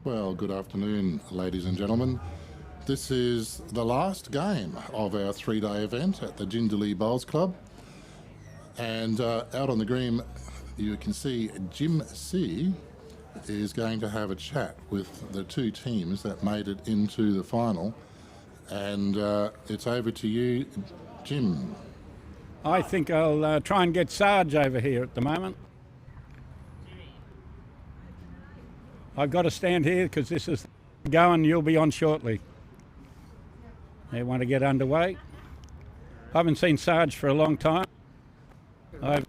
Well, good afternoon, ladies and gentlemen. This is the last game of our three-day event at the Jindalee Bowls Club. And out on the green, you can see Jim C is going to have a chat with the two teams that made it into the final. And it's over to you, Jim. I think I'll try and get Sarge over here at the moment. I've got to stand here because this is going, you'll be on shortly. They want to get underway. I haven't seen Sarge for a long time. I've,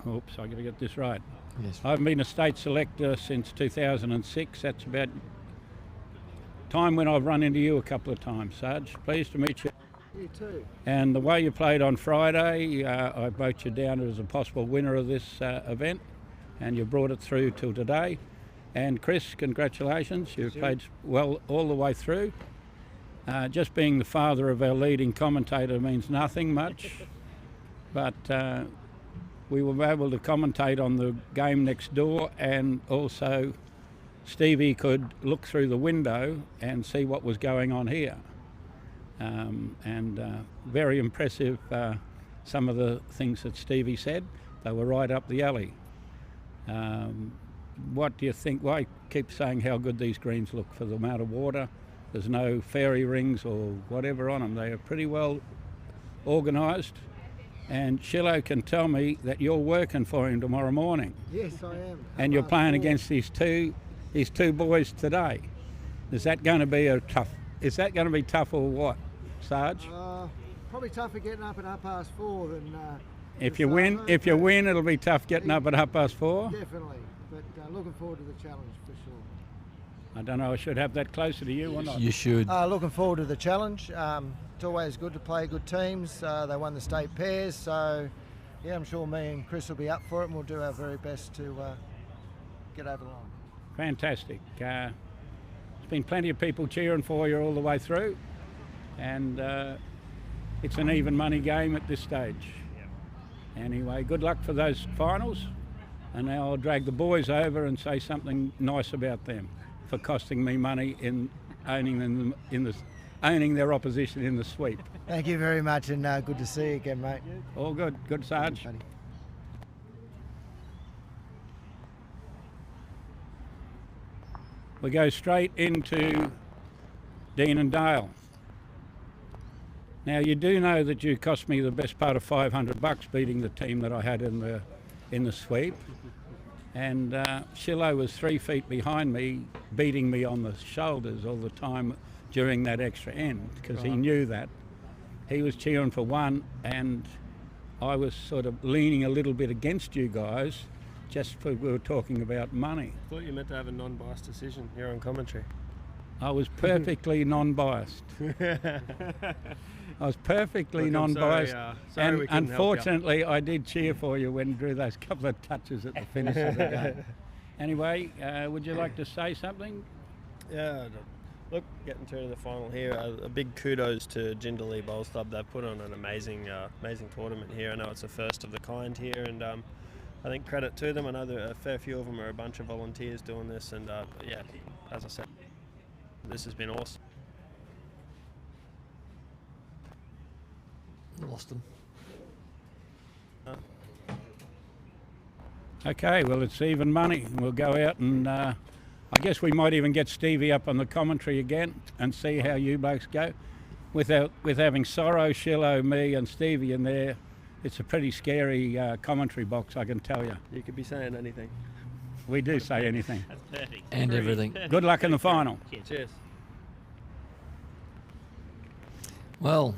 oops, I've got to get this right. Yes. I've been a state selector since 2006. That's about time when I've run into you a couple of times, Sarge. Pleased to meet you. You too. And the way you played on Friday, I vote you down as a possible winner of this event, and you brought it through till today. And Chris, congratulations, you've played well all the way through. Just being the father of our leading commentator means nothing much, but we were able to commentate on the game next door, and also Stevie could look through the window and see what was going on here. Very impressive, some of the things that Stevie said. They were right up the alley. What do you think? Why keep saying how good these greens look for the amount of water? There's no fairy rings or whatever on them. They are pretty well organised. And Shillo can tell me that you're working for him tomorrow morning. Yes, I am. And you're playing against these two boys today. Is that going to be tough? Is that going to be tough or what, Sarge? Probably tougher getting up at 4:30 than. If you win, it'll be tough getting up at 4:30. Definitely, but looking forward to the challenge for sure. I don't know. I should have that closer to you or not. You should. Looking forward to the challenge. It's always good to play good teams. They won the state pairs, so yeah, I'm sure me and Chris will be up for it, and we'll do our very best to get over the line. Fantastic. There's been plenty of people cheering for you all the way through, and it's an even money game at this stage. Anyway, good luck for those finals, and now I'll drag the boys over and say something nice about them for costing me money in owning their opposition in the sweep. Thank you very much, and good to see you again, mate. All good. Good, Sarge. We go straight into Dean and Dale. Now, you do know that you cost me the best part of $500 beating the team that I had in the sweep, and Shillo was 3 feet behind me, beating me on the shoulders all the time during that extra end, because he knew that. He was cheering for one, and I was sort of leaning a little bit against you guys, just for we were talking about money. I thought you meant to have a non-biased decision here on commentary. I was perfectly non-biased. I was perfectly non-biased, and unfortunately I did cheer for you when you drew those couple of touches at the finish of the game. Anyway, would you like to say something? Yeah, look, getting through to the final here, a big kudos to Jindalee Bowls Club. They've put on an amazing tournament here. I know it's the first of the kind here, and I think credit to them. I know that a fair few of them are a bunch of volunteers doing this, and yeah, as I said, this has been awesome. Lost them. Okay, well, it's even money. We'll go out and I guess we might even get Stevie up on the commentary again and see how you blokes go. With having Sorrow, Shillo, me and Stevie in there, it's a pretty scary commentary box, I can tell you. You could be saying anything. We do say anything. That's 30. And everything. Good luck in the final. Cheers. Well,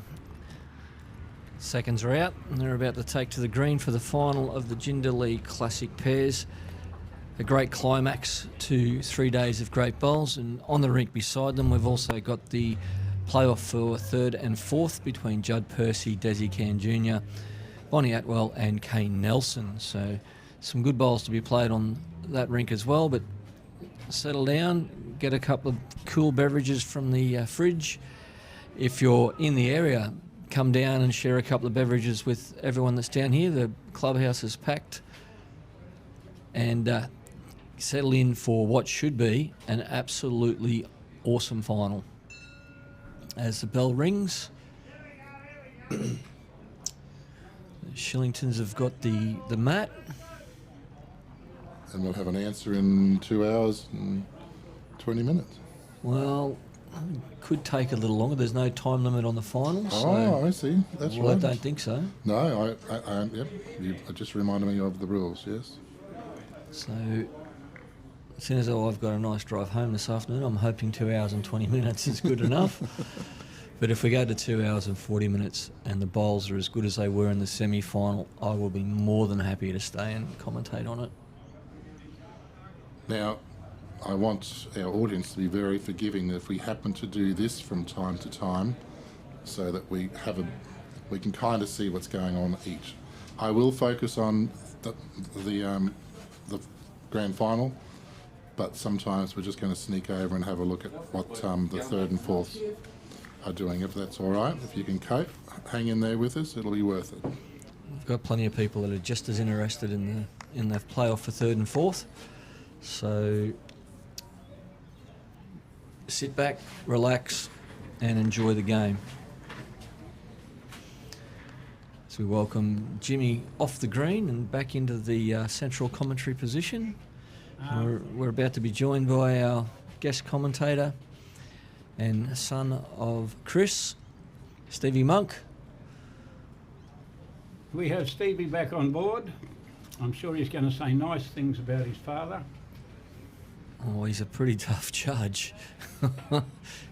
seconds are out, and they're about to take to the green for the final of the Jindalee Classic Pairs. A great climax to 3 days of great bowls, and on the rink beside them we've also got the playoff for third and fourth between Judd Percy, Desi Can Jr., Bonnie Atwell and Kane Nelson. So some good bowls to be played on that rink as well, but settle down, get a couple of cool beverages from the fridge. If you're in the area, come down and share a couple of beverages with everyone that's down here. The clubhouse is packed, and settle in for what should be an absolutely awesome final. As the bell rings, the Shillingtons have got the mat. And we'll have an answer in 2 hours and 20 minutes. Well, could take a little longer. There's no time limit on the final. Oh, I see. That's well, right. I don't think so. No, yep. You just reminded me of the rules, yes. So, as soon as I've got a nice drive home this afternoon, I'm hoping 2 hours and 20 minutes is good enough. But if we go to 2 hours and 40 minutes and the bowls are as good as they were in the semi-final, I will be more than happy to stay and commentate on it. Now, I want our audience to be very forgiving if we happen to do this from time to time, so that we can kind of see what's going on each. I will focus on the grand final, but sometimes we're just going to sneak over and have a look at what the third and fourth are doing, if that's all right. If you can cope, hang in there with us, it'll be worth it. We've got plenty of people that are just as interested in the playoff for third and fourth. So sit back, relax, and enjoy the game. So we welcome Jimmy off the green and back into the central commentary position. We're about to be joined by our guest commentator and son of Chris, Stevie Monk. We have Stevie back on board. I'm sure he's going to say nice things about his father. Oh, he's a pretty tough judge.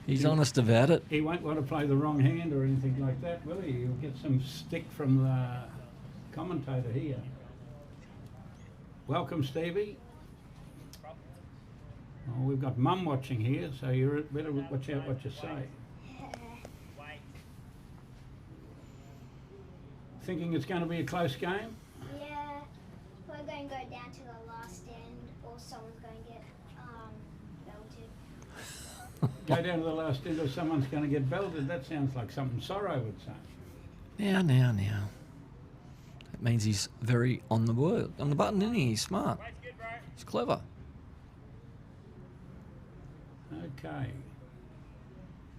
He's honest about it. He won't want to play the wrong hand or anything like that, will he? He'll get some stick from the commentator here. Welcome, Stevie. Oh, we've got Mum watching here, so you better watch out what you say. Thinking it's going to be a close game? Yeah, we're going to go down to the last end, or someone's going to get belted. Go down to the last end, or someone's going to get belted. That sounds like something Sorrow would say. Now. That means he's very on the button, isn't he? He's smart. He's clever. Okay.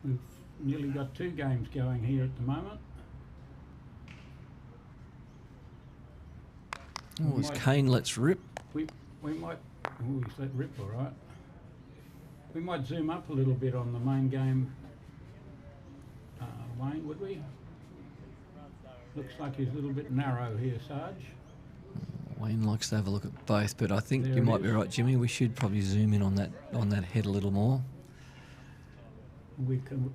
We've nearly got 2 games going here at the moment. Oh, as Kane lets rip. We might... Oh, he's let rip, all right. We might zoom up a little bit on the main game, Wayne, would we? Looks like he's a little bit narrow here, Sarge. Wayne likes to have a look at both, but I think There you it might be is. right, Jimmy. We should probably zoom in on that head a little more.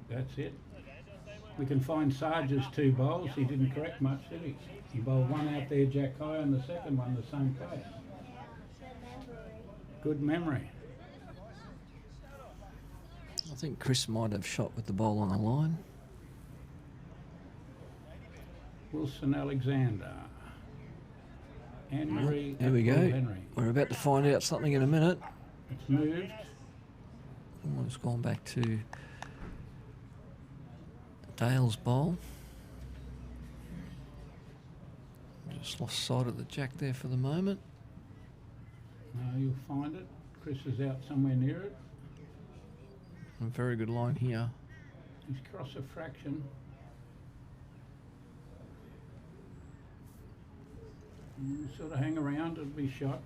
That's it. We can find Sarge's 2 bowls. He didn't correct much, did he? He bowled one out there, Jack High, and the second one the same place. Good memory. I think Chris might have shot with the bowl on the line. Wilson Alexander. Anne-Marie. Here we go. Henry. We're about to find out something in a minute. It's moved. Oh, it's gone back to Dale's bowl. Just lost sight of the jack there for the moment. You'll find it. Chris is out somewhere near it. A very good line here. He's crossed a fraction. Sort of hang around and be shot.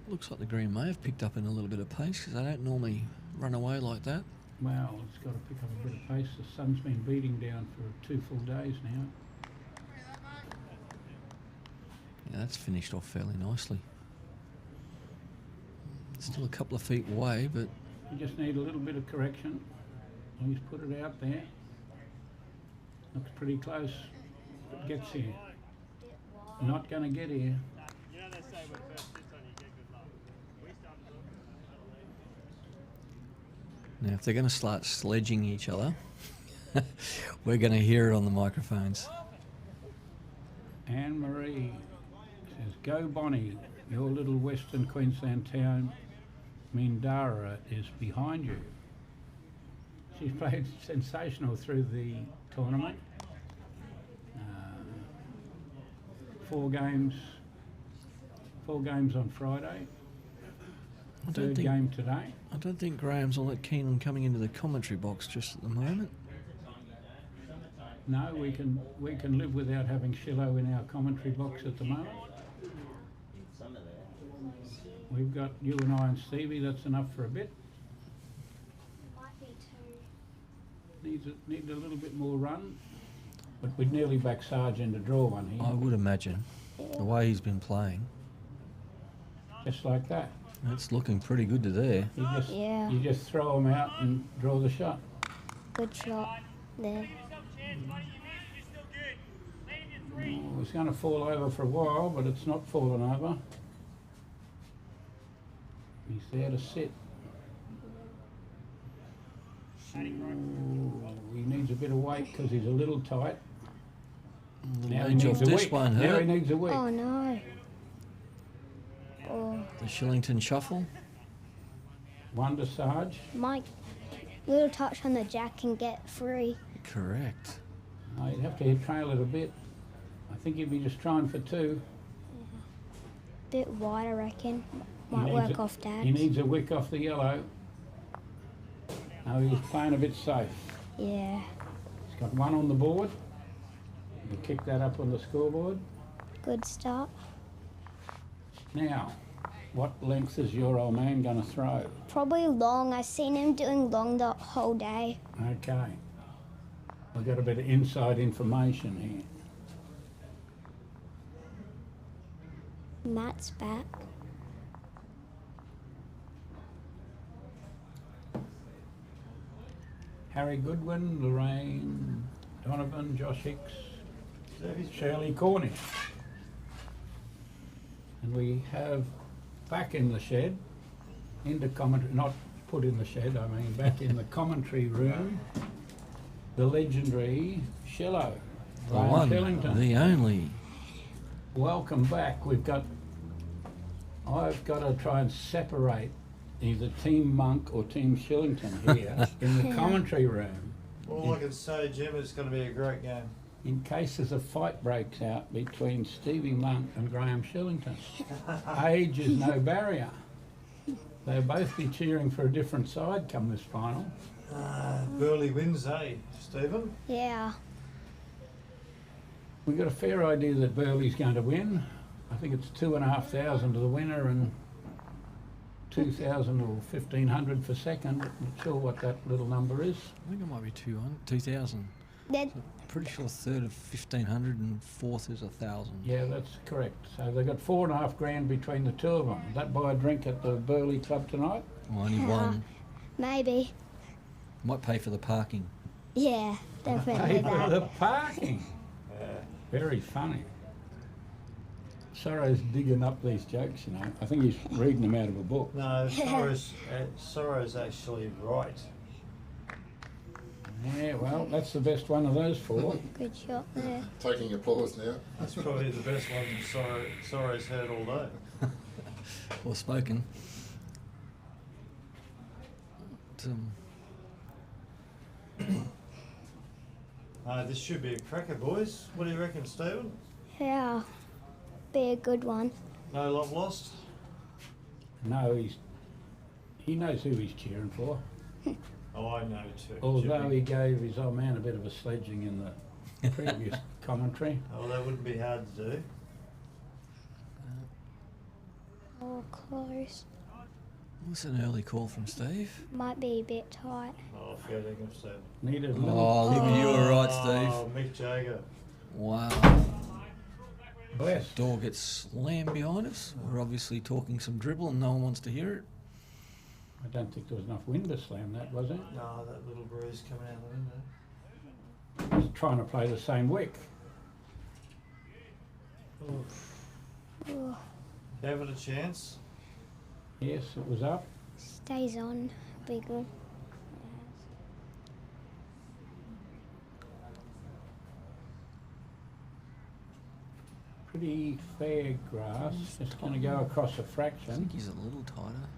Looks like the green may have picked up in a little bit of pace because they don't normally run away like that. Well, it's got to pick up a bit of pace. The sun's been beating down for 2 full days now. Yeah, that's finished off fairly nicely. Still a couple of feet away, but You just need a little bit of correction. He's put it out there. Looks pretty close. It gets here. Not going to get here. now if they're going to start sledging each other, we're going to hear it on the microphones. Anne-Marie says, "Go Bonnie, your little Western Queensland town, Mindara, is behind you." She's played sensational through the tournament. 4 games on Friday. Third game today. I don't think Graham's all that keen on coming into the commentary box just at the moment. No, we can live without having Shillo in our commentary box at the moment. We've got you and I and Stevie. That's enough for a bit. Might be two. Need a little bit more run, but we'd nearly back Sarge in to draw one here. I would imagine the way he's been playing. Just like that. It's looking pretty good to there. You just throw them out and draw the shot. Good shot there. Oh, it's going to fall over for a while, but it's not fallen over. He's there to sit. Oh, he needs a bit of weight because he's a little tight. The Now he range needs of a this wick. won't Now he hurt. needs a wick. Oh no. Oh, The Shillington shuffle. One to Sarge. Mike, little touch on the jack and get free. Correct. Oh, you'd have to trail it a bit. I think he'd be just trying for two. Bit wide, I reckon. Might needs work it. off Dad. He needs a wick off the yellow. No, he's playing a bit safe. Yeah. He's got one on the board. You kick that up on the scoreboard. Good start. Now, what length is your old man going to throw? Probably long. I've seen him doing long the whole day. Okay. We've got a bit of inside information here. Matt's back. Harry Goodwin, Lorraine Donovan, Josh Hicks, Shirley Cornish. And we have back in the shed, into commentary, not put in the shed, I mean back in the commentary room, the legendary Shillo, The Graham one, Shillington. the only. Welcome back. I've got to try and separate either Team Monk or Team Shillington here in the commentary room. All I can say, Jim, it's going to be a great game. In case there's a fight breaks out between Stevie Monk and Graham Shillington. Age is no barrier. They'll both be cheering for a different side come this final. Burley wins, eh, Stephen? Yeah. We've got a fair idea that Burley's going to win. I think it's 2,500 to the winner and 2,000 or 1,500 for second. Not sure what that little number is. I think it might be 2,000. They're, Pretty sure third of 1,500 and fourth is 1,000. Yeah, that's correct. So they've got $4,500 between the two of them. Does that buy a drink at the Burley Club tonight? Well, only one. maybe. Might pay for the parking. Yeah, definitely Pay for the that. parking. Very funny. Sorrow's digging up these jokes, you know. I think he's reading them out of a book. No, Sorrow's actually right. Yeah, well, that's the best one of those four. Good shot there. Taking applause now. That's probably the best one Sorrow's heard all day. Or spoken. This should be a cracker, boys. What do you reckon, Stephen? Yeah. Be a good one. No love lost? No, he knows who he's cheering for. Oh, I know too. Although Jimmy. he gave his old man a bit of a sledging in the previous commentary. Oh, that wouldn't be hard to do. Oh, close. What's an early call from Steve? Might be a bit tight. Oh, fair dinkum, Stephen. Needed a little. Oh, look at you were right, Steve. Oh, Mick Jagger. Wow. Bless. Door gets slammed behind us. We're obviously talking some dribble and no one wants to hear it. I don't think there was enough wind to slam that, was there? No, that little breeze coming out the window. I was trying to play the same wick. Oh, Gave it a chance. Yes, it was up. stays on. Be good. Pretty fair grass. Just going to go across a I fraction. think he's a little tighter.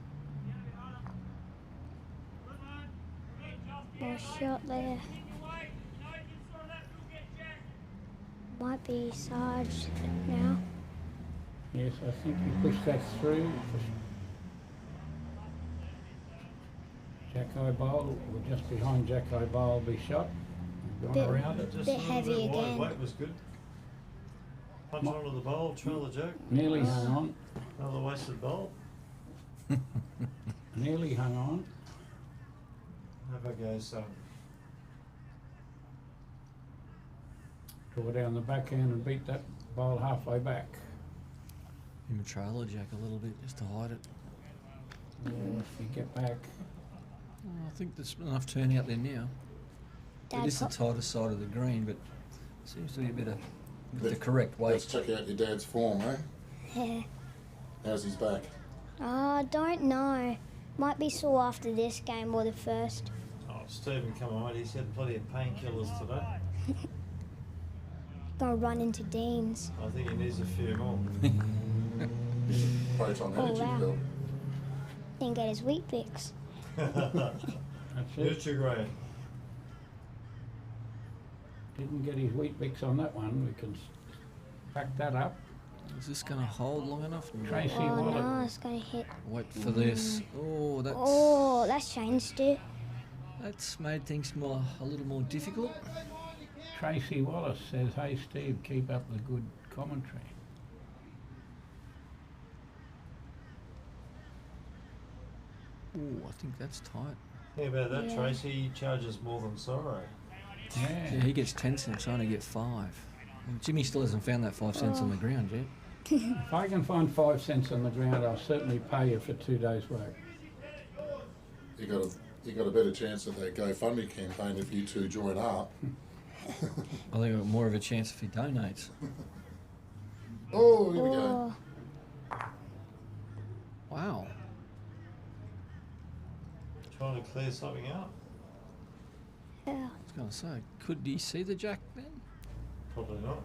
Oh, shot there. Might be Sarge now. Yes, I think he pushed that through. Jacko Bowl, or just behind Jacko Bowl, will be shot. Gone Bit- around it. Just Bit a little heavy bit wide. again. Weight was good. Punch onto the bowl, trail the jack. Nearly hung on. Another wasted bowl. Nearly hung on. Have a go, son. Draw down the backhand and beat that bowl halfway back. Him trailer jack a little bit just to hide it. Yeah, if you get back. Oh, I think there's enough turn out there now. It is the tighter side of the green, but seems to be a bit of with the correct Let's weight. check out your dad's form, eh? Yeah. How's his back? I don't know. Might be sore after this game or the first. Oh, Stephen, come on, mate. He's had plenty of painkillers today. Gonna run into Dean's. I think he needs a few more. Proton Oh, energy wow. pill. Didn't get his wheat bix. That's it. Nutrigrain. Didn't get his wheat bix on that one. We can back that up. Is this going to hold long enough? Tracy Oh Waller. no, it's gonna hit. Wait for this. Oh, That's changed it. that's made things a little more difficult. Tracy Wallace says, "Hey Steve, keep up the good commentary." Oh, I think that's tight. How about that, Yeah. Tracy? He charges more than sorrow. Yeah. Yeah, he gets 10 cents, I only get 5. And Jimmy still hasn't found that 5 cents on the ground yet. If I can find 5 cents on the ground, I'll certainly pay you for 2 days' work. You got a better chance at that GoFundMe campaign if you two join up. I think I've got more of a chance if he donates. Oh, here we go. Oh, Wow. Trying to clear something out? yeah. I was going to say, could he see the jack then? Probably not.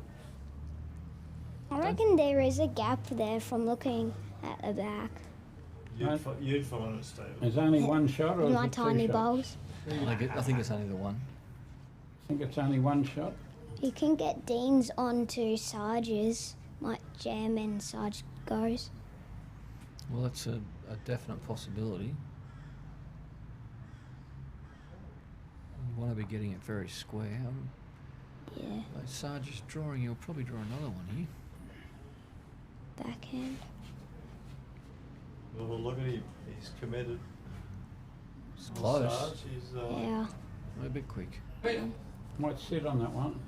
I reckon there is a gap there from looking at the back. Right. You'd find it, Stephen. There's only one shot, or In is my it 2 tiny shots? bowls. I think it's only the one. I think it's only one shot. You can get Dean's onto Sarge's. Might jam and Sarge goes. Well, that's a definite possibility. You want to be getting it very square. Yeah, Like Sarge is drawing, he'll probably draw another one here. backhand. Well, look at him. He's committed. It's close. Sarge, he's, Yeah, A bit quick. Might sit on that one.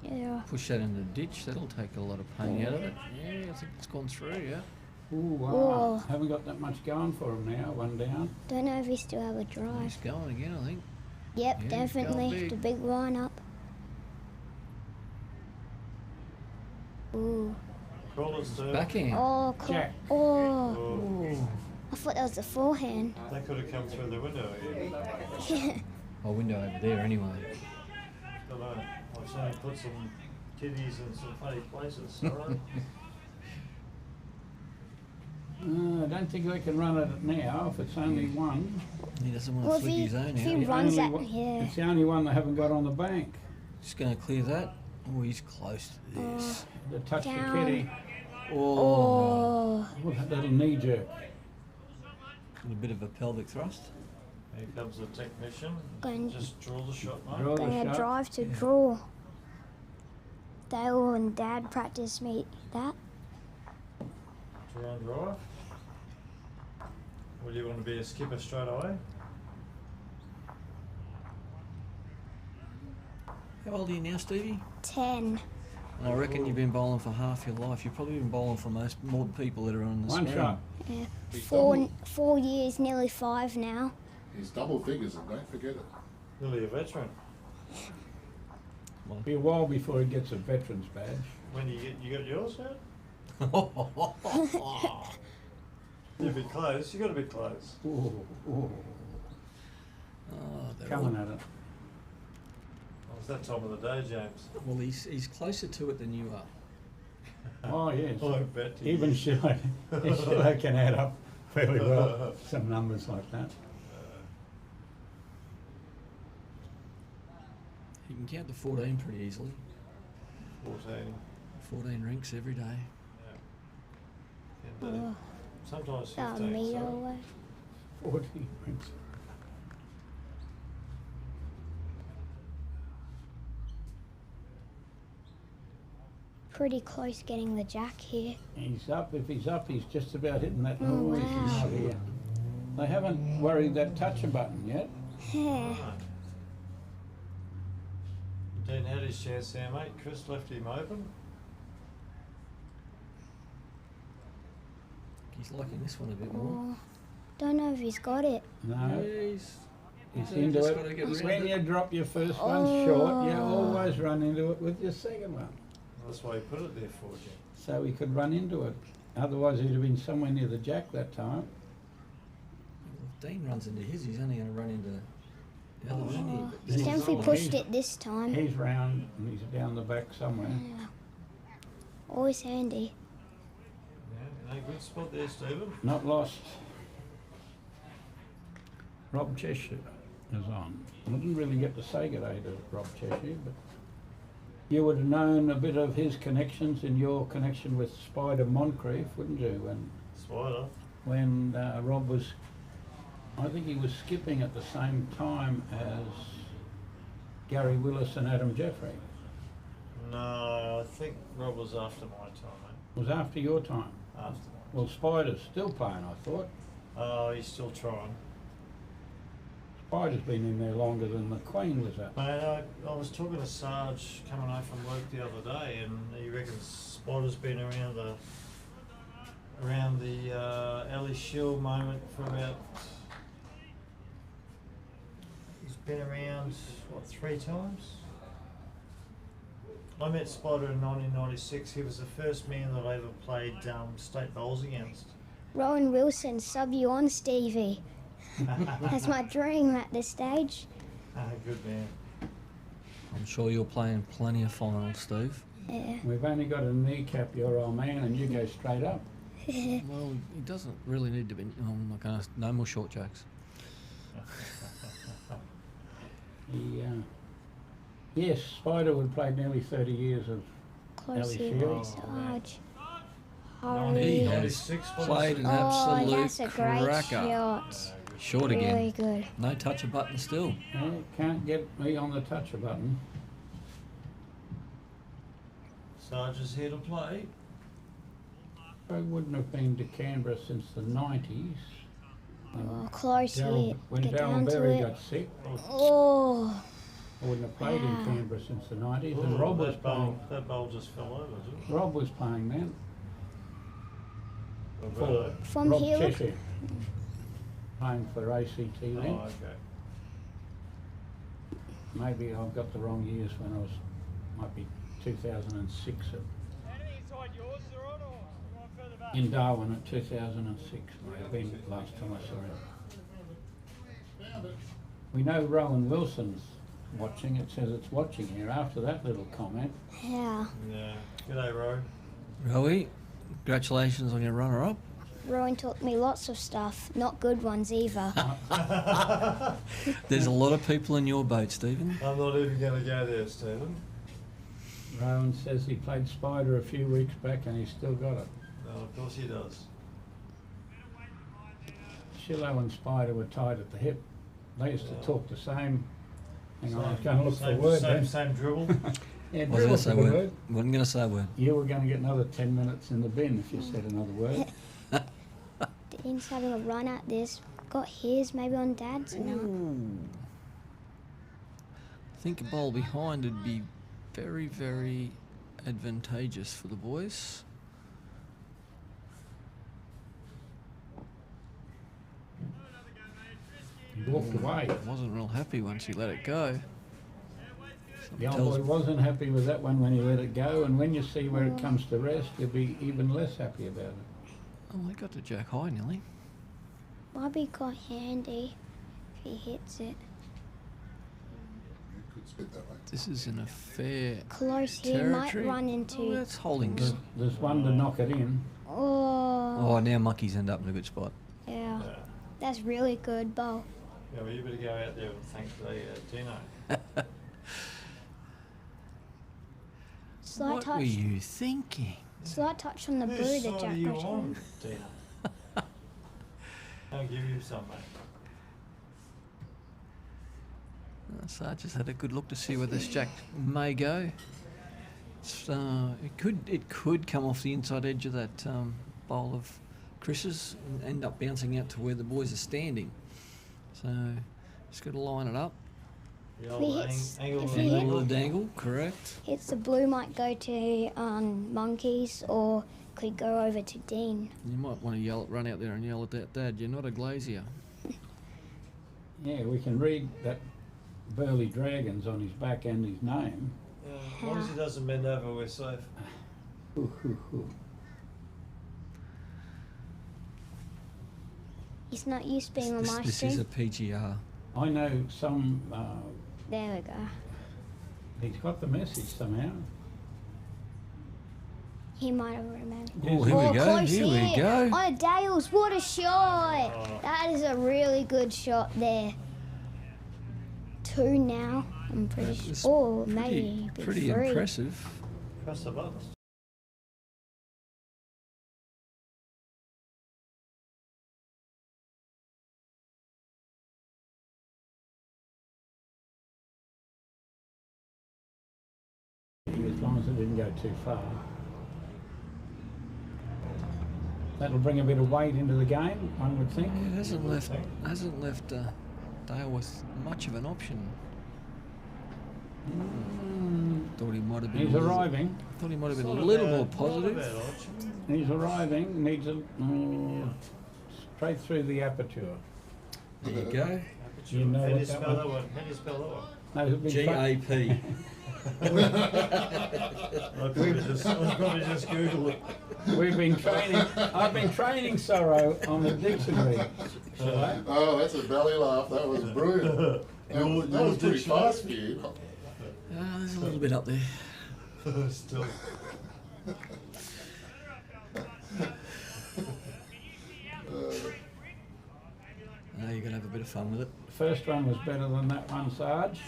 yeah. Push that in the ditch, that'll take a lot of pain out of it. Yeah, I think it's gone through, yeah. Ooh, wow. Whoa. Haven't got that much going for him now. One down. Don't know if he still have a drive. He's going again, I think. Yep, Yeah, he's definitely. going big. The big line up. Ooh. call it, Stephen. Backhand. Oh, Jack. Oh. Oh, I thought that was the forehand. that could have come through the window here. Oh, window over there anyway. Don't know. I've seen him put some kiddies in some funny places. Sorry. I don't think they can run it now if it's only one. He doesn't want Well, to if flick he, his own if he out. The runs only that, one- yeah. It's the only one they haven't got on the bank. Just going to clear that. Oh, he's close to this. The touch the Down. kitty. Oh. Oh, Oh, that little knee jerk. A bit of a pelvic thrust. Here comes the technician. Going- Just draw the shot, mate. Draw the gonna shot. drive to draw. Dale and Dad practice me that. Draw and drive. Well, you want to be a skipper straight away? How old are you now, Stevie? 10. And I reckon you've been bowling for half your life. You've probably been bowling for more people that are on the One screen. shot. Yeah. He's 4 years, nearly 5 now. He's double figures, and don't forget it. Nearly a veteran. Be a while before he gets a veteran's badge. When you got yours yet? You'd be close. You got to be close. Ooh, ooh. Oh, they're Coming all- at it. Oh, it's that time of the day, James. Well, he's closer to it than you are. Oh, yes. I bet he Even is. Shiloh can add up fairly well, some numbers like that. You can count to 14 pretty easily. 14. 14 rinks every day. And, Oh, sometimes about a 15. metre sorry. away. 14 rings. pretty close getting the jack here. He's up. If he's up, he's just about hitting that. Oh, Oh, he's wow. not here. They haven't worried that toucher button yet. Yeah. Dean had his chance there, mate. Chris left him open. He's liking this one a bit more. Oh, don't know if he's got it. No, He's he's so into just gotta get it. rid When of you it. drop your first one short, you Oh. always run into it with your second one. That's why he put it there for you. So he could run into it. Otherwise, he'd have been somewhere near the jack that time. If Dean runs into his, he's only going to run into the other one, isn't he? Oh, But he's then definitely on. pushed it this time. He's round and he's down the back somewhere. Yeah. Always handy. Yeah, no, good spot there, Stephen. Not lost. Rob Cheshire is on. I didn't really get to say good day to Rob Cheshire, but you would have known a bit of his connections in your connection with Spider Moncrief, wouldn't you? Spider. When Rob was, I think he was skipping at the same time as Gary Willis and Adam Jeffrey. No, I think Rob was after my time, mate. It was after your time. After mine. Well, Spider's still playing, I thought. Oh, he's still trying. Spider's been in there longer than the Queen was at. Mate, I was talking to Sarge coming home from work the other day, and he reckons Spider's been around the Ellie Shield moment for about. He's been around what 3 times. I met Spider in 1996. He was the first man that I ever played state bowls against. Rowan Wilson, sub you on, Stevie. That's my dream at this stage. Good man. I'm sure you're playing plenty of finals, Steve. Yeah. We've only got to kneecap your old man and you go straight up. Well, he doesn't really need to be. I'm not going to. No more short jokes. Yes, Spider would played nearly 30 years of Close Ellie here, Shields. Sarge. He Hurry. has 96 played an Oh, absolute that's a great cracker. shot. Short Really again. good. No toucher button still. Can't get me on the toucher button. Sarge is here to play. I wouldn't have been to Canberra since the 90s. Oh, close here. When Get Darryl down to Berry it. got sick, Oh, I wouldn't have played Wow. in Canberra since the 90s. Ooh, And Rob was that bowl just fell over, didn't it? Rob was playing then. Roberto. from Rob here, look. Cheshire. Playing for ACT then. Oh, okay. Maybe I've got the wrong years when I was, might be 2006 in Darwin at 2006 might have been the last time I saw him. We know Rowan Wilson's watching, it says it's watching here after that little comment. Yeah. Yeah. G'day, Ro. Rowie, congratulations on your runner-up. Rowan taught me lots of stuff, not good ones either. There's a lot of people in your boat, Stephen. I'm not even going to go there, Stephen. Rowan says he played Spider a few weeks back and he's still got it. No, of course he does. Shillo and Spider were tied at the hip. They used to Yeah. talk the same. Hang on, I was Same- going to look for a same- word same- then. same dribble. Yeah, Wasn't going dribble's to say a a good word. word. Wasn't going to say a word. You were going to get another 10 minutes in the bin if you said another word. Dean's having a run at this. Got his, maybe on Dad's now. I think a bowl behind would be very, very advantageous for the boys. He walked away. Wasn't real happy once he let it go. The old Tells- boy wasn't happy with that one when he let it go, and when you see where it comes to rest, you'll be even less happy about it. Oh, they got to jack high nearly. Might be quite handy if he hits it. You could spit that way. This is in a fair Close here, territory. might run Oh, into. that's holding. There's one to knock it in. Oh, Oh, now Mucky's end up in a good spot. yeah. Yeah. That's really good, Bo. Yeah, well, you better go out there and thank the Dino. Slight What were touch. you thinking? Slight touch on the Whose blue, the side Jack are you Russian. on, Dino? I'll give you some, mate. So I just had a good look to see where this jack may go. It could come off the inside edge of that bowl of Chris's and end up bouncing out to where the boys are standing. So just got to line it up. The If old he hits- angle if and he hit- Angle of the dangle, correct. Hits the blue might go to Monkeys or could go over to Dean. You might want to run out there and yell at that dad. You're not a glazier. Yeah, we can read that Burley Dragons on his back and his name. As long as he doesn't bend over, we're safe. Hoo, hoo, hoo. He's not used to being on my This is a stream. PGR. I know some. There we go. He's got the message somehow. He might have remembered. Oh, here we go. Close Here we hit. go. On Dales, what a shot! Oh. That is a really good shot there. 2 now, I'm pretty That's sure. Or maybe Pretty 3. impressive. Press the buttons. As long as it didn't go too far. That'll bring a bit of weight into the game, one would think. It hasn't left Dale with much of an option. Thought he might have been. He's arriving. Thought he might have been Not a little bad- more not a positive. bad option. He's arriving. Needs a straight through the aperture. There you go. You know How do you what that spell one- that one? How do you spell that one? No, we've been GAP. I'll probably just Google it. We've been training. I've been training Sorrow on the dictionary. Shall I? Oh, that's a belly laugh. That was brilliant. That was pretty fast for you. There's a little bit up there. Still. You're going to have a bit of fun with it. First one was better than that one, Sarge.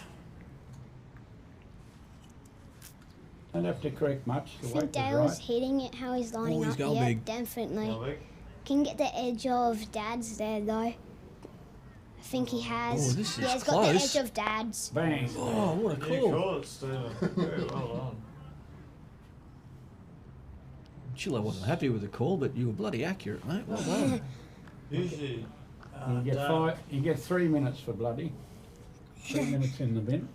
Don't have to correct much. I The think weight was Dale's right. hitting it how he's lining he's up. going Yeah, big. definitely. How big? Can get the edge of Dad's there though. I think he has. Oh, this is yeah, he's got the close. edge of Dad's. Bang. Oh, what a You call. call it, Stephen. Very well done. Chilo wasn't happy with the call, but you were bloody accurate, mate. Well done. Usually, You get Dale- 5. You get 3 minutes for bloody. 3 minutes in the bin.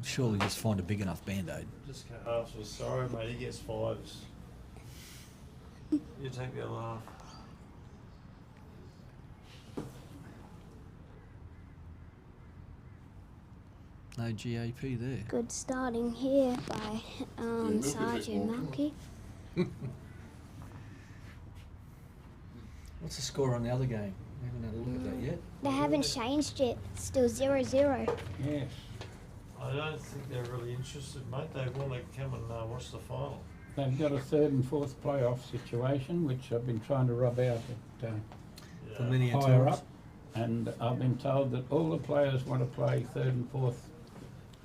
Surely just find a big enough band-aid. Just cut halves with sorrow, mate. He gets 5s. You take the other half. No GAP there. Good starting here by Milky Sarge bit and more. Monkey. What's the score on the other game? We haven't had a look at that yet. They haven't changed it. It's still 0-0. Yes. I don't think they're really interested, mate. They want to come and watch the final. They've got a 3rd and 4th playoff situation, which I've been trying to rub out at For Yeah. many a higher times. up. And I've been told that all the players want to play 3rd and 4th,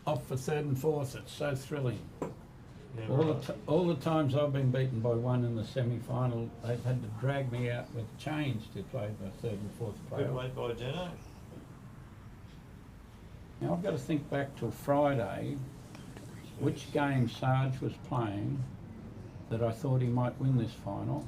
off for 3rd and 4th. It's so thrilling. Yeah, All right. all the times I've been beaten by one in the semi-final, they've had to drag me out with chains to play the 3rd and 4th Good playoff. weight by Deno. Now I've got to think back till Friday, which game Sarge was playing that I thought he might win this final.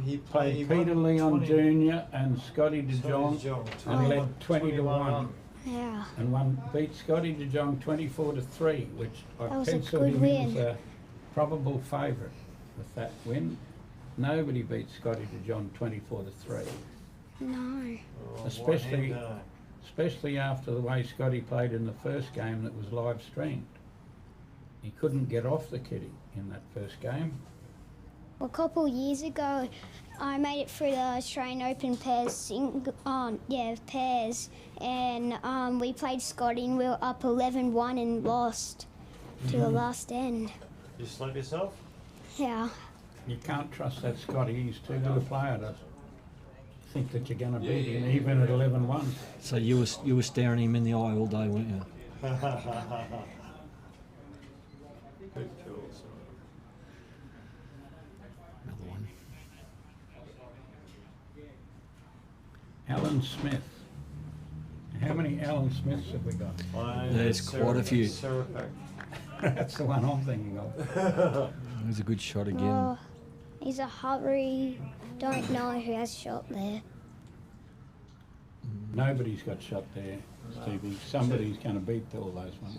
He Played won Peter Leon 20 Jr. and Scotty De Jong Jong, and led 20 to 1 Yeah. and beat Scotty De Jong 24 to 3, which I That was a penciled good him in as win. a probable favourite with that win. Nobody beat Scotty De Jong 24 to 3. No. Especially- Especially after the way Scotty played in the first game that was live streamed. He couldn't get off the kitty in that first game. Well, a couple years ago, I made it through the Australian Open pairs, pairs, and we played Scotty and we were up 11-1 and lost to the last end. You slap yourself? Yeah. You can't trust that Scotty, he's too good a player to think that you're going to beat him even at 11-1. So you were staring him in the eye all day, weren't you? Good calls. Another one. Alan Smith. How many Alan Smiths have we got? There's quite a few. Serapac. That's the one I'm thinking of. There's a good shot again. Oh, he's a hurry. Don't know who has shot there. Nobody's got shot there, Stevie. Somebody's going to beat all those ones.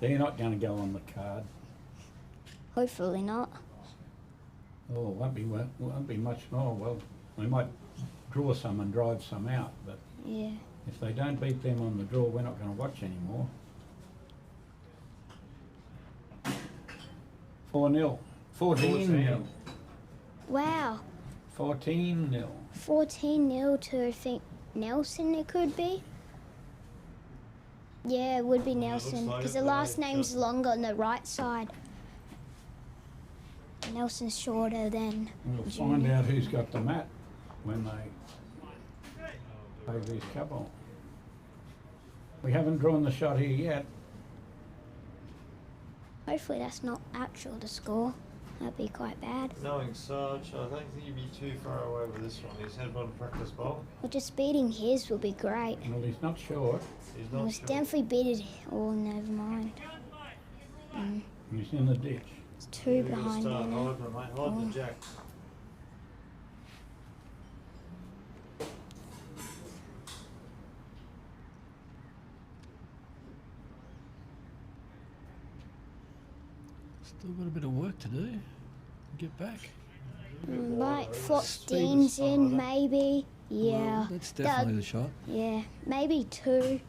They're not going to go on the card. Hopefully not. Oh, won't be much more. Well, we might draw some and drive some out, but Yeah. if they don't beat them on the draw, we're not going to watch anymore. 4-0. 14-0. Wow. 14-0. 14-0 to, I think, Nelson it could be. Yeah, it would be Nelson, like because it, the last but name's longer on the right side. Nelson's shorter than We'll Junior. find out who's got the mat when they play this couple. We haven't drawn the shot here yet. Hopefully that's not actual to score. That'd be quite bad. Knowing Sarge, I don't think you'd be too far away with this one. He's had one practice bowl. But just beating his would be great. Well, he's not short. He's It not was sure. definitely beaten. Oh, never mind. He's in the ditch. It's two You've got to behind start there now. hiding, mate. Hide the jack. Still got a bit of work to do. Get back. Like 14's in, maybe. Yeah. Well, that's definitely the shot. Yeah, maybe 2.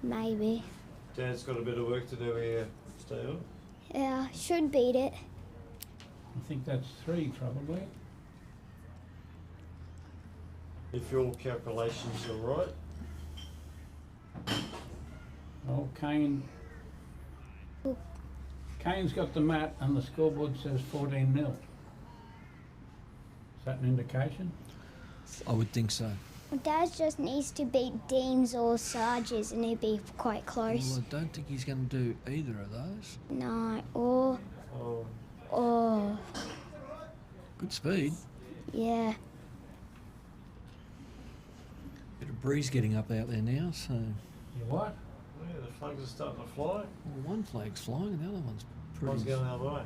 Maybe. Dad's got a bit of work to do here, Steve. Yeah, should beat it. I think that's 3 probably. If your calculations are right. Oh, Kane. Ooh. Kane's got the mat and the scoreboard says 14-0. Is that an indication? I would think so. Well, Dad just needs to beat Dean's or Sarge's and he'd be quite Well, close. I don't think he's going to do either of those. No, Oh, or, Good speed. yeah. Bit of breeze getting up out there now, so You what? yeah, the flags are starting to fly. well, one flag's flying and the other one's One's pretty. going the other way.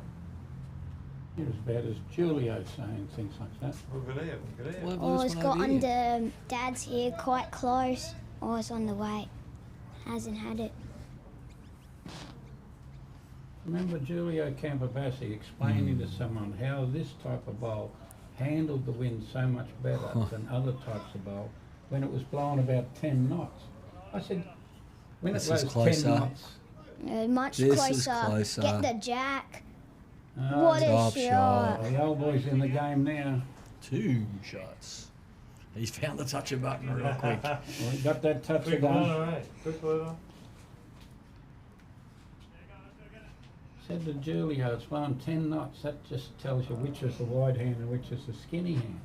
You're as bad as Julio saying things like that. Look at here, look at here. What happened to Oh, this it's one got over here? under Dad's here quite close. Oh, it's on the way. Hasn't had it. Remember Julio Campabassi explaining to someone how this type of bowl handled the wind so much better than other types of bowl when it was blowing about 10 knots. I said, when This it is blows closer. 10 knots, Much This closer. is closer. Get the jack. oh, What a top shot. shot. the old boy's in the game now. 2 shots. He's found the toucher button real quick. Well, he got that touch Quick again. learner, eh? Quick learner. Said to Julio, it's blowing 10 knots. That just tells you which is the wide hand and which is the skinny hand.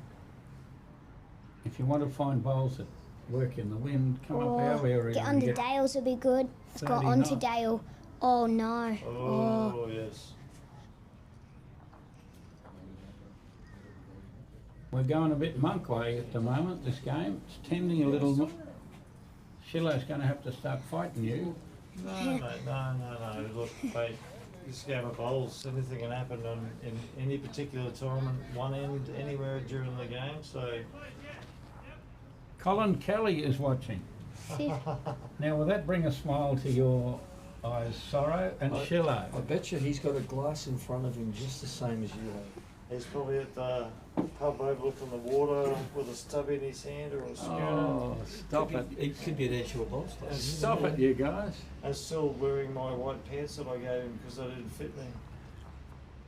If you want to find bowls that work in the wind, come up our area Get and under get Dale's would be good. It's got 30 onto knots. Dale. Oh no. Oh, yes. We're going a bit monk way at the moment, this game. It's tending a little... Shiloh's going to have to start fighting you. No, mate, no. Look, mate, this game of bowls, anything can happen in any particular tournament, one end, anywhere during the game, so... Colin Kelly is watching. Now, will that bring a smile to your eyes, Sorrow and Shiloh? I bet you he's got a glass in front of him just the same as you have. He's probably at the pub overlooking the water with a stub in his hand or a schooner. Oh, stop it. It could be an actual bowl And Stop it, you guys. And still wearing my white pants that I gave him because they didn't fit me.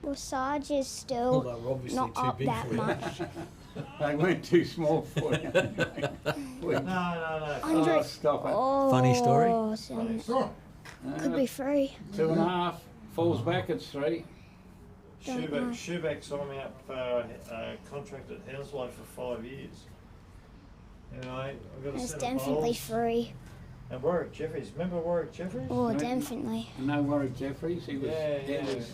Well, Sarge is Well, still they were obviously not too up big that for you. much. They weren't too small for you. No. Oh, stop it. Oh, Funny story? Could be 3. 2.5. Falls back at 3. Shoeback signed me up for a contract at Hounslow for 5 years. Anyway, I've got a It's set of definitely bowls. 3. And Warwick Jeffries, remember Warwick Jeffries? Oh, Right. definitely. No Warwick Jeffries. He was. Yeah. He was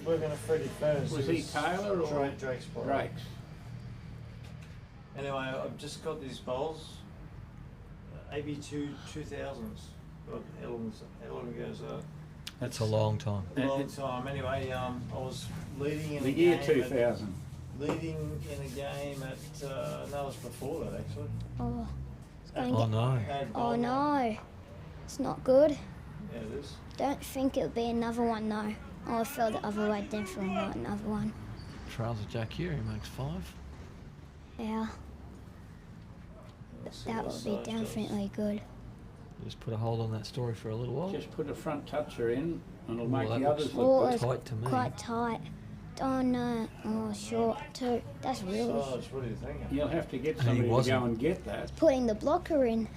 Working at Freddie Furnace. Was he Taylor or Drake's brother. Drake's. Anyway, I've just got these bowls, AB2 2000s. God, how long ago is that? That's a long time. Long time. Anyway, I was leading in The a year game. 2000. Leading in a game at no, it was before that actually. Oh, it's going Oh to no. At Oh Bolton. no, it's not good. Yeah, it is. Don't think it'll be another one though. Oh, I feel the other way, definitely not another one. Trouser Jack here, he makes 5. Yeah, Let's see that what would be size does. definitely good. Just put a hold on that story for a little while. Just put a front toucher in and it'll make that the looks others Oh, look good. it's tight to me. quite tight. Oh no, oh short too. That's really Size, what are you thinking? You'll have to get And he somebody to wasn't. go and get that. putting the blocker in.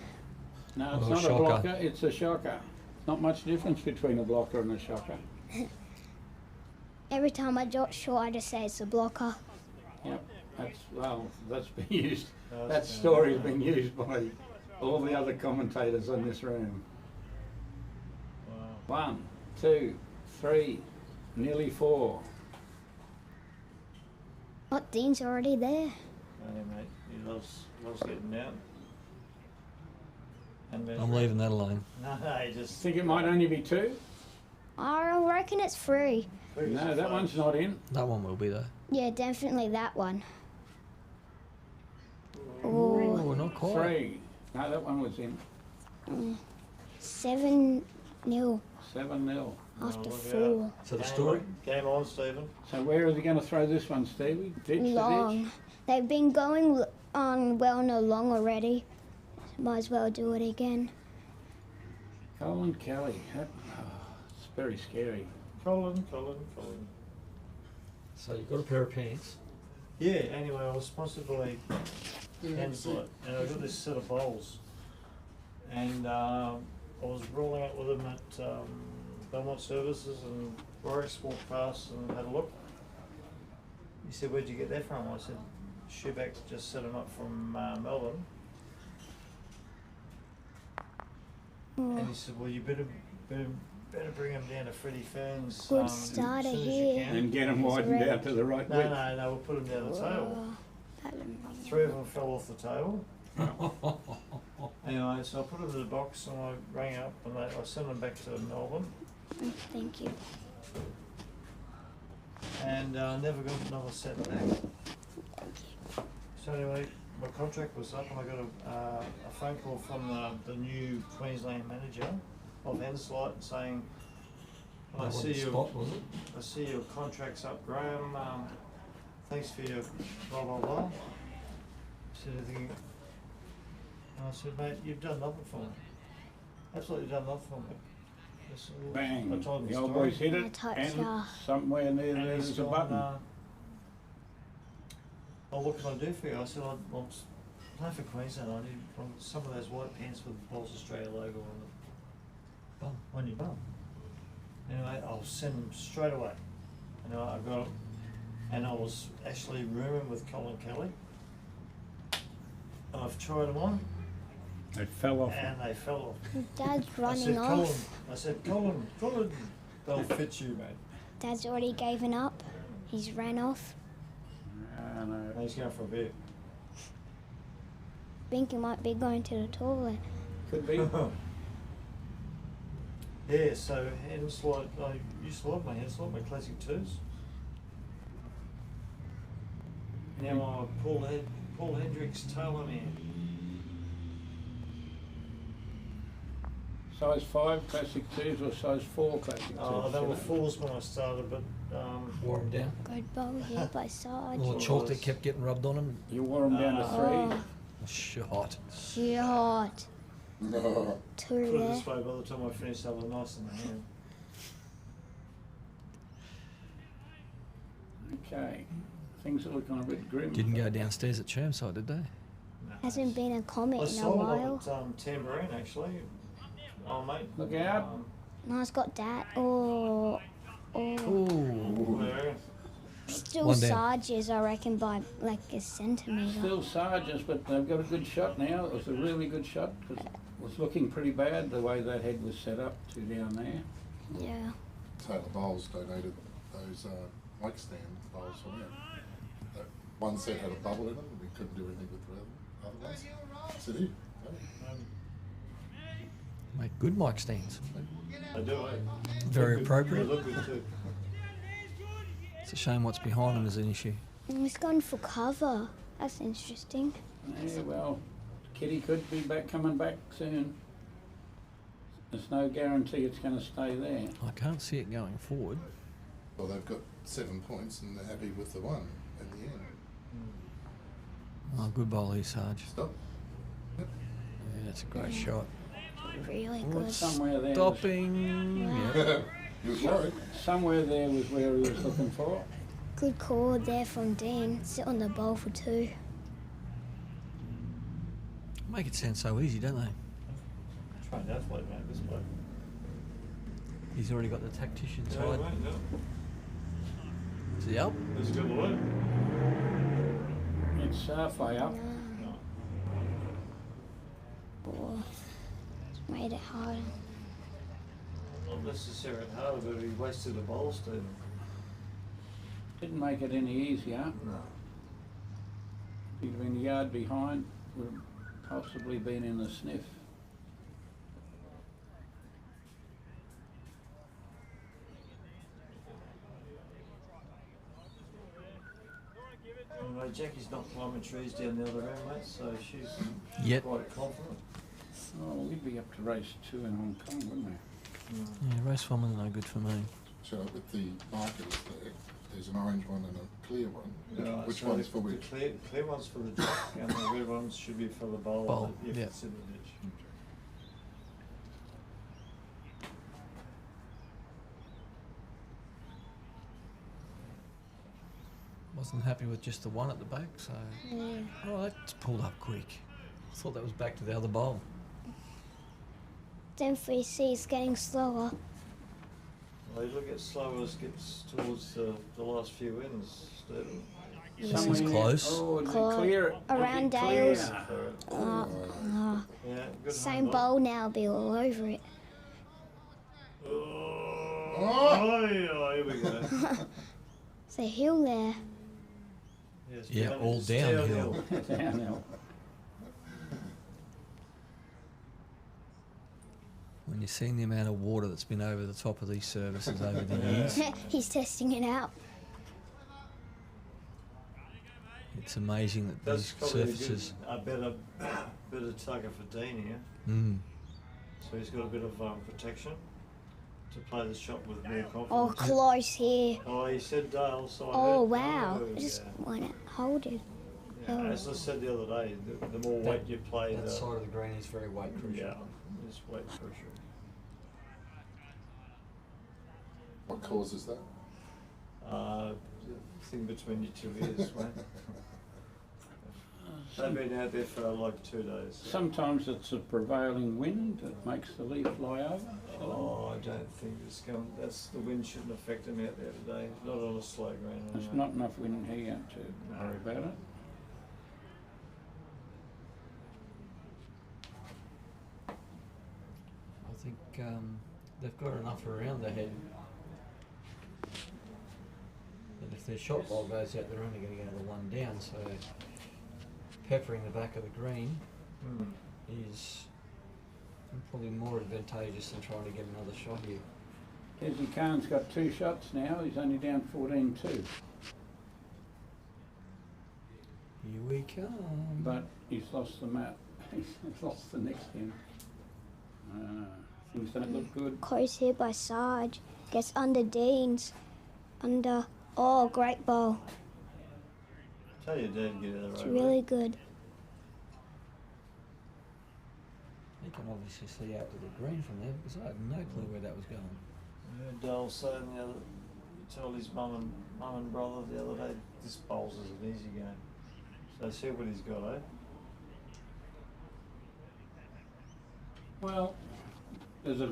No, it's Oh, not shocker. a blocker, it's a shocker. Not much difference between a blocker and a shocker. Every time I drop short, I just say it's a blocker. Yep, that's been used. No, That it's- story's been used by all the other commentators in this room. Wow. 1, 2, 3, nearly 4. Oh, Dean's already there. Hey mate, he loves getting out. And I'm leaving that alone. No, he just. Think it might only be 2? I reckon it's 3. No, that one's not in. That one will be though. Yeah, definitely that one. Oh, Oh, not quite. 3. No, that one was in. 7-0 7-0. after look out. 4. So the story? Game on, Stephen. So where are they going to throw this one, Stevie? Ditch the ditch? Long. They've been going on well no long already. Might as well do it again. Colin Kelly. It's very scary. Colin. So you've got a pair of pants. Yeah, anyway, I was sponsored by Henslet, and I got this set of bowls. And I was rolling out with them at Belmont Services, and Boris walked past and had a look. He said, "Where'd you get that from?" I said, "Shoeback just set them up from Melbourne." And he said, "Well, you better bring them down to Freddie Fern's Good as starter soon as you here. can." And get them widened red. out to the right No, width. we'll put them down the table. Oh, 3 of them fell off the table. Anyway, so I put them in the box and I rang up and I sent them back to Melbourne thank you. and never got another set back. So anyway, my contract was up and I got a phone call from the new Queensland manager of Henslight saying, That I wasn't see your spot, was it? I see your contract's up, Graham. Thanks for your blah blah blah. Said anything. And I said, mate, you've done nothing for me. Absolutely done nothing for me. Just, Bang. I told him The the old story. boys hit I it, touched and ya. somewhere near And there he's there's a gone, button. oh, what can I do for you? I said, I'm playing for Queensland. I need some of those white pants with the Bowls Australia logo Bum. on your bum. Anyway, I'll send them straight away. And I got them. And I was actually rooming with Colin Kelly. I've tried them on. They fell off. And they fell off. Dad's I running said, Colin, off. Colin, they'll fit you, mate. Dad's already given up. He's ran off. Ah, no. And he's going for a beer. Think he might be going to the toilet. Could be. Yeah, so Henslight, I used to love my Henslight, my classic 2s. Now Paul Hendricks tailor man. Size 5 classic 2s or size 4 classic 2s? They you were know? 4s when I started, but Wore them down. Good bowl here by Sarge. All the chalk that kept getting rubbed on them. You wore them down to 3. Oh, Shot. shot. Two put it there. this way, by the time I finished, they were nice in the hand. Okay. Things are looking a bit grim. Didn't go downstairs at Chermside, did they? No. Hasn't been a comment I in a sold while. it at Tambourine, actually. Oh, mate. Look out. No, it's got that. Oh, Ooh. Yeah. still One down. Sarge's, I reckon, by like a centimetre. Still Sargents, but they've got a good shot now. It was a really good shot because it was looking pretty bad the way that head was set up to down there. Yeah. Taylor Bowles donated those mic stand bowls for me. That one set had a bubble in them and we couldn't do anything with the other ones. City? Make good mic stands. I do, eh? Very They appropriate. look good too. It's a shame what's behind them is an issue. He's gone for cover. That's interesting. Yeah, well, Kitty could be coming back soon. There's no guarantee it's going to stay there. I can't see it going forward. Well, they've got 7 points and they're happy with the one at the end. Oh, good bowl here, Sarge. Stop. Yeah, that's a great shot. Really good. Somewhere there, Stopping. Yeah. You was worried. somewhere there was where he was looking for. Good call there from Dean. Sit on the bowl for 2. Make it sound so easy, don't they? Trained athlete, mate, this bloke. He's already got the tactician Yeah, side. mate, yeah. Is he up? That's a good work. It's halfway up. No. Oh, it's made it hard. Not necessarily hard, but he wasted the bowl, Stephen. Didn't make it any easier. No. He'd been a yard behind, would have possibly been in the sniff. Anyway, Jackie's not climbing trees down the other end, mate, so she's Yet. quite confident. Oh, we'd be up to race 2 in Hong Kong, wouldn't we? Yeah, race 1 was no good for me. So with the markers there, there's an orange one and a clear one. Yeah, Which so one's the- for which? The clear one's for the jack, and the red ones should be for the bowl, Bowl, if yeah. it's in the ditch. Wasn't happy with just the one at the back, so. Yeah. Oh, that's pulled up quick. I thought that was back to the other bowl. Then we see it's getting slower. Well, it'll get slower as it gets towards the last few ends, Stephen. This is close. Oh, it'd be Close. clear. Around it'd be clear. Dales. For it. Yeah, good Same home bowl now, be all over it. Oh, here we go. It's a hill there. Yes, Yeah, all it's downhill. Downhill. When you've seen the amount of water that's been over the top of these services over the years, He's testing it out. it's amazing that That's these probably surfaces. a better tugger for Dean here. Mm. So he's got a bit of protection to play the shot with more confidence. Oh, close here. Oh, he said Dale, so I Oh, heard- wow. oh, I just yeah. want to hold it. Yeah, as I said the other day, the more weight you play, That the side of the green is very weight crucial. yeah, it's weight crucial. What causes that? The thing between your two ears, mate. They've been out there for like 2 days. Sometimes it's a prevailing wind that makes the leaf fly over. Oh, I don't think the wind shouldn't affect them out there today. Not on a slow ground. There's anyway. not enough wind here to worry about it. I think they've got enough around their head that if their shot ball goes out, they're only going to go the one down. So peppering the back of the green Hmm. is probably more advantageous than trying to get another shot here. Desi Khan's got 2 shots now. He's only down 14-2. Here we come. But he's lost the map. He's lost the next game. Things don't look good. Close here by Sarge. Gets under Dean's. Under. Oh, great bowl. Tell your dad to get out of It's the road. really good. You can obviously see out to the green from there because I have no clue where that was going. Yeah, Dale saying the other, he told his mum and brother the other day, this bowls is an easy game. So see what he's got, eh? Well, there's a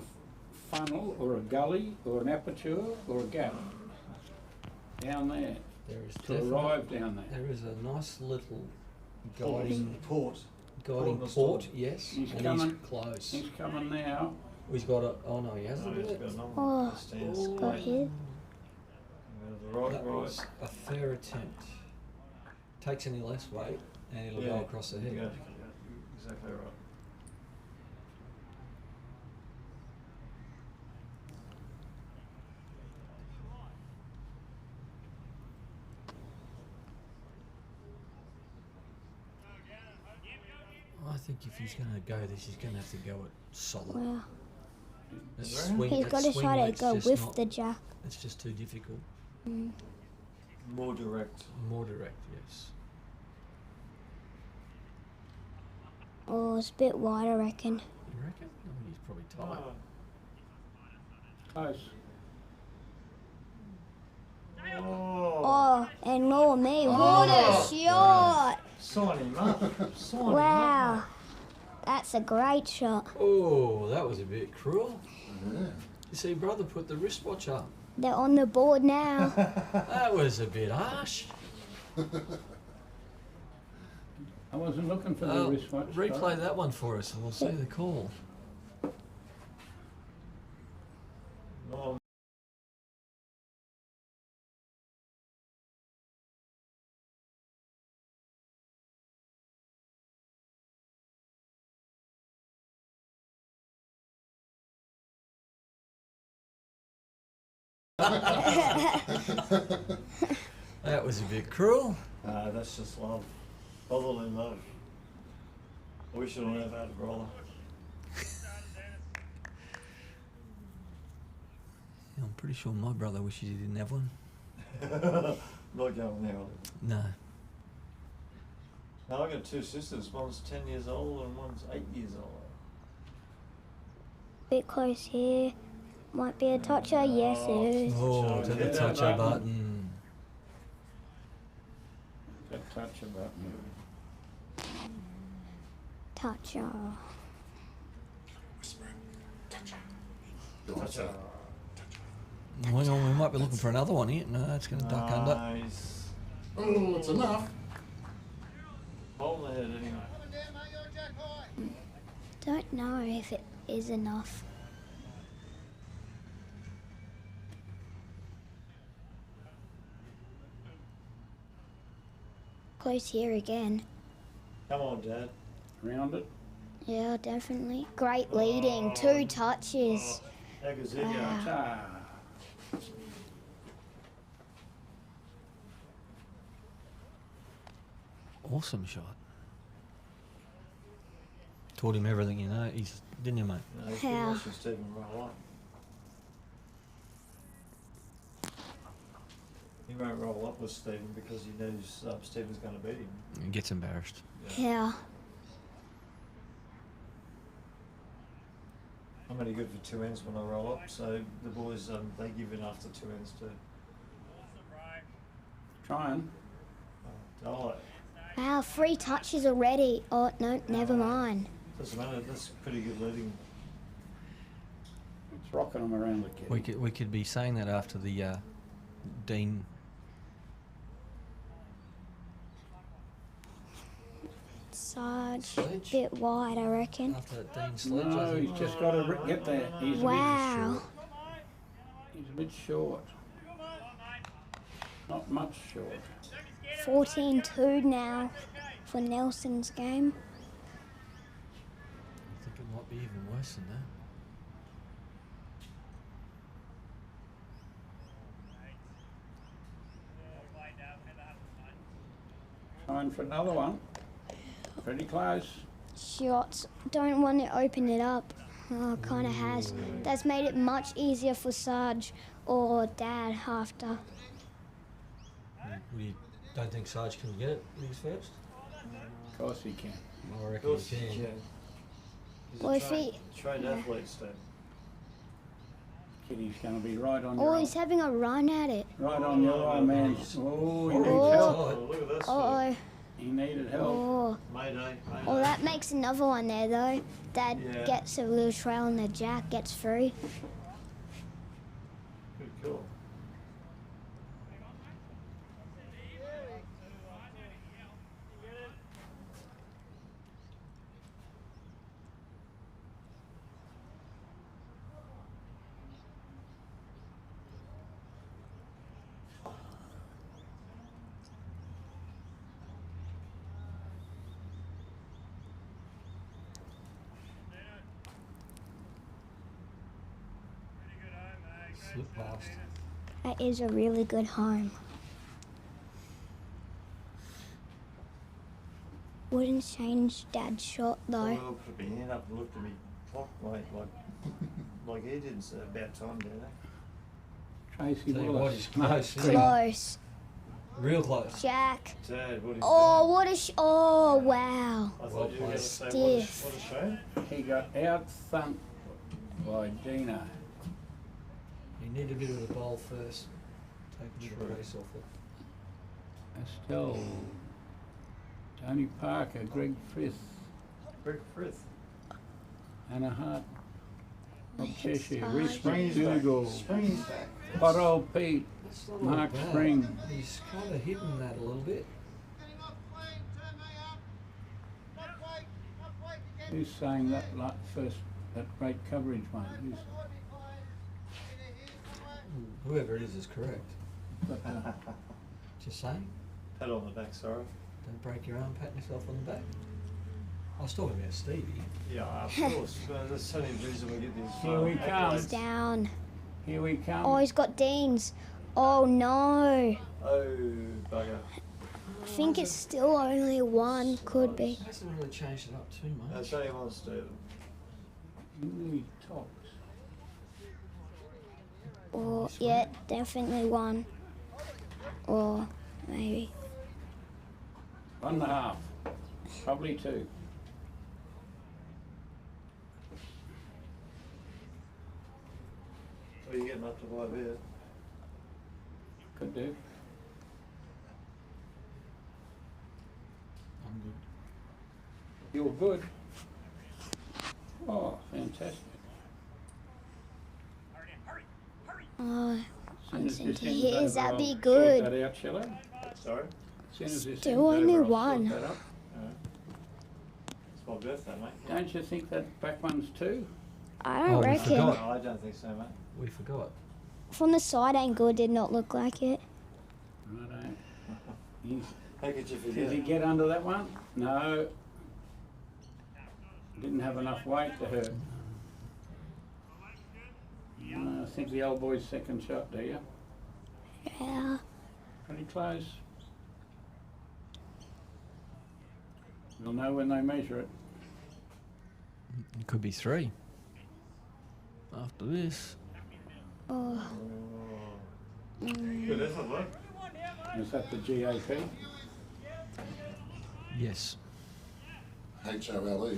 funnel or a gully or an aperture or a gap down there There is to arrive down there. There is a nice little guiding Port. guiding Port port, yes, He's and coming. he's close. He's coming now. He's got a. Oh no, he hasn't. No, he's yet. got another Oh, one. Stands. got hit. The right, That was a fair attempt. Takes any less weight, and it'll go across the head. Yeah, exactly right. think if he's going to go this, he's going to have to go it solid. Wow. That He's that got to swing try to weight's go just with not- the jack. It's just too difficult. Mm. More direct. More direct, yes. Oh, it's a bit wide, I reckon. You reckon? I think he's probably tight. Close. Oh. Oh, and Lord me, what a shot! Sign him up. Sign him Wow. up. That's a great shot. Oh, that was a bit cruel. Yeah. You see, brother put the wristwatch up. They're on the board now. That was a bit harsh. I wasn't looking for the Oh, wristwatch. replay that one for us and we'll see the call. Oh, That was a bit cruel. that's just love. Brotherly love. We should have never had a brother. I'm pretty sure my brother wishes he didn't have one. Not going there. No. No, I got two sisters. One's 10 years old and one's 8 years old. Bit close here. Might be a toucher. Yes, it is. Oh, to the Yeah, toucher button. button. That touch about me. Toucher. Gotcha. Hang on, we might be looking for another one here. No, it's going to duck under. Nice. Oh, it's enough. Hold the head anyway. Don't know if it is enough. Close here again. Come on, Dad. Round it. Yeah, definitely. Great leading. 2 touches. How good's it Wow. going? Ah. Awesome shot. Taught him everything you know. Didn't you, mate? No, he's been How? watching Stephen roll up. He won't roll up with Stephen because he knows Stephen's going to beat him. He gets embarrassed. Yeah. I'm only good for 2 ends when I roll up, so the boys they give in after 2 ends too. Trying. Oh, Wow, 3 touches already. Oh, no, never mind. doesn't matter. That's pretty good leading. It's rocking them around the kid. We could be saying that after the Dean. Sarge, Sledge? bit wide, I reckon. After that Dean Sledge. I No, think. he's just got to get there. He's Wow. he's a bit short. Not much short. 14-2 now for Nelson's game. I think it might be even worse than that. Trying for another one. Pretty close. Shots. Don't want to open it up. Oh, kind of has. That's made it much easier for Sarge or Dad after. What do you don't think Sarge can get it these first? Of course he can. I Of reckon course he you can. can. He's Well, a if trained, he- trained athlete, Steve. Kitty's going to be right on Oh, your he's having a run at it. right on your eye, man. Oh, he needs Oh. help. Oh, look at that, Steve. Uh-oh. He needed help. Oh. Mayday, mayday. Oh, that makes another one there, though. Dad Yeah. gets a little trail and the jack gets through. Good call. Slip past. That is a really good home. wouldn't change Dad's shot I though. will put my hand up and looked at me clock like he did about time, didn't Tracy Tell you what, Wallace. he's close. Close. Real close. Jack. Dad, what are you Oh, doing? what a oh, wow. I Well thought you were going to placed. say, Stiff. what a shame. He got out-thumped by Dino. You need a bit of the bowl first. Take a bit of True. the race off it. Estelle. Tony Parker, Greg Frith, Greg Frith. Anna Hart, Rob It's Cheshire, fine. Reese Spring's back. McDougall, Spring's back. Hot Old Pete, That's not Mark all bad. Spring. He's kind of hidden that a little bit. Who's saying that first, that great coverage one? Who's Whoever it is correct. got the, Just saying. Pat on the back, sorry. Don't break your arm, pat yourself on the back. I was talking about Stevie. Yeah, of course. But that's the only reason we get these. Here we come. He's down. here we come. Oh, he's got Dean's. Oh no. Oh, bugger. I think it's still only one. Could be. Hasn't really changed it up too much. That's only one, Stephen. Nearly tops. Or yeah, definitely one. Or maybe. 1.5. Probably 2. What are you getting up to 5 here? Could do. I'm good. You're good. Oh, fantastic. Oh, Soon as into this ends his, over, that'd I'll be sort good. that out, shall I? Sorry? Soon as this Still ends only over, I'll one. sort that up. It's my birthday, mate. Don't you think that back one's 2? I Oh, don't we reckon. forgot. No, I don't think so, mate. We forgot. From the side angle, it did not look like it. Righto. He's- How could you Did he forget? get under that one? No. Didn't have enough weight to hurt. I think the old boy's second shot, do you? Yeah. Pretty close. We'll know when they measure it. It could be 3. After this. Oh. Good effort, look. Is that the GAP? Yes. HOLE.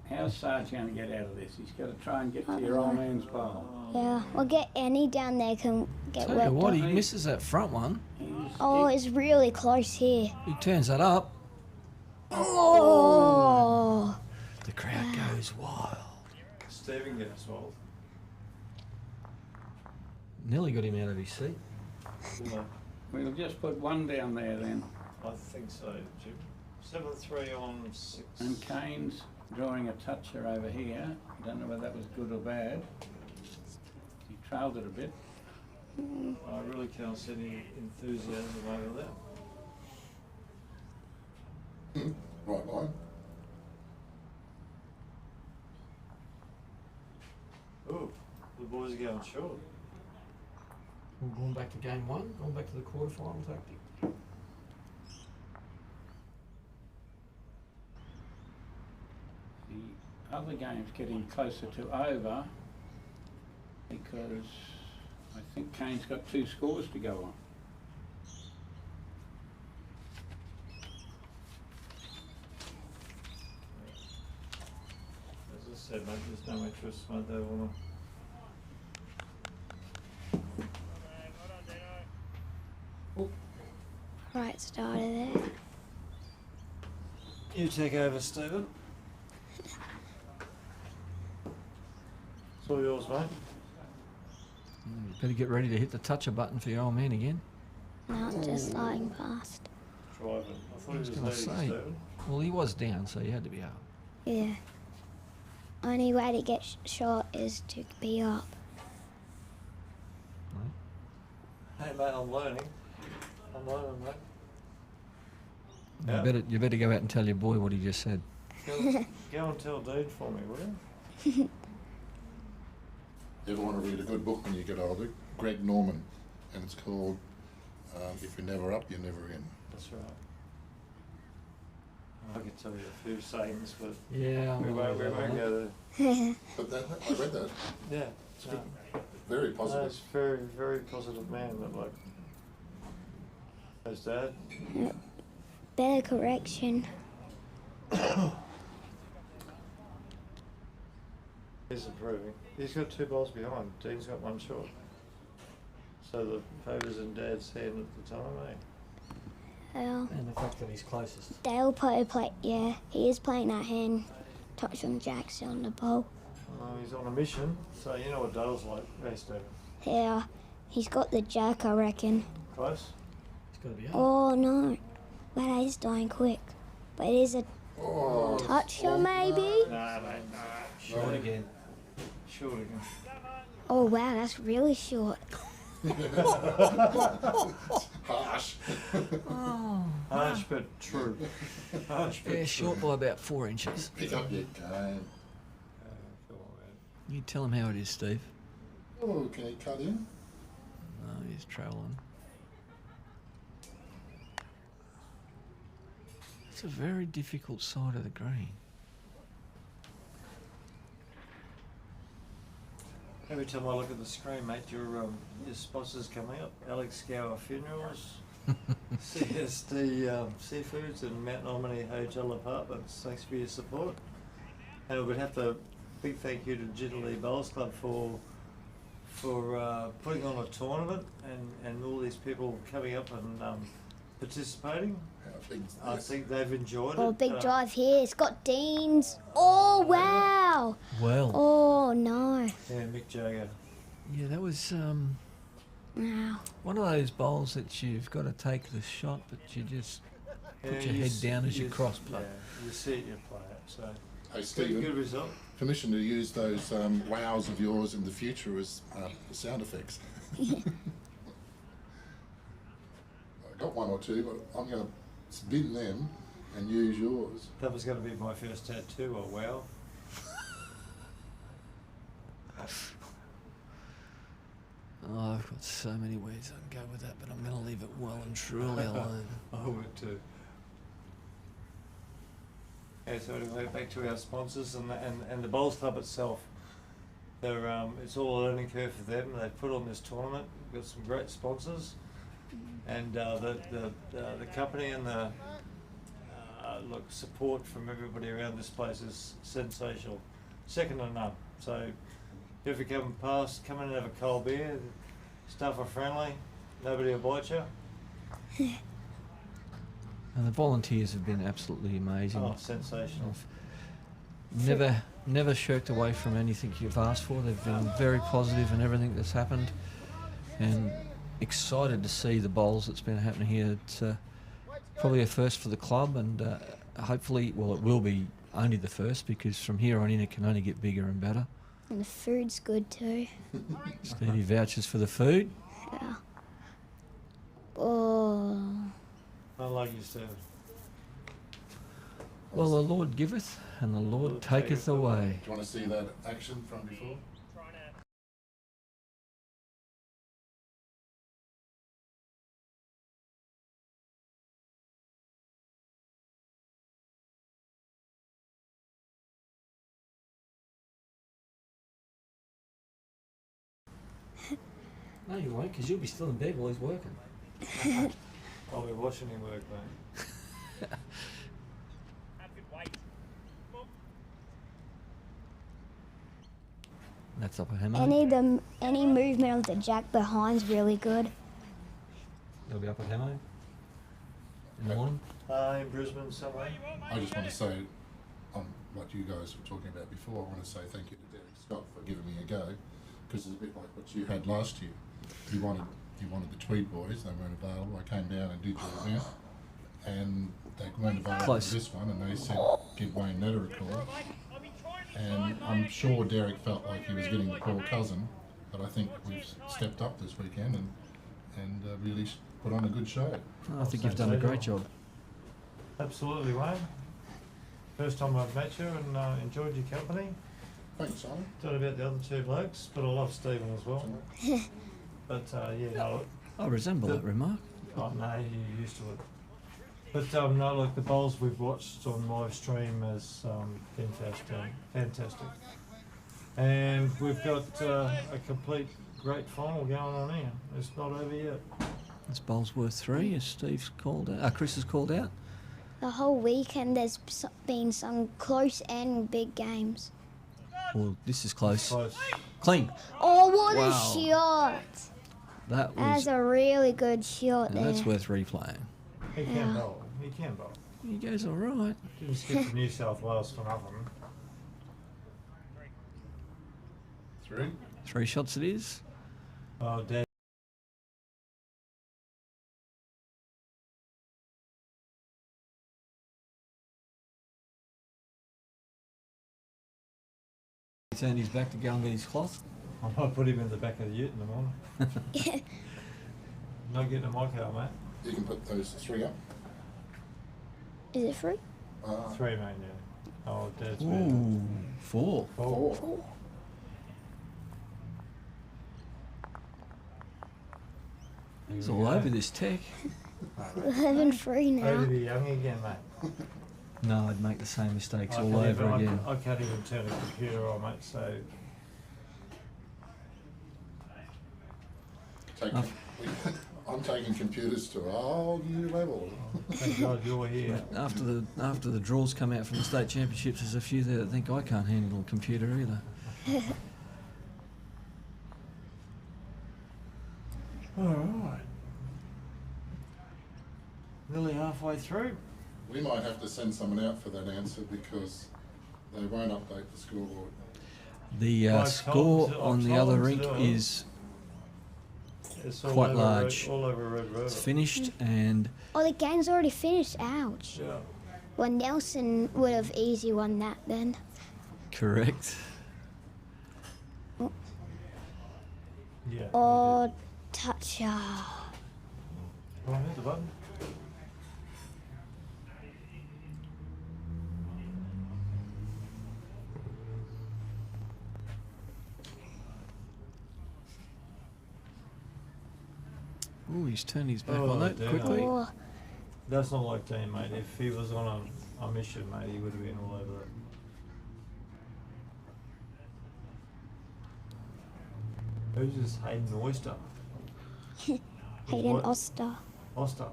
How's Sarge going to get out of this? He's got to try and get to your old man's bowl. Yeah. Or get any down there can get Tell you worked what, up. he misses that front one. Oh, it's really close here. He turns that up. Oh. The crowd goes wild. Stephen gets well. Nearly got him out of his seat. We'll just put one down there then. I think so, Jim. 7-3 on 6. And Kane's drawing a toucher over here. Don't know whether that was good or bad. He trailed it a bit. I really can't see any enthusiasm over that. Right line. Ooh, the boys are going short. We're going back to game 1, going back to the quarterfinal tactic. The other game's getting closer to over because I think Kane's got 2 scores to go on. As I said, mate, there's no interest, mate. They want Right, started there. to. You take over, Stephen. It's all yours, mate. You better get ready to hit the toucher button for your old man again. No, I'm just sliding past. Driving. I thought he was gonna leading, say. Stephen. Well, he was down, so you had to be up. Yeah. Only way to get shot is to be up. Hey, mate, I'm learning. I'm learning, mate. Yeah. You better go out and tell your boy what he just said. Go and tell Dean for me, will you? You ever want to read a good book when you get older? Greg Norman, and it's called If you're never up, you're never in. That's right. I could tell you a few sayings, but Yeah, we won't go But I read that. there. Yeah. Very No, positive. it's very, very positive man, that bloke. His dad. Better correction. He's improving. He's got 2 bowls behind. Dean's got 1 short. So the favour's in Dad's hand at the time, eh? Well, and the fact that he's closest. Dale play. Yeah, he is playing that hand. Touch from Jackson on the ball. He's on a mission, so you know what Dale's like. Hey, Stephen. Yeah, he's got the jack, I reckon. Close? It's got to be up. Oh no, but he's dying quick. But it is a Oh, toucher maybe. No, mate, no. Short again. Short again. Oh wow, that's really short. harsh. Harsh but true. Harsh but Yeah, true. short by about 4 inches. Pick up your game. Come on, man. You tell him how it is, Steve. Oh, can he cut in? No, he's travelling. It's a very difficult side of the green. Every time I look at the screen, mate, your sponsors coming up. Alex Gower Funerals, CSD Seafoods and Mount Nominee Hotel Apartments. Thanks for your support. And we'd have to big thank you to Jindalee Bowls Club for putting on a tournament and all these people coming up and participating. I think they've enjoyed Oh, it. big drive here. It's got Dean's. Oh wow. Well, Oh no. Yeah, Mick Jagger. yeah, that was Wow. one of those bowls that you've got to take the shot, but you just put Yeah, your you head s- down as you s- cross play. Yeah, you see it, you play it. So Hey, good Stephen, result. permission to use those wows of yours in the future as sound effects. I got 1 or 2, but I'm going to spin them and use yours. That was going to be my first tattoo. Oh wow. Oh, I've got so many ways I can go with that, but I'm going to leave it well and truly alone. I would too. Okay, so anyway, back to our sponsors and the Bowls Club itself. They're it's all a learning curve for them. They've put on this tournament. We've got some great sponsors, and the company and the look support from everybody around this place is sensational, second to none. So if you come past, come in and have a cold beer. Staff are friendly. Nobody will bite you. And the volunteers have been absolutely amazing. Oh, sensational. Never shirked away from anything you've asked for. They've been very positive in everything that's happened, and excited to see the bowls that's been happening here. It's probably a first for the club, and hopefully, well, it will be only the first, because from here on in it can only get bigger and better. And the food's good too. Stevie vouches for the food. Yeah. Oh. I like you, Steve. Well, the Lord giveth, and the Lord taketh away. Do you want to see that action from before? No, you won't, because you'll be still in bed while he's working. I'll be watching him work, mate. That's up a hammer. Any movement of the jack behind's really good. It'll be up at Hamo in the morning. In Brisbane somewhere. I just want to say, on what you guys were talking about before, I want to say thank you to Derek Scott for giving me a go, because it's a bit like what you had last year. You wanted the Tweed boys, they weren't available. I came down and did your event, and they weren't available Close. for this one, and they said, give Wayne Netter a call. And I'm sure Derek felt like he was getting the poor cousin, but I think we've stepped up this weekend and really put on a good show. I think you've done a great job. Absolutely, Wayne. First time I've met you and enjoyed your company. Thanks, Simon. Don't know about the other 2 blokes, but I love Stephen as well. But yeah, no, I resemble that remark. Oh no, you're used to it. But no, look, the bowls we've watched on live stream is fantastic. And we've got a complete great final going on here. It's not over yet. It's bowls worth 3, as Steve's called out. Chris has called out. The whole weekend there's been some close and big games. Well, this is close. Close. Clean. Oh, what Wow. a shot! That That's was. a really good shot Now there. that's worth replaying. He can bowl. He can bowl. He goes all right. Didn't skip to New South Wales for nothing. 3. 3 shots it is. Oh, Dad. He turned his back to go and get his cloth. I might put him in the back of the ute in the morning. No getting in my car, mate. You can put those 3 up. Is it free? 3, mate, yeah. Oh, Dad's bad. Ooh, 4. 4. He's all over this tech. 11-3 Over now. to young again, mate. No, I'd make the same mistakes I all can't over even- again. I can't even turn a computer on, mate, so I'm taking computers to a whole new level. thank God you're here. After the draws come out from the state championships, there's a few there that think I can't handle a computer either. All right. Nearly halfway through. We might have to send someone out for that answer because they won't update the scoreboard. The I've score told- I've on the told other them to rink do it. is It's all quite over large. all over Red River. it's finished and Oh, the game's already finished. Ouch. Yeah. Well, Nelson would have easy won that then. correct. Yeah. Oh, toucher. Oh, hit the button. Oh, he's turned his back Oh, on that damn. quickly. Oh, That's not like Dean, mate. If he was on a mission, mate, he would have been all over that. Who's this Hayden Oyster? Hayden What? Oster. Oster.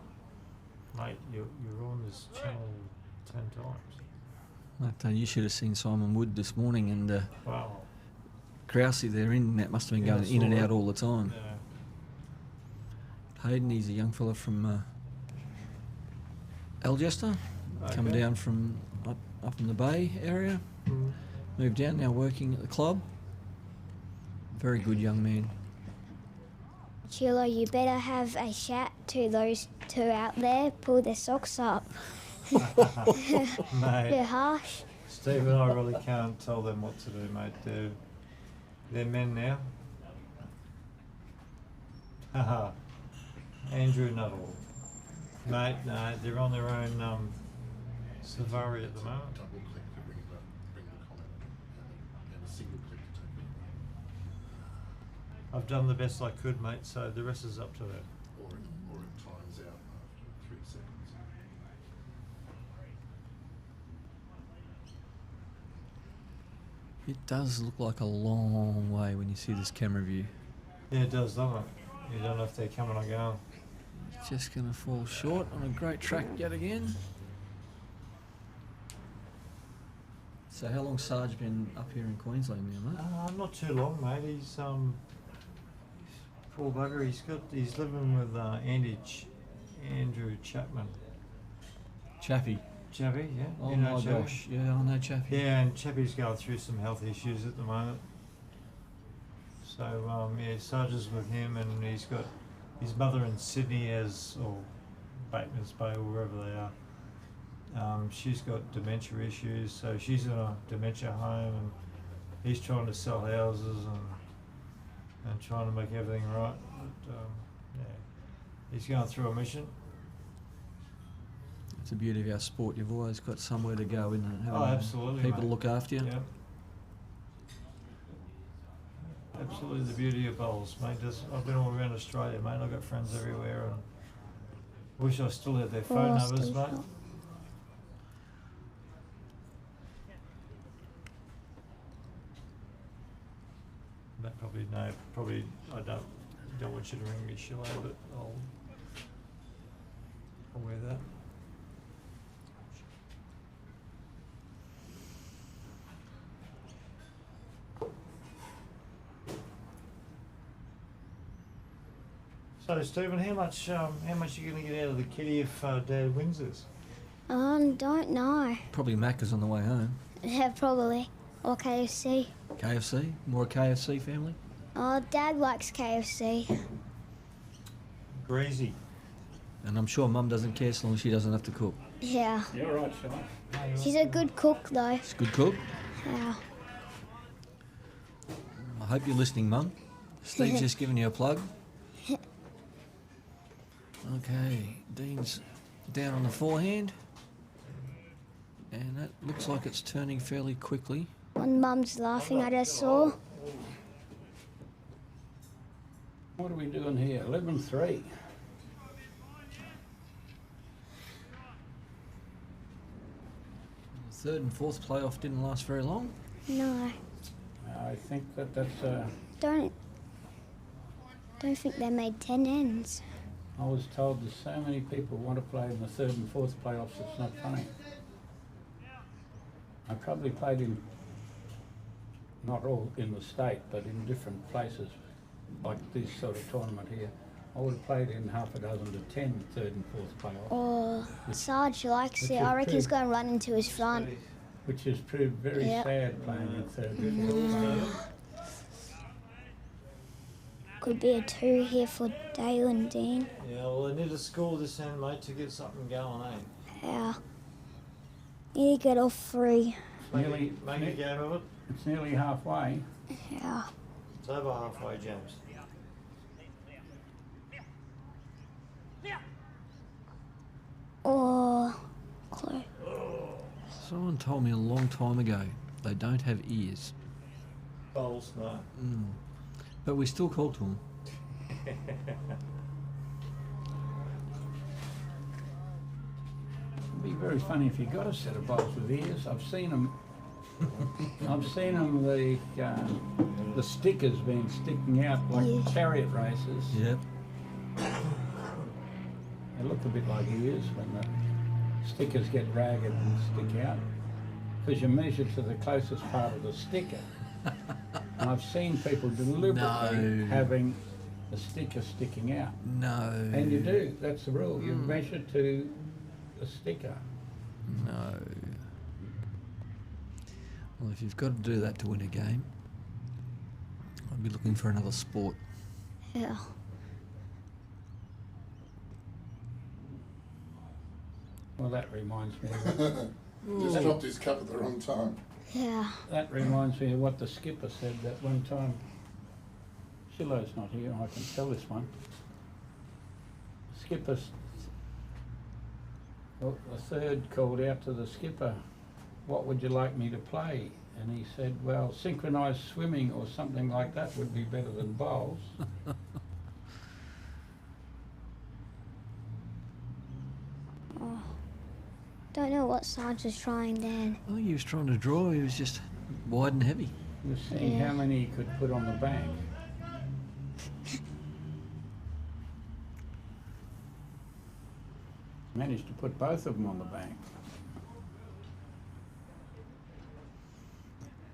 Mate, you're on this channel 10 times. But, you should have seen Simon Wood this morning and Wow. Krause, their internet must have been Yeah, I going in saw and that. out all the time. Yeah. Hayden, he's a young fella from Algester, come Okay. down from up in the Bay area, Mm. moved down, now working at the club. Very good young man. Chilo, you better have a shout to those two out there. Pull their socks up. Mate, They're harsh. Steve and I really can't tell them what to do, mate. They're men now. Haha. Andrew Nuttall. Mate, no, they're on their own safari at the moment. Double click to bring the comment and a single click to take it. I've done the best I could, mate, so the rest is up to them. Or it times out after 3 seconds. It does look like a long way when you see this camera view. Yeah, it does, doesn't it? You don't know if they're coming or going. Just going to fall short on a great track yet again. So how long Sarge been up here in Queensland now, mate? Not too long, mate. He's poor bugger. He's living with Andrew Chapman. Chappie. Chappie, yeah. Oh You know my Chappie? gosh, yeah, I know Chappie. Yeah, and Chappie's going through some health issues at the moment. So yeah, Sarge is with him, and he's got his mother in Sydney or Bateman's Bay or wherever they are. She's got dementia issues, so she's in a dementia home, and he's trying to sell houses and trying to make everything right. But yeah, he's going through a mission. It's the beauty of our sport. You've always got somewhere to go in and Oh, absolutely, people to mate. look after you. Yeah. Absolutely the beauty of bowls, mate. I've been all around Australia, mate. I've got friends everywhere, Wish I still had their phone Lost numbers, a mate. shot. But probably no. Probably I don't want you to ring me, Shillo, but I'll wear that. So Stephen, how much are you going to get out of the kitty if Dad wins this? Don't know. Probably Macca's on the way home. Yeah, probably. Or KFC. KFC? More a KFC family? Oh, Dad likes KFC. Greasy. And I'm sure Mum doesn't care so long as she doesn't have to cook. Yeah. You're right, Sean. She's a good cook, though. It's a good cook. Yeah. I hope you're listening, Mum. Steve's just giving you a plug. Okay, Dean's down on the forehand. And that looks like it's turning fairly quickly. When Mum's laughing, I just saw. What are we doing here? 11-3. The third and fourth playoff didn't last very long. No. I think that's. Don't think they made 10 ends. I was told there's so many people want to play in the third and fourth playoffs. It's not funny. I probably played in, not all in the state, but in different places, like this sort of tournament here. I would have played in half a dozen to 10 third and fourth playoffs, Oh, Sarge likes Which it. is I reckon he's true. going to run into his front. which has proved very Yep. sad playing in third and fourth. Could be a 2 here for Dale and Dean. Yeah, well, they need to score this end, mate, to get something going, eh? Yeah. Need to get all 3. Nearly, Make a game of it. it's nearly halfway. Yeah. It's over halfway, James. Oh, close. Someone told me a long time ago they don't have ears. Bowls, no. But we still call to them. It'd be very funny if you got a set of bowls with ears. I've seen them. I've seen them. The stickers being sticking out like Yeah. chariot races. Yep. They look a bit like ears when the stickers get ragged and stick out, because you measure to the closest part of the sticker. And I've seen people deliberately No. having the sticker sticking out. No. And you do, that's the rule. You measure to the sticker. No. Well, if you've got to do that to win a game, I'd be looking for another sport. Yeah. Well, that reminds me of Just dropped his cup at the wrong time. Yeah. That reminds me of what the skipper said that one time. Shillo's not here, I can tell this one. The third called out to the skipper, "What would you like me to play?" And he said, "Well, synchronised swimming or something like that would be better than bowls." Don't know what Sarge was trying then. I think he was trying to draw, he was just wide and heavy. He was seeing how many he could put on the bank. Managed to put both of them on the bank.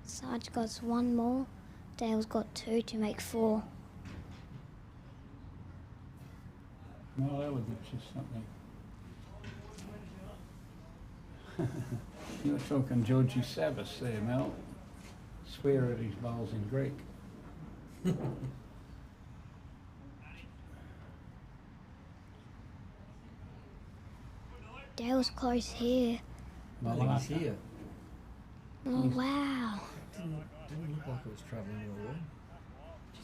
Sarge got 1 more. Dale's got 2 to make 4. Well, that would get you something. You're talking Georgie Savas there, Mel. Swear at his bowls in Greek. Dale's close here. Malacca. here. Oh, wow. Didn't look like it was travelling real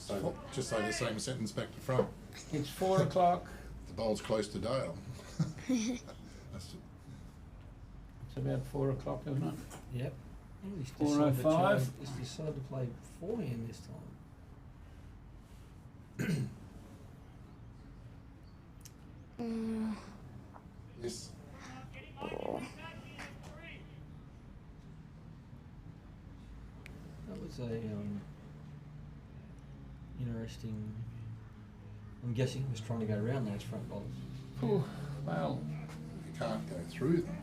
well. Just say the same sentence back to front. It's 4 o'clock. The bowl's close to Dale. That's It's about 4 o'clock, isn't it? Yep. He's 4:05. He's decided to play forehand this time. was a interesting. I'm guessing he was trying to go around those front bowlers. Oh, well, You can't go through them.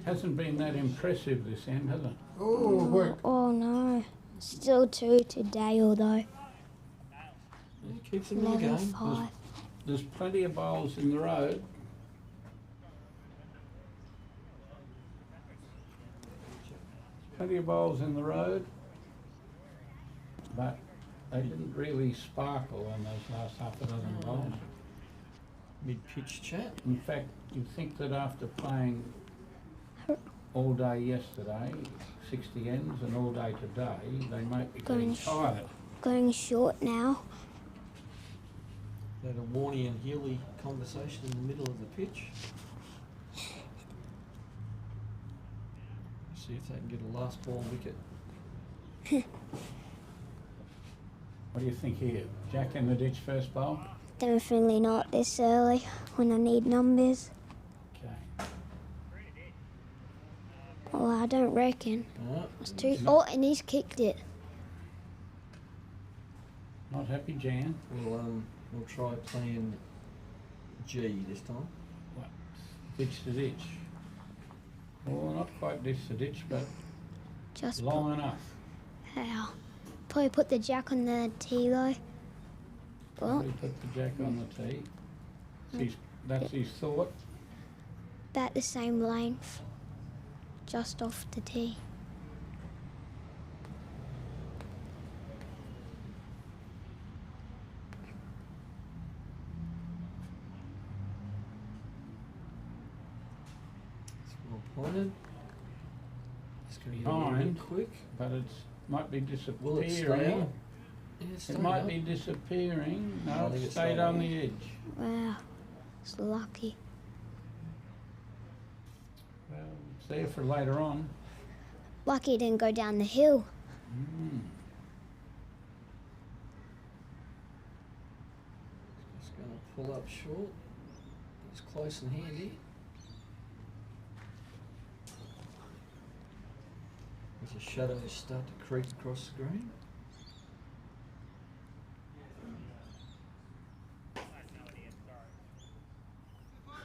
hasn't been that impressive this end, has it? Oh, work. Oh no. Still 2 today, although. Yeah, keeps them in the Level game. 5. There's plenty of bowls in the road. Plenty of bowls in the road, but they didn't really sparkle on those last half a dozen bowls. Mid-pitch chat. In fact, you'd think that after playing all day yesterday, 60 ends, and all day today, they might be getting tired. Going short now. They had a Warney and Healy conversation in the middle of the pitch. See if they can get a last ball wicket. What do you think here? Jack in the ditch first bowl? Definitely not this early when I need numbers. Okay. Oh, I don't reckon. It's too. No. Oh, and he's kicked it. Not happy, Jan. We'll try plan G this time. What? Ditch to ditch. Well, not quite ditch to ditch, but Just long enough. how? Probably put the jack on the tee though. Oh, Probably put the jack on the tee. That's his thought. about the same length. Just off the tee. It's well pointed. It's going to be Behind. quick. But it might be Will it stay disappearing. on? Yeah, it's It stayed might up. be disappearing. I No, think it it's stayed stayed on on. the edge. Wow, it's lucky. Well, it's there for later on. Lucky it didn't go down the hill. Mm. It's going to pull up short. It's close and handy. As the shadows start to creep across the green.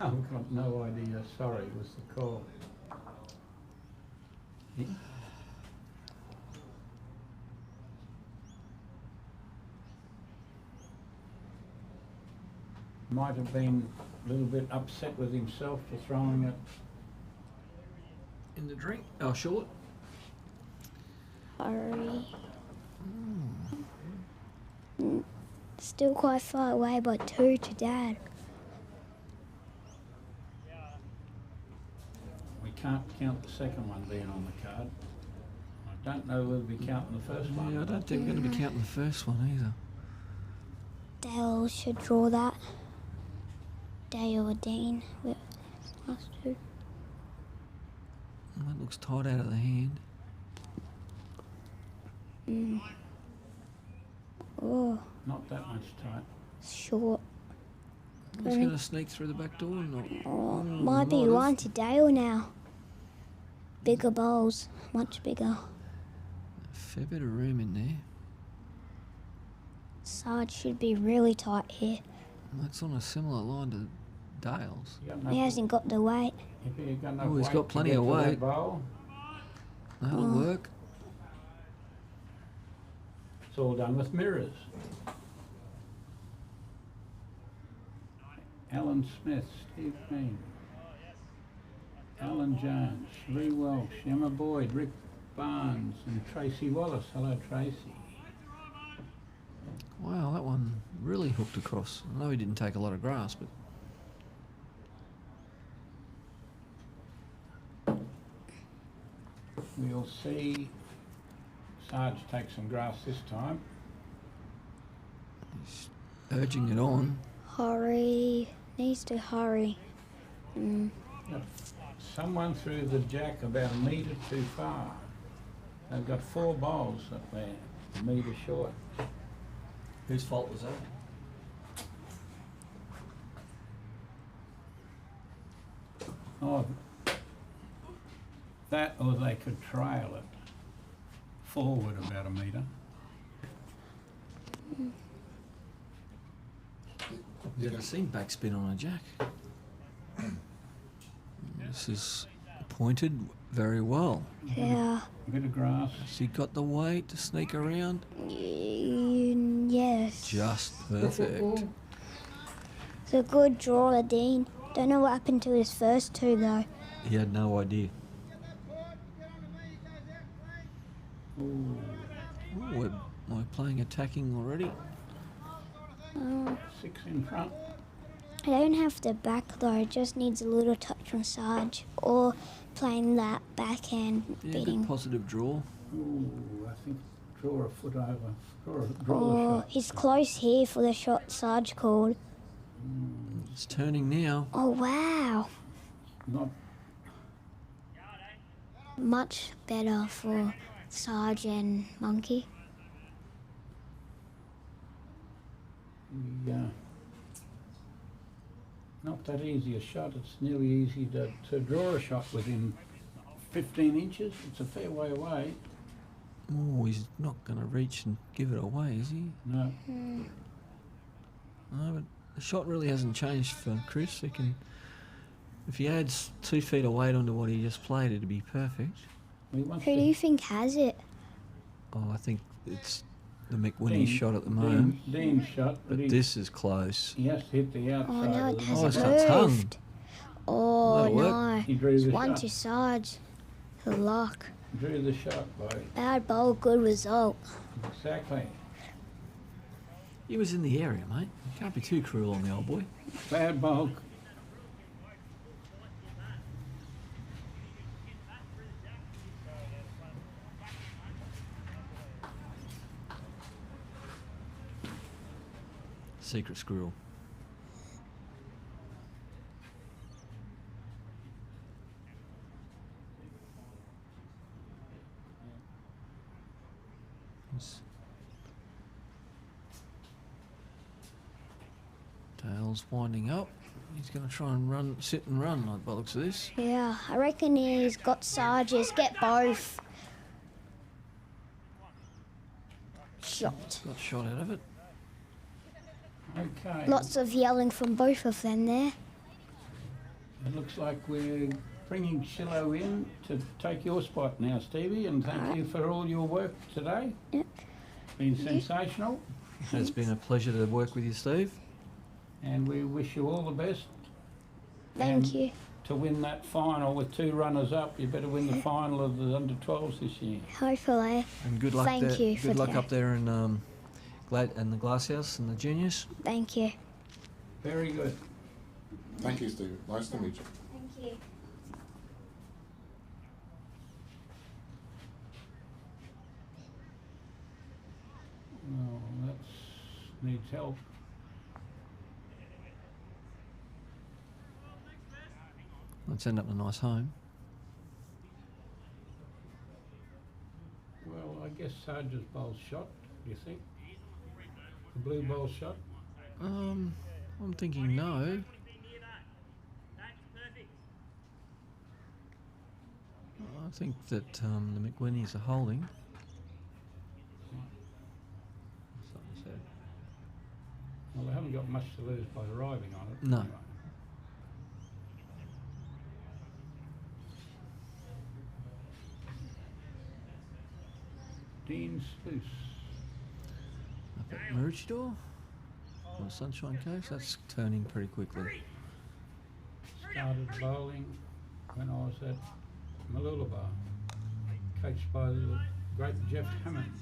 I've got no idea. Sorry, was the call. Might have been a little bit upset with himself for throwing it. In the drink. Oh, short. Hurry. Still quite far away, but 2 to Dad. We can't count the second one being on the card. I don't know whether we'll be counting the first one. Yeah, I don't think we're going to be counting the first one either. Dale should draw that. Dale or Dean. Last 2. That looks tight out of the hand. Oh, Not that much tight. short. He's going to sneak through the back door or not? Oh, might be one to Dale now. Bigger bowls, much bigger. A fair bit of room in there. Sarge should be really tight here. That's on a similar line to Dale's. You got He enough, hasn't got the weight. if you got enough Oh, he's weight got to plenty get of to that weight. bowl, That'll Oh. work. it's all done with mirrors. Alan Smith, Steve Green, Alan Jones, Lee Welsh, Emma Boyd, Rick Barnes and Tracy Wallace. Hello, Tracy. Wow, that one really hooked across. I know he didn't take a lot of grass, but We'll see Sarge take some grass this time. he's urging it on. Hurry. Needs to hurry. Someone threw the jack about a metre too far. They've got 4 bowls up there, a metre short. Whose fault was that? Oh, that or they could trail it. forward about a metre. You've never seen backspin on a jack. This is pointed very well. Yeah. A bit of grass. Has he got the weight to sneak around? Yes. Just perfect. It's a good draw, Dean. Don't know what happened to his first two though. He had no idea. Ooh. Oh, we're playing attacking already. 6 in front. I don't have to back though, it just needs a little touch on Sarge or playing that backhand Yeah, beating. good positive draw. Ooh, I think draw a foot over. Draw the Oh, shot. he's close here for the shot Sarge called. It's turning now. Oh wow. Not Much better for Sarge and Monkey. not that easy a shot. It's nearly easy to draw a shot within 15 inches. It's a fair way away. Oh, he's not going to reach and give it away, is he? No. Mm. No, but the shot really hasn't changed for Chris. He can, if he adds 2 feet of weight onto what he just played, it'd be perfect. He wants Who to- do you think has it? Oh, I think it's the McWhinney shot at the moment. Dean's shot, but But this is close. he has to hit the outside. Oh no, of it the Oh, it's hasn't got tongue. moved. Oh That'll work. no. He drew It's the one shot. to Sarge. The luck. Drew the shot, boy. Bad bowl, good result. Exactly. He was in the area, mate. Can't be too cruel on the old boy. Bad bulk. Secret squirrel. Tail's winding up. He's going to try and run, sit and run, like by the looks of this. Yeah, I reckon he's got Sarge's. Get both. Shot. Got shot out of it. Okay. Lots of yelling from both of them there. It looks like we're bringing Shillo in to take your spot now, Stevie, and thank you for all your work today. Yep. Been sensational, It's been a pleasure to work with you, Steve. and we wish you all the best. Thank And you. to win that final with 2 runners up, you better win the final of the under-12s this year. Hopefully. And good luck Thank there. you for Good luck that. up there in the Glasshouse and the juniors. Thank you. Very good. Thank you, Steve. Nice to meet you. Thank you. Oh, that needs help. Let's end up in a nice home. Well, I guess Sarge's bowl's shot, do you think? The blue bowl's shot? I'm thinking no. I think that the McWhinneys are holding. Something said. Well, they haven't got much to lose by arriving on it. No. anyway. Dean Sluice. Up at Maroochydore or Sunshine Coast. That's turning pretty quickly. Started bowling when I was at Mooloolaba, coached by the great Jeff Hammond,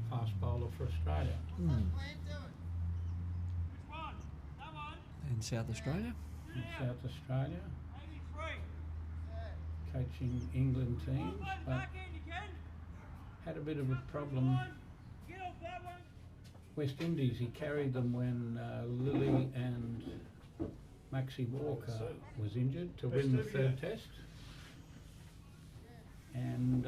fast bowler for Australia. In South Australia. In South Australia, coaching England teams, but had a bit of a problem. West Indies, he carried them when Lilly and Maxie Walker was injured to win the 3rd test. And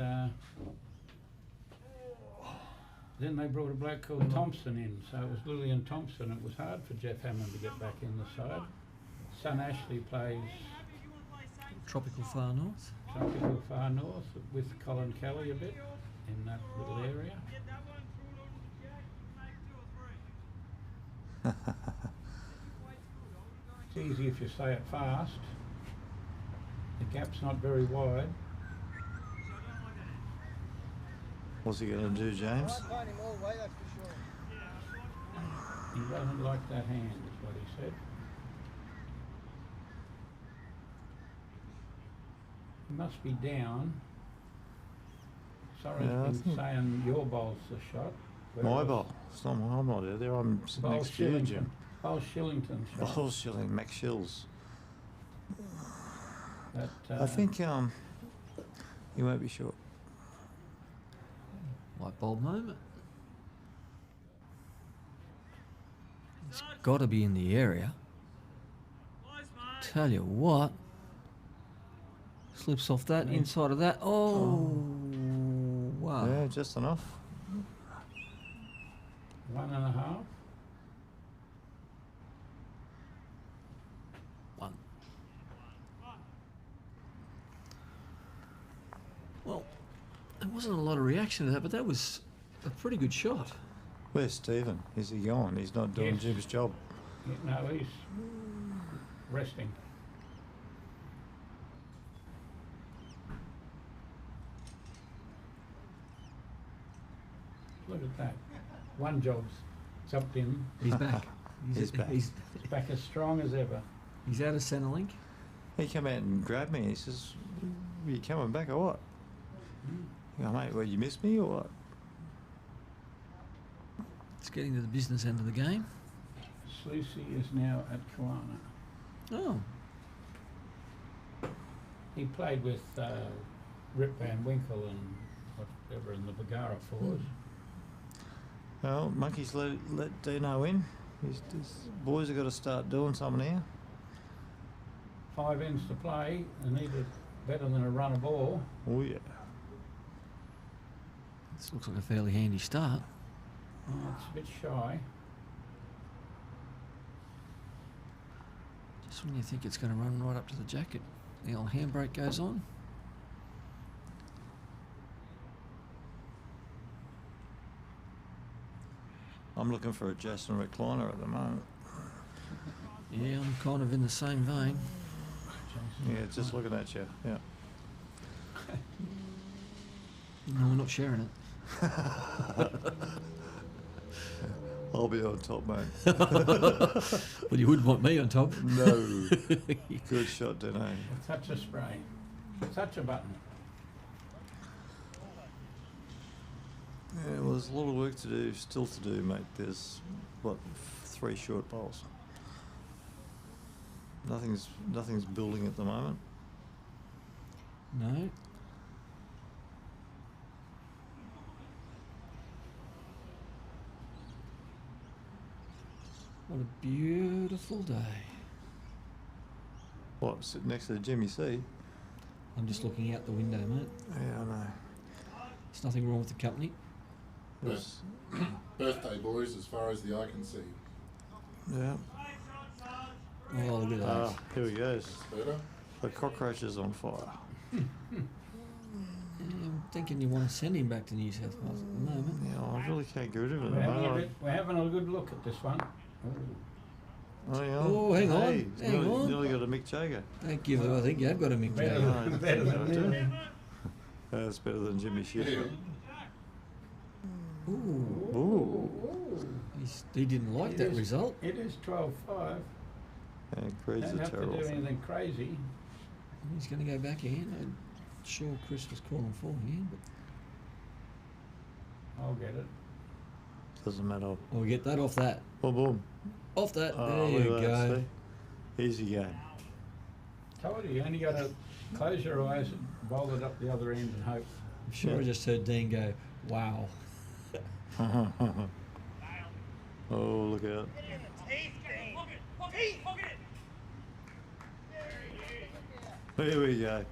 then they brought a bloke called Thompson in, so it was Lilly and Thompson. It was hard for Jeff Hammond to get back in the side. Son Ashley plays Tropical Far North. some people far north with Colin Kelly a bit in that little area. It's easy if you say it fast. The gap's not very wide. What's he going to do, James? He doesn't like that hand, is what he said. He must be down. Sorry's Yeah, I been think- saying your bowl's the shot. My whereas ball. It's not I'm not out there. I'm sitting Bowles next to you, Jim. Bowles Shillington's shot. Bowles Shilling, Max Shills. But, I think he won't be short. Light bulb moment. It's got to be in the area. Tell you what. Slips off that, inside of that. Oh, wow. Yeah, just enough. 1.5. One. Well, there wasn't a lot of reaction to that, but that was a pretty good shot. Where's Stephen? Is he gone? He's not doing Yes. Jim's job. No, he's resting. Look at that. One job's jumped in. He's back. He's back. He's Back as strong as ever. out of centre link. He came out and grabbed me. He says, "Are you coming back or what?" I go, "Mate, well, you missed me or what?" It's getting to the business end of the game. Sluicy is now at Kiwana. Oh, He played with Rip Van Winkle and whatever in the Bagara fours. Well, Monkey's let Dino in. His boys have got to start doing something here. 5 ends to play. They need it better than a run of ball. Oh, yeah. this looks like a fairly handy start. Oh, it's a bit shy. Just when you think it's going to run right up to the jacket, the old handbrake goes on. I'm looking for a Jason recliner at the moment. Yeah, I'm kind of in the same vein. Yeah, just looking at you. Yeah. No, we're not sharing it. I'll be on top, mate. Well, you wouldn't want me on top. No. Good shot, Dino. Touch a spray. Touch a button. Yeah, well, there's a lot of work to do, still to do, mate. There's, what, 3 short bowls. Nothing's building at the moment. No. What a beautiful day. What, sitting next to Jimmy C? I'm just looking out the window, mate. Yeah, I know. There's nothing wrong with the company. Yes. Birthday boys, as far as the eye can see. Yeah. Oh, look at that. Ah, here he goes. Better. The cockroach is on fire. Yeah, I'm thinking you want to send him back to New South Wales at the moment. Yeah, I really can't get rid of it. We're having a good look at this one. Oh, hang on. Oh, hang on, Hey, he's hang on. nearly got a Mick Jagger. Thank you. I think you've got a Mick Better Jagger. than, better than me. That's better than Jimmy Shit. Ooh, Ooh. he didn't like that result. It is 12-5. Yeah, Creed's Don't a have to terrible do thing. anything crazy. He's going to go back again. I'm sure Chris was calling for him, but I'll get it. Doesn't matter. we'll get that off that. Boom, boom. Off that. Oh, there look you at that, go. see? Easy game. Told you only got to close your eyes and bowl it up the other end and hope. I'm sure I Yeah. just heard Dean go, wow. Oh, look out. Here we go.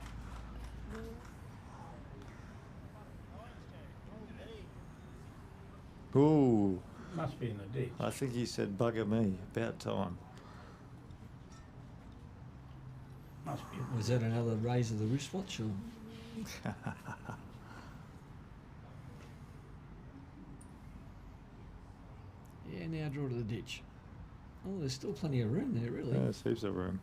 Ooh, Must be in the ditch. I think he said bugger me. About time. Must be. Was that another raise of the wristwatch? Or? Yeah, now draw to the ditch. Oh, there's still plenty of room there, really. Yeah, there's heaps of room.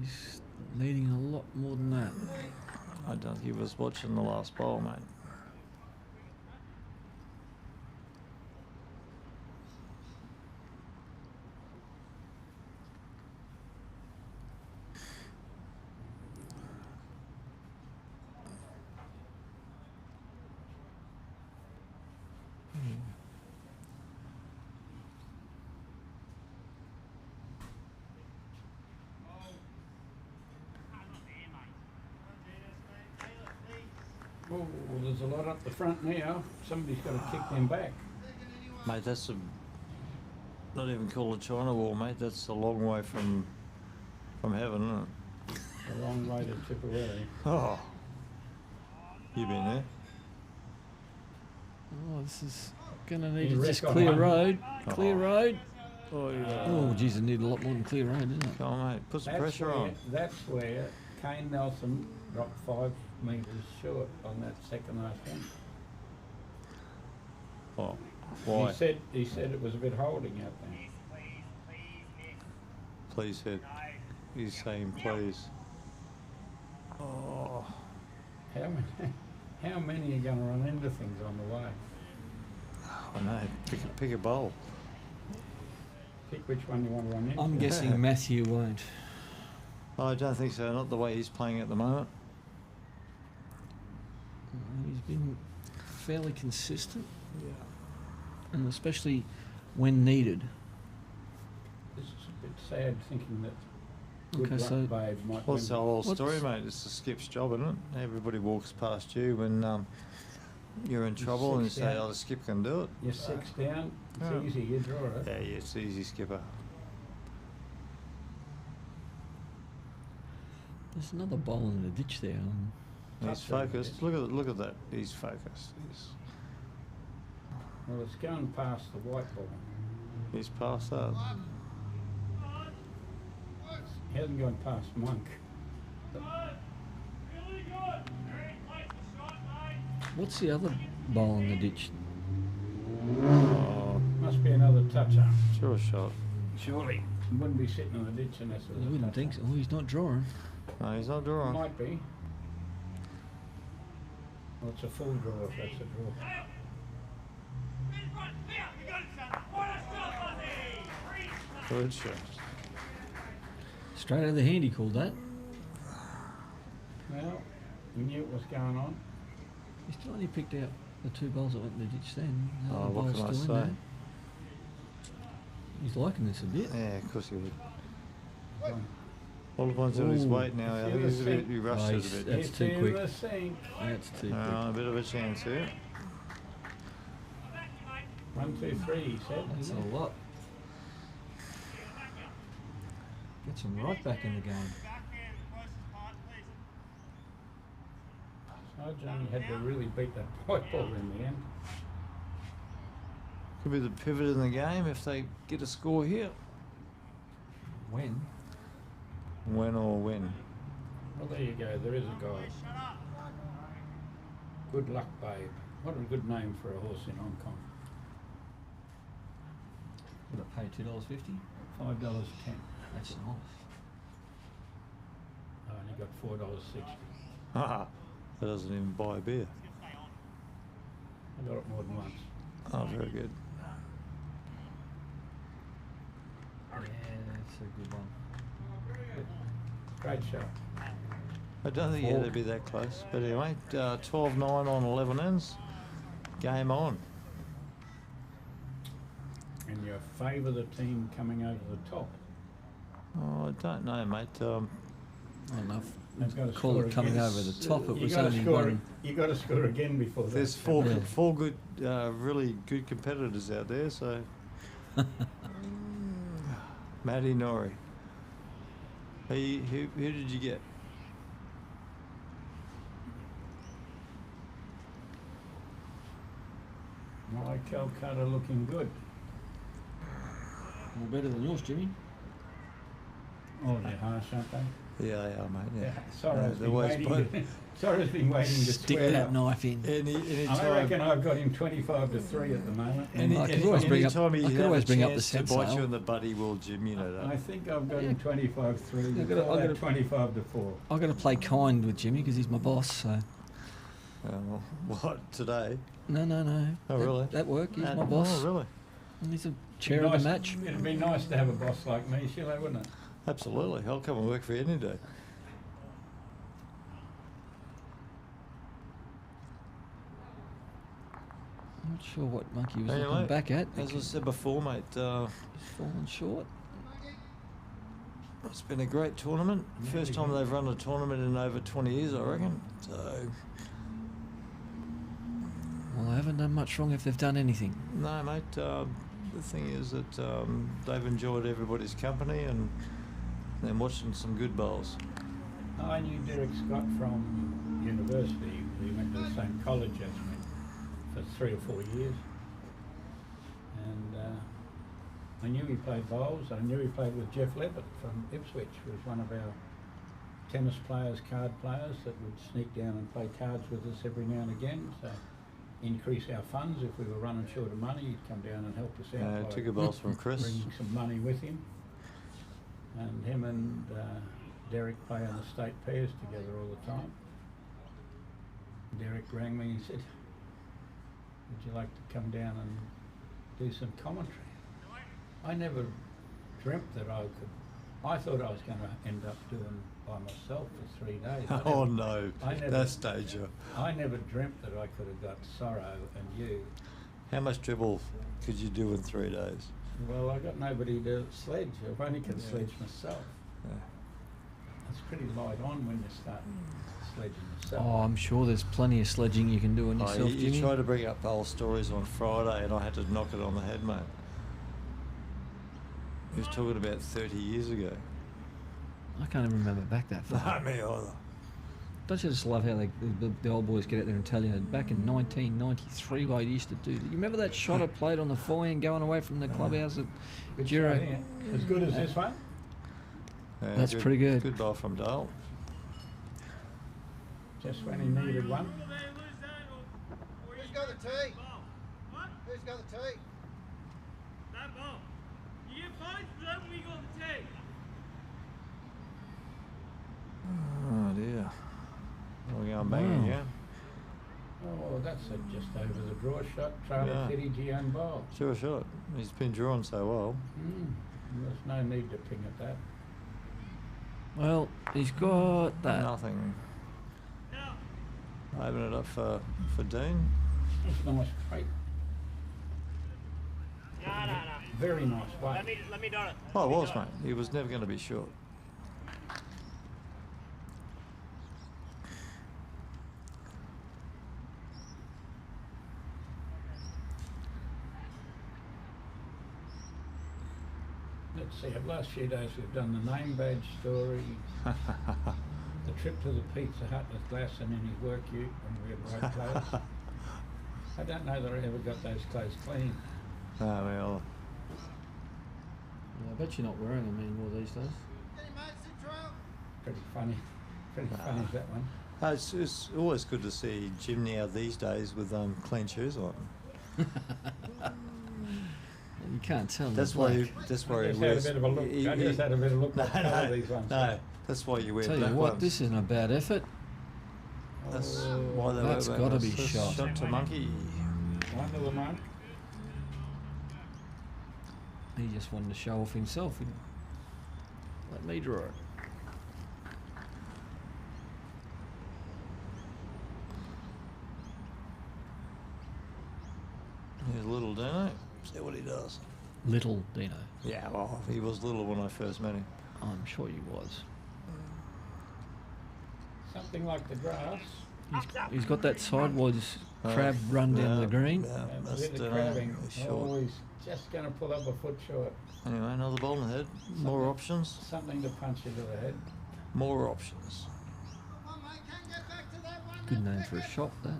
He's needing a lot more than that. I don't think he was watching the last bowl, mate. Oh, there's a lot up the front now. Somebody's got to kick them back. Mate, that's not even called a China wall, mate. That's a long way from heaven, isn't it? A long way to Tipperary. Oh, you been there? Oh, this is going to need You to just wreck on clear one. road. Clear Oh. road. Oh, yeah. Oh, geez, I need a lot more than clear road, isn't it? Come on, mate. Put some That's pressure where, on. That's where Kane Nelson dropped 5 metres short on that second last one. Oh, why? He said it was a bit holding out there. Please hit. He's saying please. Oh, How many are going to run into things on the way? I know. Pick a bowl. Pick which one you want to run into. I'm guessing Matthew won't. I don't think so. Not the way he's playing at the moment. He's been fairly consistent, Yeah. and especially when needed. This is a bit sad thinking that Good Okay, Luck so Babe might Well, win. it's the whole What's- story, mate. It's the skip's job, isn't it? Everybody walks past you when you're in trouble and you six say, down. "Oh, the skip can do it." You're 6 down. It's Yeah. easy. You draw it. Yeah, it's easy, skipper. there's another bowl in the ditch there. He's Touch over focused. there. Look at that. He's focused. Well, it's going past the white ball. He's past that. He hasn't gone past Monk. What's the other bowl in the ditch? Oh, Must be another toucher. sure shot. Surely. He wouldn't be sitting in the ditch unless it was I a wouldn't think toucher. so. Oh, he's not drawing. No, he's not drawing. Might be. Well, it's a full draw if that's a draw. Good shot. Straight out of the hand, he called that. Well, he knew what was going on. He still only picked out the 2 bowls that went in the ditch then. The Oh, other what bowl's can I still in say? there. He's liking this a bit. Yeah, of course he would. One. All the ones on his Ooh. weight now. I think he's a bit. He rushed Oh, it he's- a bit. That's It's too in quick. the sink. That's too quick. A bit of a chance here. 1, 2, 3, he said. That's a didn't he? lot. Gets him right back in the game. Johnny had to really beat that white ball in the end. Could be the pivot in the game if they get a score here. When? When or when. Well, there you go. There is a guy. Good Luck Babe. What a good name for a horse in Hong Kong. Would it pay $2.50? $5.10. That's nice. I only got $4.60. Haha. That doesn't even buy a beer. I got it more than once. Oh, very good. Yeah, that's a good one. Great shot. I don't think it'd be that close. But anyway, 12-9 on 11 ends. Game on. And you favour the team coming over the top. Oh, I don't know, mate. Not enough. They've got to Call score it coming again. over the top. It You was got to only score. one. You got to score again before that. There's four good, really good competitors out there. So, Matty Norrie. Who did you get? Calcutta looking good. Well, better than yours, Jimmy. Oh, they're harsh, aren't they? Yeah, they are, mate. Yeah. Sorrow's they're been always waiting. Sorrow's been waiting to Stick square that up. knife in. Any I time, reckon I've got him 25-3 at the moment. I could always bring up- anytime I he could have always a bring up the chance to sense bite sale. you in the buddy will, Jim, you know I that. think I've got him 25-3. I've got to- 25-4. I've got to play kind with Jimmy because he's my boss. So What, today? no. Oh, really? That work. He's my Oh, boss. really? And he's a chair of the match. It'd be nice to have a boss like me, Sheila, wouldn't it? Absolutely. I'll come and work for you any day. I'm not sure what Monkey was Hey, looking mate, back at. As I said before, mate, He's fallen short. it's been a great tournament. First time they've run a tournament in over 20 years, I reckon. So, Well, I haven't done much wrong if they've done anything. no, mate, the thing is that they've enjoyed everybody's company and watching some good bowls. I knew Derek Scott from university. We went to the same college as me for 3 or 4 years. And I knew he played bowls. I knew he played with Jeff Levitt from Ipswich, who was one of our tennis players, card players that would sneak down and play cards with us every now and again. So increase our funds. If we were running short of money, he'd come down and help us out. by Took a bowls from Chris. bringing some money with him. And him and Derek play on the state pairs together all the time. Derek rang me and said, would you like to come down and do some commentary? I never dreamt that I could. I thought I was going to end up doing by myself for 3 days. Oh, no. I never- That's danger. I never dreamt that I could have got Sorrow and you. How much dribble could you do in 3 days? Well, I got nobody to sledge. I only can sledge myself. Yeah. It's pretty light on when you start sledging yourself. Oh, I'm sure there's plenty of sledging you can do on yourself, you Jimmy. tried to bring up bowl stories on Friday and I had to knock it on the head, mate. He was talking about 30 years ago. I can't even remember back that far. No, me either. Don't you just love how the old boys get out there and tell you back in 1993 what I used to do? You remember that shot I played on the four-hand going away from the clubhouse at Good Jura? shot, ain't it? As good as this one? Yeah, That's pretty good. Good bowl from Dale. Just when he needed one. Who's got the tee? Who's got the tee? That ball. You get points for that when we got the tee. Oh, dear. We're going bang again. Oh, that's just over the draw shot. Trailer Yeah. Kitty Gian Bowl. Sure shot. He's been drawn so well. There's no need to ping at that. Well, he's got that. Nothing. Open it up for Dean. That's nice straight. No. Very nice weight. Let me dot it. Oh, it was, mate. He was never going to be short. Let's see, the last few days we've done the name badge story, the trip to the Pizza Hut with Glasson in his work ute when we had white clothes. I don't know that I ever got those clothes clean. Oh, well, I bet you're not wearing them anymore these days. Pretty funny. Pretty funny is that one. it's always good to see Jim now these days with clean shoes on. You can't tell. That's they're why. black. That's why I he just had a wears. bit of a look. I just had a bit of a look what colour these ones are. No. That's why you wear Tell black you what, ones. this isn't a bad effort. That's why they That's wear gotta black be ones. shot. Shot to monkey. One to the monk. He just wanted to show off himself. He let me draw it. Here's little Dino. See what he does. Little Dino. Yeah, well, he was little when I first met him. I'm sure he was. Something like the grass. He's got that sideways crab run down the green. Yeah, And that's with the Dino. crabbing. He's Oh, short. he's just going to pull up a foot short. Anyway, another ball in the head. More options. Something to punch into the head. More options. Good name for a shop, that.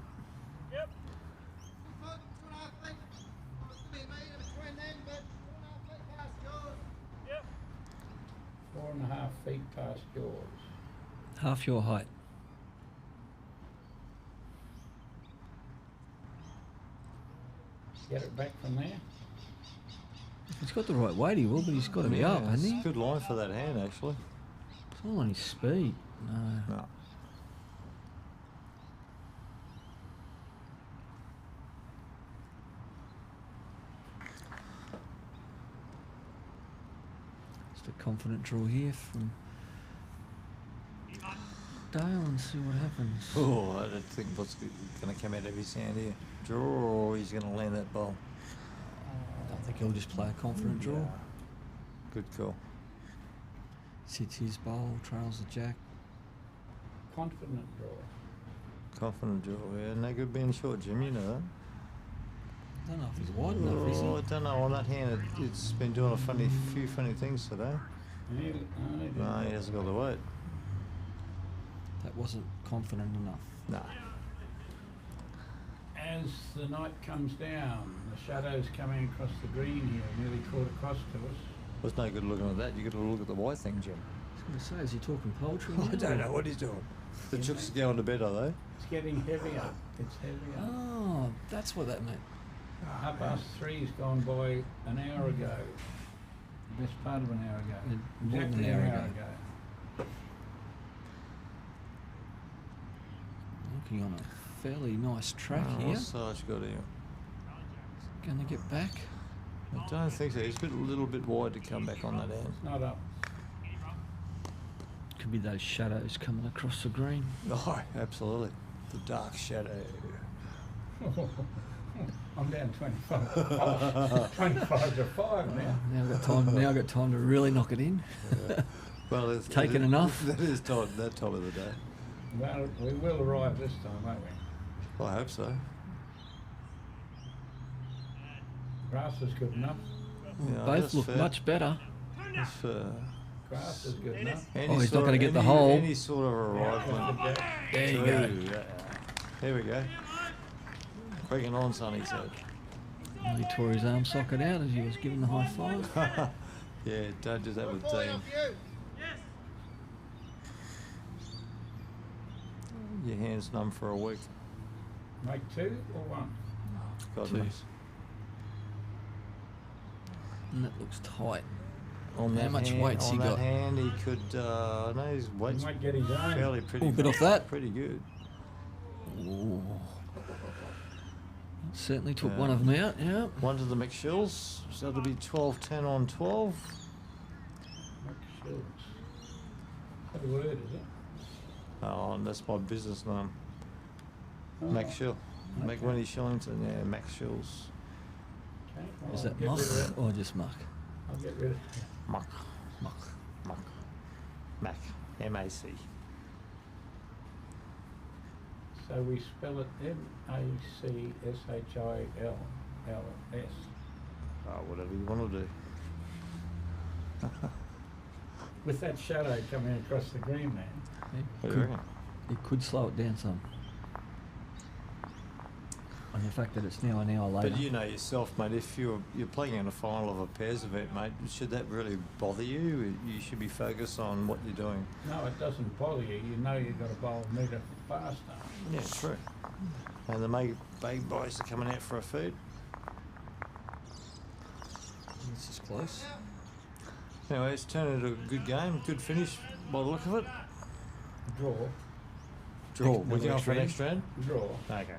4.5 feet past yours. Half your height. Get it back from there. He's got the right weight, he will, but he's got to be up, hasn't it's he? a good line for that hand, actually. It's all on his speed. No. No. Just a confident draw here from Dale and see what happens. Oh, I don't think what's going to come out of his hand here. Draw, or he's going to land that ball. I don't think he'll just play a confident draw. Good call. Sits his bowl, trails the jack. Confident draw. Confident draw, yeah. No good being short, Jim, you know that. I don't know if he's wide enough, is Oh, he? I don't know. On that hand, it's been doing a few funny things today. No, he hasn't got the weight. That wasn't confident enough. No. As the night comes down, the shadows coming across the green here, nearly caught across to us. There's no good looking at that. You got to look at the white thing, Jim. I was going to say, is he talking poultry? I don't know what he's doing. The chooks are going to bed, are they? It's getting heavier. It's heavier. Oh, that's what that meant. 3:30's gone by an hour ago. The best part of an hour ago. More than Exactly an hour ago. Looking on a fairly nice track here. What's Sarge got here? Going to get back. I don't think so. He's a little bit wide to come back on that end. It's not up. Could be those shadows coming across the green. Oh, absolutely. The dark shadow. I'm down 25. 25 to 5 now. Now I've got time to really knock it in. Yeah. Well, it's Taken enough. That is that time of the day. Well, we will arrive this time, won't we? I hope so. Grass is good enough. Yeah, Both that's look fair. much better. That's fair. Grass is good enough. He's not going to get the hole. Any sort of arrival. There you go. Yeah. Here we go. Breaking on, Sonny said. Well, he tore his arm socket out as he was giving the high five. Yeah, don't do that with Dean. Your hand's numb for a week. Make 2 or 1? God Two. knows. And that looks tight. On How that much hand, weight's he on that got? hand, he could. No, his He weight's might get his own. fairly pretty. Ooh, bit off that. Pretty good. Ooh. Certainly took Yeah. one of them out, yeah. One to the McShills, so that'll be 12-10 on 12. Shields. What word is it? Oh, and that's my business name. Oh, Max Shill. okay. McWinnie Shillington, yeah, Max Shills. Okay, well, Is I'll that get muck rid of it. or just muck? I'll get rid of it. Muck. Muck. Muck. Mac. M-A-C. So we spell it M-A-C-S-H-I-L-L-S. Oh, whatever you want to do. With that shadow coming across the green, man. What do you reckon? It could slow it down some. And the fact that it's now an hour later. But you know yourself, mate, if you're playing in a final of a pairs event, mate, should that really bother you? You should be focused on what you're doing. No, it doesn't bother you. You know you've got to bowl a metre faster. Yeah, true. And the big boys are coming out for a feed. This is close. Anyway, it's turned into a good game, good finish by the look of it. Draw. Draw. Next- We're going next for round? next round? Draw. Okay.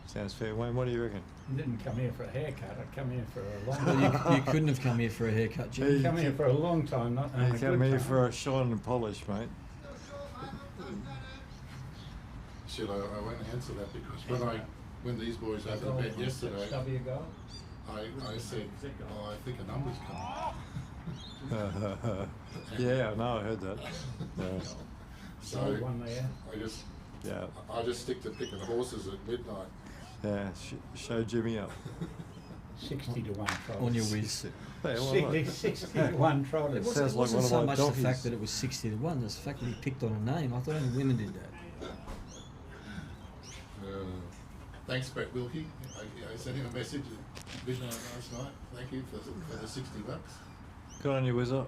Sounds fair. Wayne, what do you reckon? I didn't come here for a haircut. I come here for a long Well, time. you couldn't have come here for a haircut, Jim. I come here for a long time, not You a come good here time. for a shine and polish, mate. Shit, I won't answer that because when these boys had the bet yesterday, Stub your goal. I said, oh, I think a number's coming. Yeah, I know, I heard that. Yeah. So One there. I just stick to picking horses at midnight. Yeah, show Jimmy up. 60 to 1 trotters. On your whiz. Hey, well, 60 to 1 trotters. It Sounds wasn't, like it wasn't one of so my much donkeys. the fact that it was 60 to 1, it's the fact that he picked on a name. I thought only women did that. Thanks, Brett Wilkie. I sent him a message at midnight last night. Thank you for the $60. Good on you, Wizard.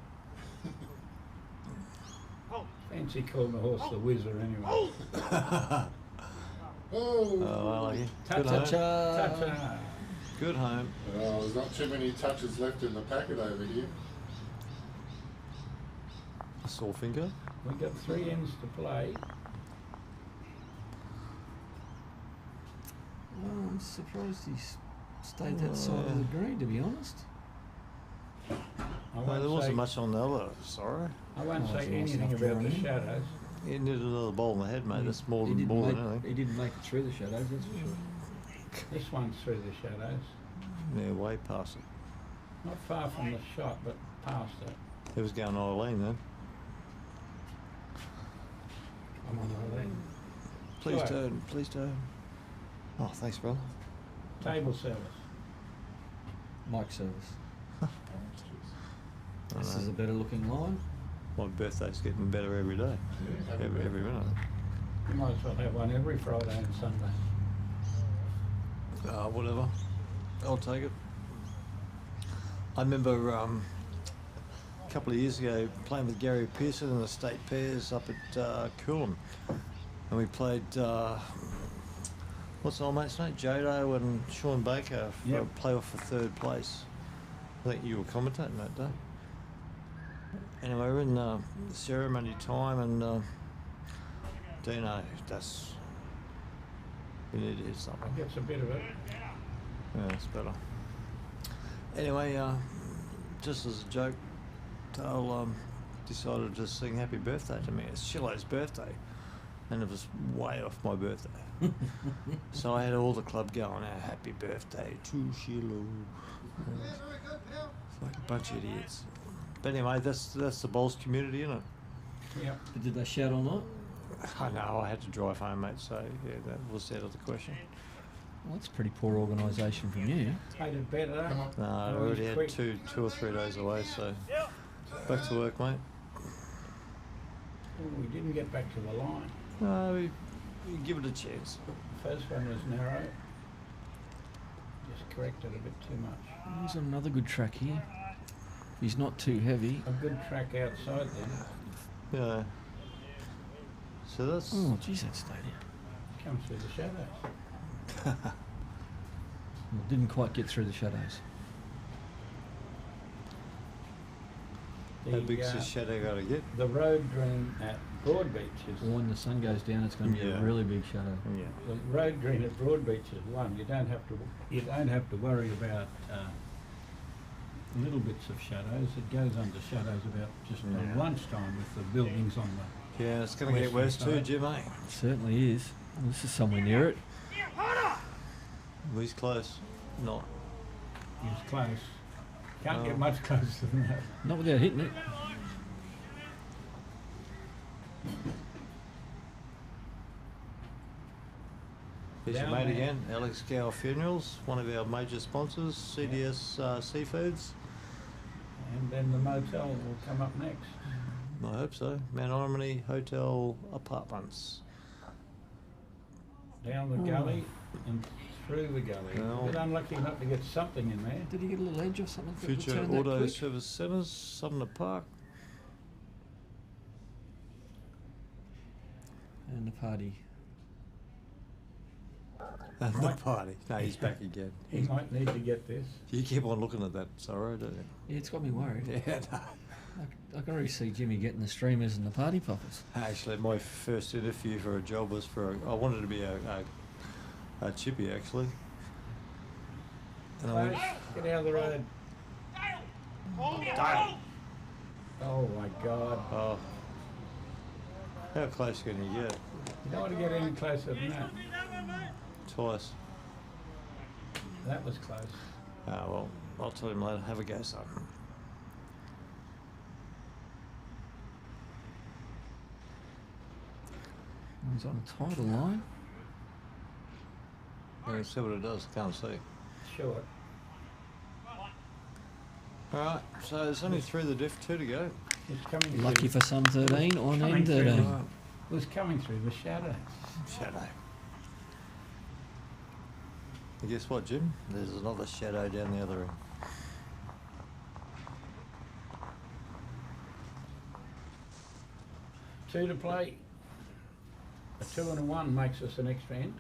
Hence he called the horse the Whizzer anyway. Oh, Oh, I like it. Good home. Ta-ta. Good home. well, there's not too many touches left in the packet over here. Sore finger. We've got 3 ends to play. Oh, I'm surprised he's stayed that side of the green, to be honest. I No, won't there wasn't say, much on the other. Sorry. I won't Oh, say it's anything nice about the enough shadows. He needed another ball in the head, mate. That's more He than didn't more make, than anything. he didn't make it through the shadows, that's for sure. This one's through the shadows. Yeah, way past it. Not far from the shot, but past it. He was going Eileen then. I'm on the lane. Please Sure. turn. Please turn. Oh, thanks, brother. Table service. Mike service. I This know. is a better looking line. My birthday's getting better every day. Every minute. You might as well have one every Friday and Sunday. Whatever. I'll take it. I remember a couple of years ago playing with Gary Pearson in the state pairs up at Coolum. And we played, what's the old mate's name? Jodo and Sean Baker for Yep. a playoff for 3rd place. I think you were commentating that day. Anyway, we're in the ceremony time and Dino, we need to hit something. Gets a bit of it. Yeah, it's better. Anyway, just as a joke, Dale decided to sing happy birthday to me. It's Shiloh's birthday, and it was way off my birthday. So I had all the club going, happy birthday to Shiloh. It's like a bunch of idiots. But anyway, that's the bowls community, isn't it? Yep. But did they shout or not? I know, I had to drive home, mate, so yeah, that was out of the question. Well, that's pretty poor organisation from you. Made it better. No, I Oh, already he's had quick. two or 3 days away, so back to work, mate. Oh, we didn't get back to the line. No, we give it a chance. The first one was narrow. Just corrected a bit too much. He's on another good track here. He's not too heavy. A good track outside then. Yeah. So that's Oh, geez, that stayed here. Comes through the shadows. Well, didn't quite get through the shadows. how big's the shadow got to get? The road green at Broadbeach is Well, when the sun goes down, it's going to be Yeah. a really big shadow. Yeah. the road green at Broadbeach is one. You don't have to worry about little bits of shadows. It goes under shadows about just Yeah. on lunchtime with the buildings on the. Yeah, it's going to get worse too, Jim, eh? It certainly is. Well, this is somewhere near it. Well, he's close. Not. It's close. Can't Oh. get much closer than that. Not without hitting it. Here's your Down mate there. again, Alex Gower Funerals, one of our major sponsors, CDS Seafoods. And then the motel will come up next. I hope so. Mount Harmony Hotel Apartments. Down the gully and through the gully. Well- A bit unlucky not to get something in there. Did he get a little edge or something? for it to Future turn that Auto quick? Service Centres, Sumner Park. And the party. And the party. No, he's back again. He might need to get this. You keep on looking at that, sorry, don't you? Yeah, it's got me worried. Yeah, no. I can already see Jimmy getting the streamers and the party poppers. Actually, my first interview for a job was I wanted to be a chippy, actually. And I went, Get out of the road. Dale! Oh my God. Oh. How close can you get? You don't want to get any closer than that. Twice. That was close. Ah, well, I'll tell him later. Have a go, son. He's on a tidal line. Let's see what it does. Can't see. Short. Alright, so there's only 3 of the diff, 2 to go. It's coming Lucky through. for some 13 on Coming end through 13. the- It was coming through the shadows. Shadow. And guess what, Jim? There's another shadow down the other end. 2 to play. A 2 and a 1 makes us an extra end.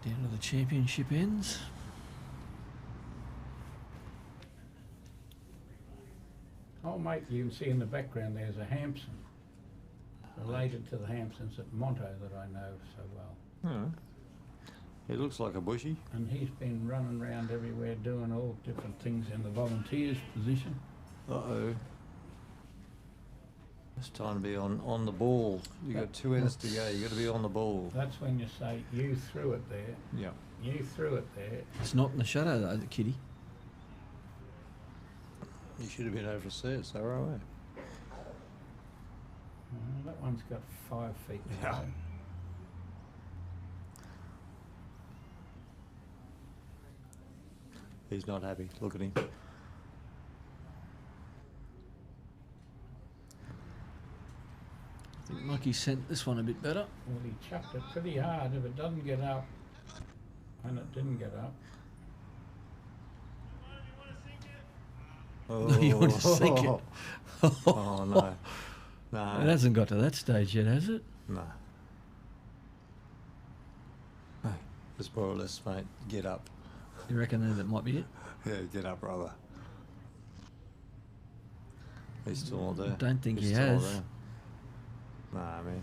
Down to the championship ends. Oh, mate, you can see in the background there's a Hampson, related to the Hampsons at Monto that I know so well. Yeah. He looks like a bushy. And he's been running around everywhere doing all different things in the volunteers position. Uh-oh. It's time to be on the ball. You got 2 ends to go. You got to be on the ball. That's when you say, you threw it there. Yeah. You threw it there. It's not in the shadow though, the kitty. You should have been over to see it, so right. That one's got 5 feet to Yeah. go. He's not happy. Look at him. I think Mucky sent this one a bit better. Well, he chucked it pretty hard. If it doesn't get up, and it didn't get up, Oh, You want to sink it. Oh, no. No. It hasn't got to that stage yet, has it? No. Hey, just more or less, mate. Get up. You reckon that might be it? Yeah, get up, brother. He's still not there. I don't think He's he still not has. there. Nah, man.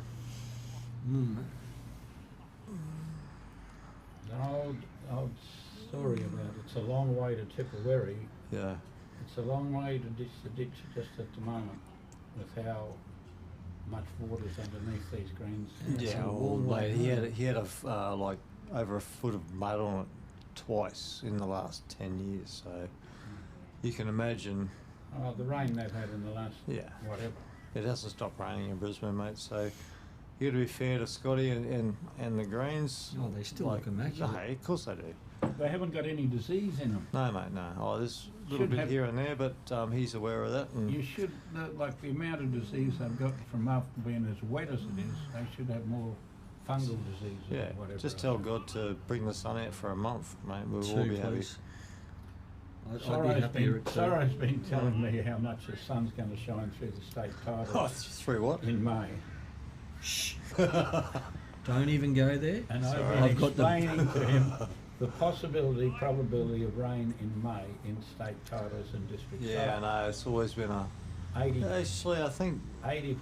an old story about it's a long way to Tipperary. Yeah. It's a long way to ditch the ditch just at the moment with how much water's underneath these greens. Yeah, well, mate, he had like over a foot of mud on it twice in the last 10 years, so you can imagine. Oh, the rain they've had in the last whatever. It hasn't stopped raining in Brisbane, mate, so you got to be fair to Scotty and the greens. Oh, they still look immaculate. No, of course they do. They haven't got any disease in them. No, mate, no. Oh, there's a little Should bit have- here and there, but he's aware of that. And You should, like the amount of disease they've got from after being as wet as it is, they should have more fungal disease yeah, or whatever. just else. tell God to bring the sun out for a month, mate. We'll all be happy. please. I'd be happier at two. Sorrow's been telling me how much the sun's going to shine through the state title Oh, through what? in May. Shh. Don't even go there. And Sorry. I've been I've got the- explaining to him the probability of rain in May in state titles and district Yeah, I know. It's always been a. 80, Actually, I think 80%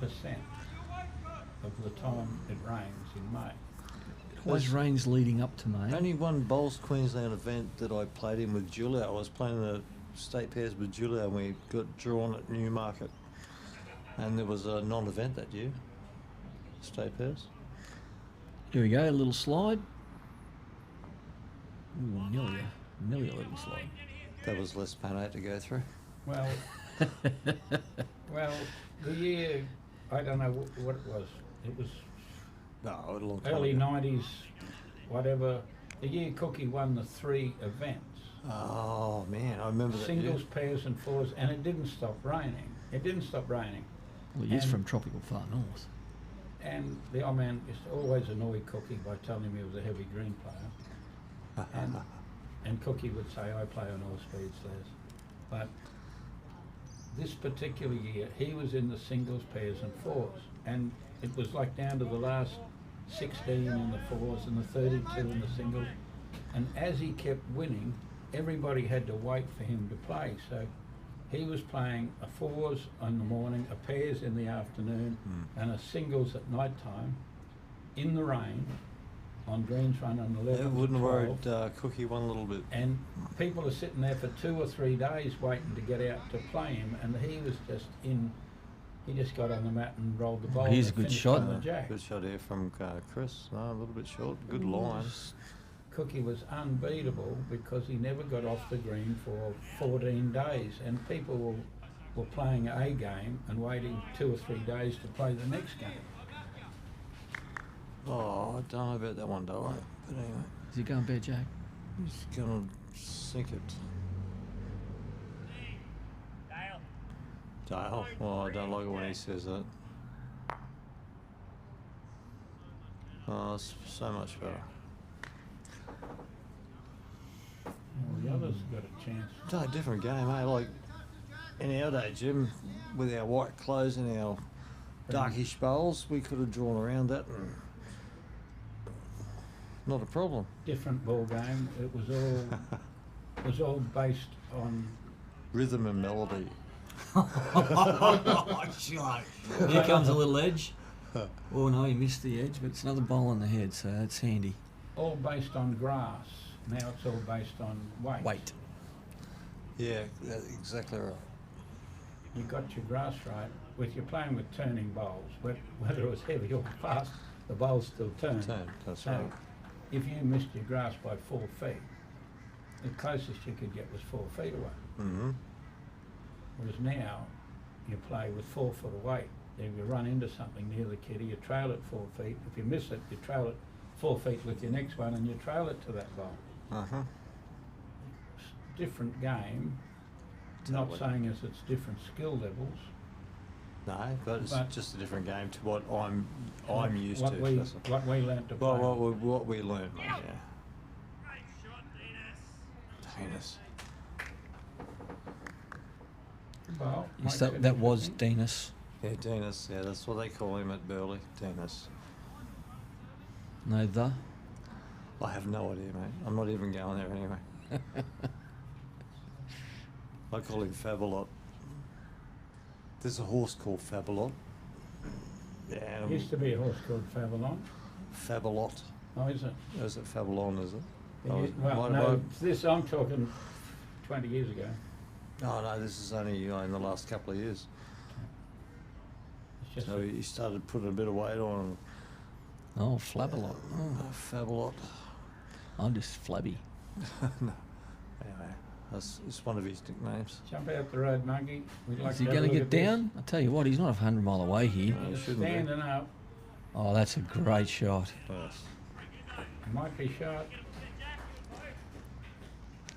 of the time it rains in May. It always rains leading up to May. only one Bowls Queensland event that I played in with Julia. I was playing the state pairs with Julia, and we got drawn at Newmarket, and there was a non-event that year. State pairs. Here we go, a little slide. Ooh, nearly a little slide. That was less pain to go through. Well, well, the year, I don't know what it was. It was No, a long time early ago. 90s, whatever. The year Cookie won the 3 events. Oh man, I remember that. Singles, pairs and fours, and it didn't stop raining. It didn't stop raining. Well, he is And- from tropical far north. And the old man used to always annoy Cookie by telling him he was a heavy green player. And Cookie would say, I play on all speeds, Les. But this particular year, he was in the singles, pairs and fours. And it was like down to the last 16 in the fours and the 32 in the singles. And as he kept winning, everybody had to wait for him to play. So he was playing a fours in the morning, a pairs in the afternoon, and a singles at night time, in the rain, on greens run on 11 It to wouldn't 12. worried Cookie one little bit. And people are sitting there for 2 or 3 days waiting to get out to play him, and he was just in. He just got on the mat and rolled the ball. He's and a good finished shot. on the jack. Good shot here from Chris. No, a little bit short. Good line. Cookie was unbeatable because he never got off the green for 14 days, and people were playing a game and waiting 2 or 3 days to play the next game. Oh, I don't know about that one, do I? But anyway, Is he going bare jack? he's gonna sink it. Dale. Oh, I don't like it when he says that. Oh, it's so much better. Well, the others got a chance. It's a different game, eh? Like in our day, Jim, with our white clothes and our darkish bowls, we could have drawn around that and not a problem. Different ball game. It was all based on. Rhythm and melody. Here comes a little edge. Oh no, he missed the edge, but it's another bowl on the head, so that's handy. All based on grass. Now it's all based on weight. Weight. Yeah, that's exactly right. You got your grass right. With you're playing with turning bowls, whether it was heavy or fast, the bowls still turn. That's So right. if you missed your grass by 4 feet, the closest you could get was 4 feet away. Mm-hmm. Whereas now, you play with 4 foot of weight. If you run into something near the kitty, you trail it 4 feet. If you miss it, you trail it 4 feet with your next one and you trail it to that bowl. Uh-huh. Different game, not Totally. saying as it's different skill levels. No, but it's But- just a different game to what I'm used what to. We, That's all. what we learnt to play. Well, what we learned, mate, yeah. Great shot, Dinas. Heinous. Well, Yes, makes it that was interesting. Dinas. Yeah, Dennis, yeah, that's what they call him at Burley, Dennis. No, the. I have no idea, mate. I'm not even going there anyway. I call him Fabalot. There's a horse called Fabalot. Yeah, There used to be a horse called Favalon. Fabalot. Oh, is it? Is it Fabalon, is it? It Oh, is- well, might no, have this I'm talking 20 years ago. Oh no, this is only in the last couple of years. It's just So he started putting a bit of weight on. Oh, Flabalot. Fabalot. I'm just flabby. No. Anyway, it's one of his nicknames. jump out the road, monkey. We'd like Is he to have going a to look get at this. down? I tell you what, he's not 100 mile away here. No, he shouldn't be. Standing up. Oh, that's a great shot. Yes. Might be shot.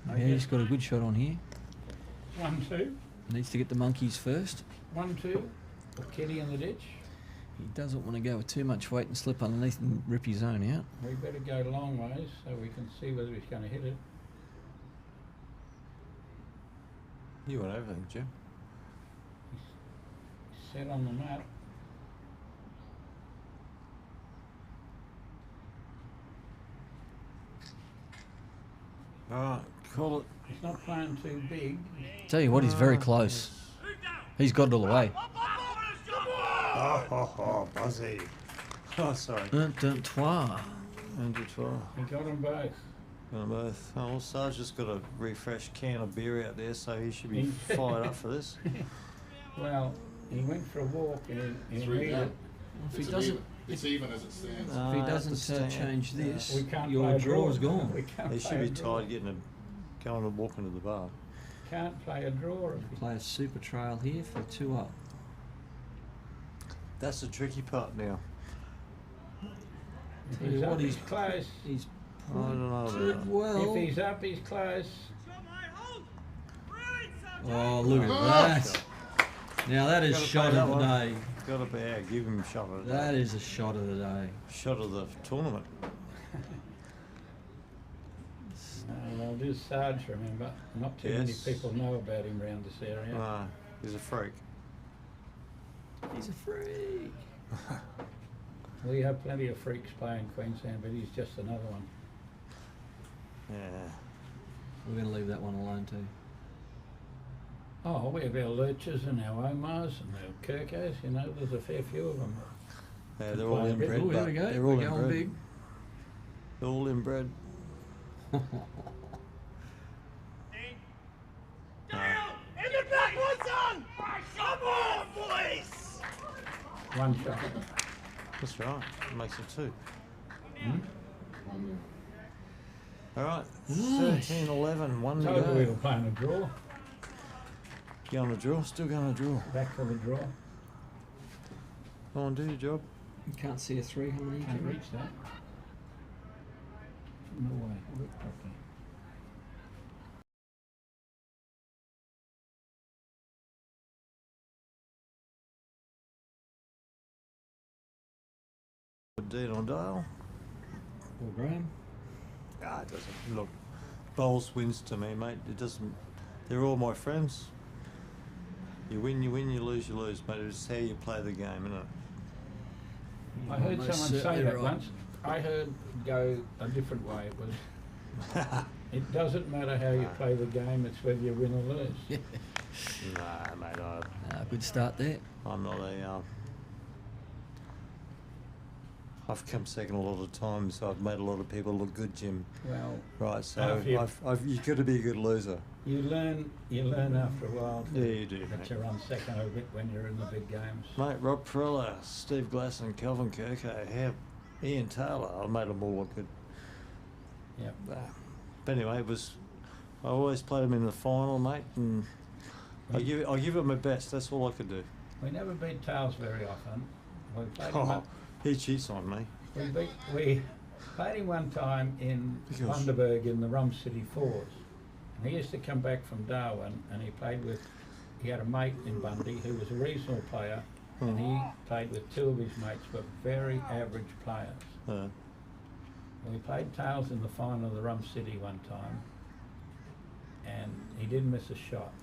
Yeah, he's got a good shot on here. 1-2. Needs to get the monkeys first. 1-2. A kitty in the ditch. He doesn't want to go with too much weight and slip underneath and rip his own out. We better go long ways so we can see whether he's going to hit it. You want everything, Jim. He's set on the mat. Alright, call it. He's not playing too big. Tell you what, he's very close. He's got it all the way. Oh, Buzzy. Oh, sorry. Un, deux, trois. He got them both. On both. Oh, well, Sarge just got a refresh can of beer out there, so he should be He- fired up for this. Well, he went for a walk and he It's really needed good. it. If he doesn't, It's even as it stands. if I he have to doesn't stand. change this, We can't your play a draw's draw. gone. We can't He play should a be draw. tired going and walking to the bar. Can't play a draw if he Play a super trail here for 2 up. That's the tricky part now. If Tell he's you what, up, he's close. He's I don't know about did that. well. If he's up, he's close. Shot, mate, hold. Brilliant, Sarge. Oh, look at that. Now that is Gotta shot play of that the one. day. Gotta be out. Give him a shot at That is a shot of the day. Shot of the tournament. Well, it is Sarge, remember. Not too many Yes. people know about him around this area. No, he's a freak. He's a freak. We have plenty of freaks playing Queensland, but he's just another one. Yeah. We're going to leave that one alone too. Oh, we have our Lurchers and our Omars and our Kirkos, you know, there's a fair few of them. Yeah, they're all Play a bit. inbred. Oh, here but we go. They're all We're going inbred. big. They're all inbred. Dean. Dale, in the backwards on. Come on, boys. One shot. That's right. It makes it 2. Hmm? All right. 13-11. 1 to Told you we go. were playing a draw. Going to draw. Still going to draw. Back for the draw. Go on, do your job. You can't see a 3 on there, Can't can you? reach that. No way. Look properly. Dean or Dale. Paul Graham. Ah, it doesn't. Look, bowls wins to me, mate. It doesn't. They're all my friends. You win, you lose, mate. It's how you play the game, isn't it? I heard Most someone say certainly that right. once. I heard go a different way. It was, it doesn't matter how you play the game, it's whether you win or lose. Nah, mate. Good start there. I'm not a. I've come second a lot of times. So I've made a lot of people look good, Jim. Well, Right, so after you- you've got to be a good loser. you learn after a while Yeah, you do, that mate. you run second a bit when you're in the big games. Mate, Rob Perella, Steve Glasson, Kelvin Kirko, Ian Taylor. I made them all look good. Yeah. But anyway, I always played them in the final, mate, and I give it my best. That's all I could do. We never beat Tails very often. We played him Oh, he cheats on me. we played him one time in Because- Bundaberg in the Rum City Fours. And he used to come back from Darwin and he had a mate in Bundy who was a regional player and he played with two of his mates, but very average players. And we played Tails in the final of the Rum City one time and he didn't miss a shot.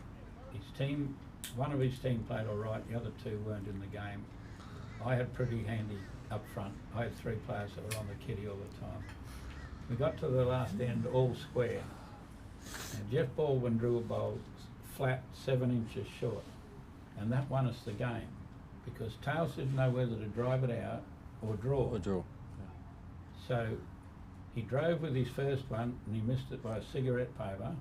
One of his team played all right, the other two weren't in the game. I had pretty handy up front. I had three players that were on the kitty all the time. We got to the last end all square. And Jeff Baldwin drew a bowl flat 7 inches short. And that won us the game because Tails didn't know whether to drive it out or draw. So he drove with his first one and he missed it by a cigarette paper.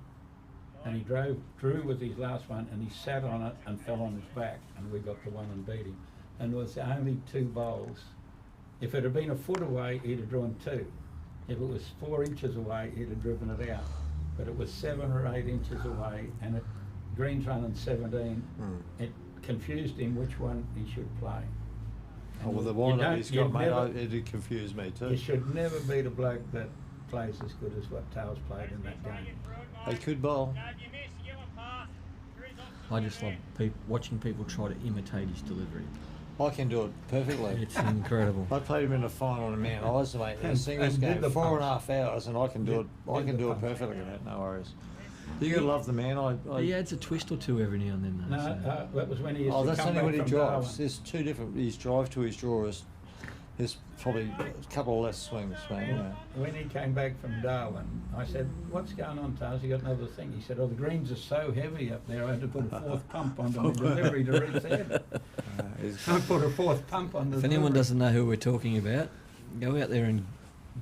And he drew with his last one and he sat on it and fell on his back and we got the one and beat him. And it was only 2 bowls. If it had been a foot away, he'd have drawn 2. If it was 4 inches away, he'd have driven it out. But it was 7 or 8 inches away and Green's running 17. It confused him which one he should play. Oh, well, the one that he's got, mate, it did confuse me too. You should never beat a bloke that plays as good as what Tails played in that game. He could bowl. I just love watching people try to imitate his delivery. I can do it perfectly. It's incredible. I played him in the final in Mount Isa, mate, in a singles and did game, the 4.5 hours, and I can do it. I Did can the do it punch. perfectly, mate. No worries. You gotta love the man. He adds a twist or two every now and then, though. No, so. that was when he used Oh, to that's come only back when he from drives. Darwin. There's 2 different. His drive to his draw is probably a couple of less swings, mate. Yeah. When he came back from Darwin, I said, "What's going on, Tails? You got another thing?" He said, "Oh, the greens are so heavy up there. I had to put a 4th pump on the delivery to reach there." I put a 4th pump on the. If anyone delivery. doesn't know who we're talking about, go out there and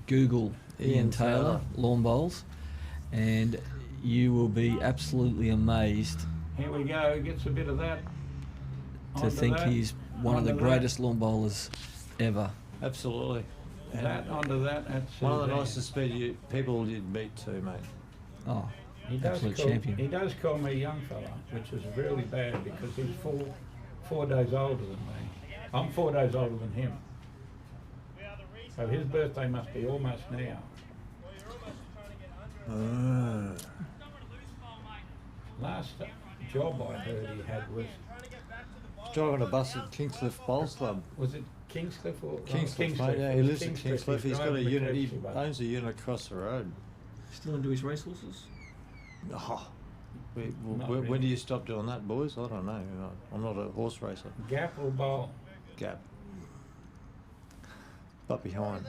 Google Ian Taylor lawn bowls, and you will be absolutely amazed Here we go. He gets a bit of that. to Onto think that, he's one of the onto that, greatest lawn bowlers ever. Absolutely. And That onto that. That's one of the Suzanne. nicest people you'd meet too, mate. Oh, He does absolute call, champion. He does call me young fella, which is really bad because he's 4 days older than me. I'm 4 days older than him. So his birthday must be almost now. Last job I heard he had was Driving a bus at Kingscliff Bowls Club. it Kingscliff or Kingscliff, mate. Yeah, he lives at Kingscliff. He's got a unit. He owns a unit across the road. Still into his racehorses? Oh, Not when do really. you stop doing that, boys? I don't know. I'm not a horse racer. Gap or bowl. Gap. But behind.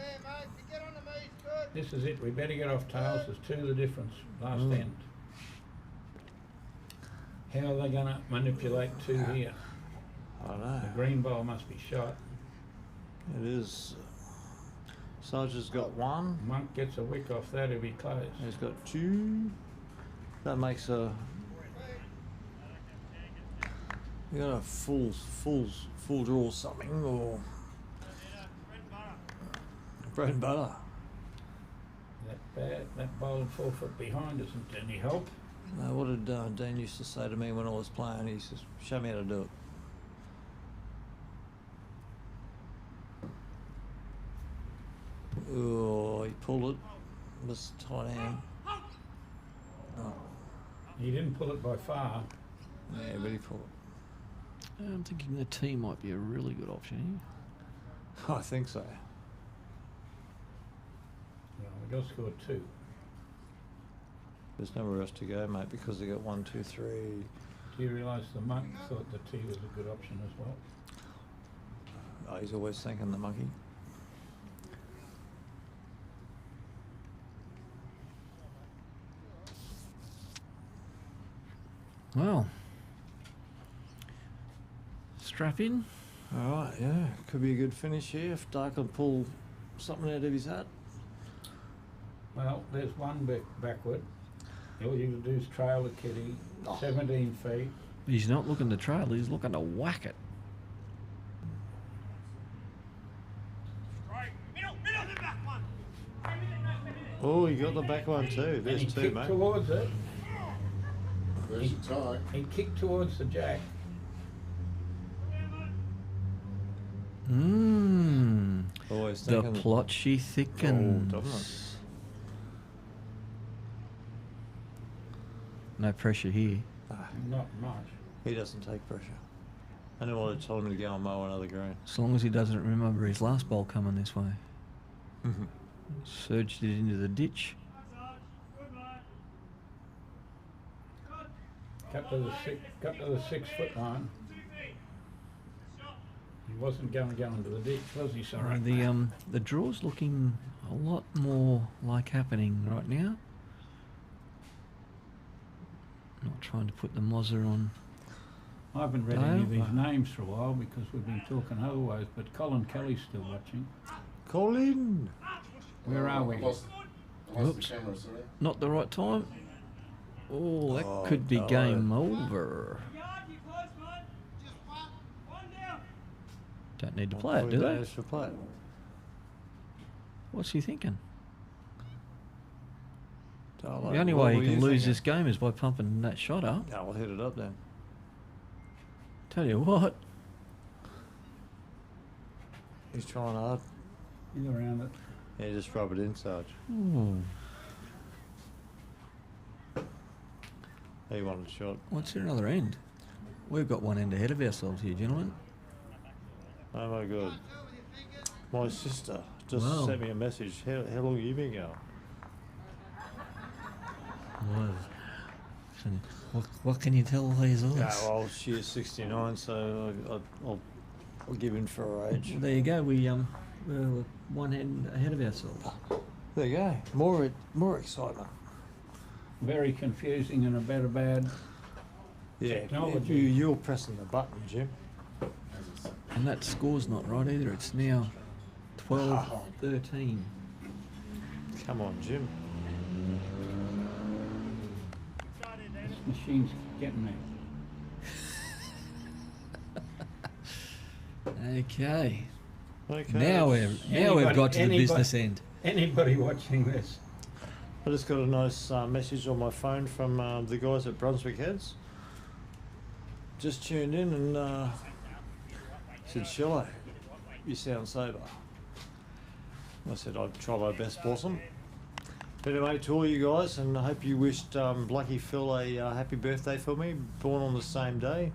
This is it. We better get off Tails. There's 2 the difference last end. How are they going to manipulate 2 here? I don't know. The green bowl must be shot. It is. Soldier's got 1. Monk gets a wick off that, he'll be close. He's got 2. That makes a. You got a full draw something or bread and butter. That bowl 4 foot behind isn't any help. What did Dan used to say to me when I was playing? He says, "Show me how to do it." Oh, he pulled it. Was tight hand. Oh, He didn't pull it by far. yeah, but he pulled it. I'm thinking the tee might be a really good option I think so. You'll score 2. There's nowhere else to go, mate, because they got 1, 2, 3. Do you realise the monk thought the tee was a good option as well? Oh, he's always thinking the monkey. Well, strap in. All right, yeah, could be a good finish here if Dark can pull something out of his hat. Well, there's one backward. All you can do is trail the kitty, 17 feet. He's not looking to trail, he's looking to whack it. Middle the back one. Oh, he got the back one too. And There's he 2, kicked mate. towards it. There's your tie. He kicked towards the jack. Mmm. Always The thinking. plot she thickens. Oh, doesn't it? No pressure here. Not much. He doesn't take pressure. I know what I told him to go and mow another green. As long as he doesn't remember his last bowl coming this way. Surged it into the ditch. Cut to the 6 foot line. He wasn't going to go into the ditch, was he? Sorry. The draw's looking a lot more like happening right now. Not trying to put the mozzer on. I haven't read any of these names for a while because we've been talking otherwise, but Colin Kelly's still watching. Colin! Where are we? I lost Oops. the camera, sorry. Not the right time. Oh, that Oh, could be no. game over. One down. Don't need to play it, do they? Extra play. What's he thinking? Darlo, The only what way were he can you lose thinking? this game is by pumping that shot up. Yeah, we'll hit it up then. Tell you what, He's trying hard. In around it. Yeah, just rub it in, Sarge. He wanted a shot. what's the other end? We've got one end ahead of ourselves here, gentlemen. Oh my god. My sister just Wow. sent me a message. How long have you been going? What can you tell these others? Yeah, well, she is 69, so I'll give in for her age. Well, there you go. We're one end ahead of ourselves. There you go. More excitement. Very confusing and a bad. Yeah, Technology. you're pressing the button, Jim. And that score's not right either. It's now 12-13. Come on, Jim. This machine's getting me. Okay. Okay. Now we've got to the business end. Anybody watching this? I just got a nice message on my phone from the guys at Brunswick Heads. Just tuned in and said, Shillo, you sound sober. I said, I'd try my best, Blossom. But anyway, to all you guys, and I hope you wished Lucky Phil a happy birthday for me, born on the same day.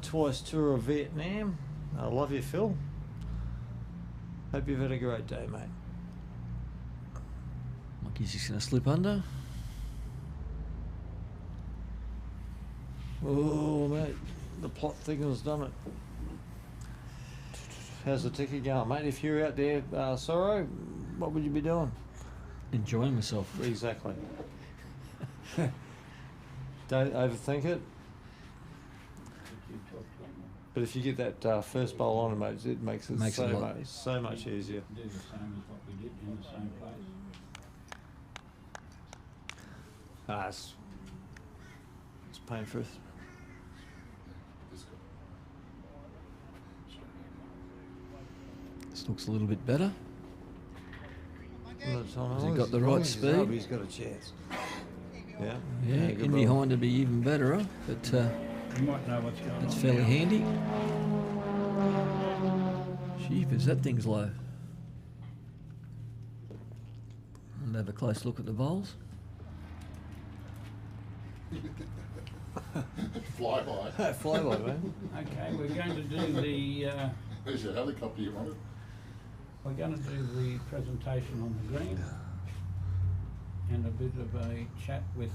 Twice tour of Vietnam. I love you, Phil. Hope you've had a great day, mate. Monkey's just going to slip under. Oh, mate, the plot thicken's done it. How's the ticket going, mate? If you're out there, Sorrow, what would you be doing? Enjoying myself. Exactly. Don't overthink it. But if you get that first bowl on, mate, it makes it so much easier. Do the same as what we did in the same place. It's painful. This looks a little bit better. Has he got the right speed? He's got a chance. Yeah. Yeah, good in ball. behind would be even better, but You might know what's going that's on. fairly now. handy. Jeepers, that thing's low. And have a close look at the bowls. Fly by. Fly by, man. Okay, we're going to do the There's your helicopter you wanted. we're going to do the presentation on the green. and a bit of a chat with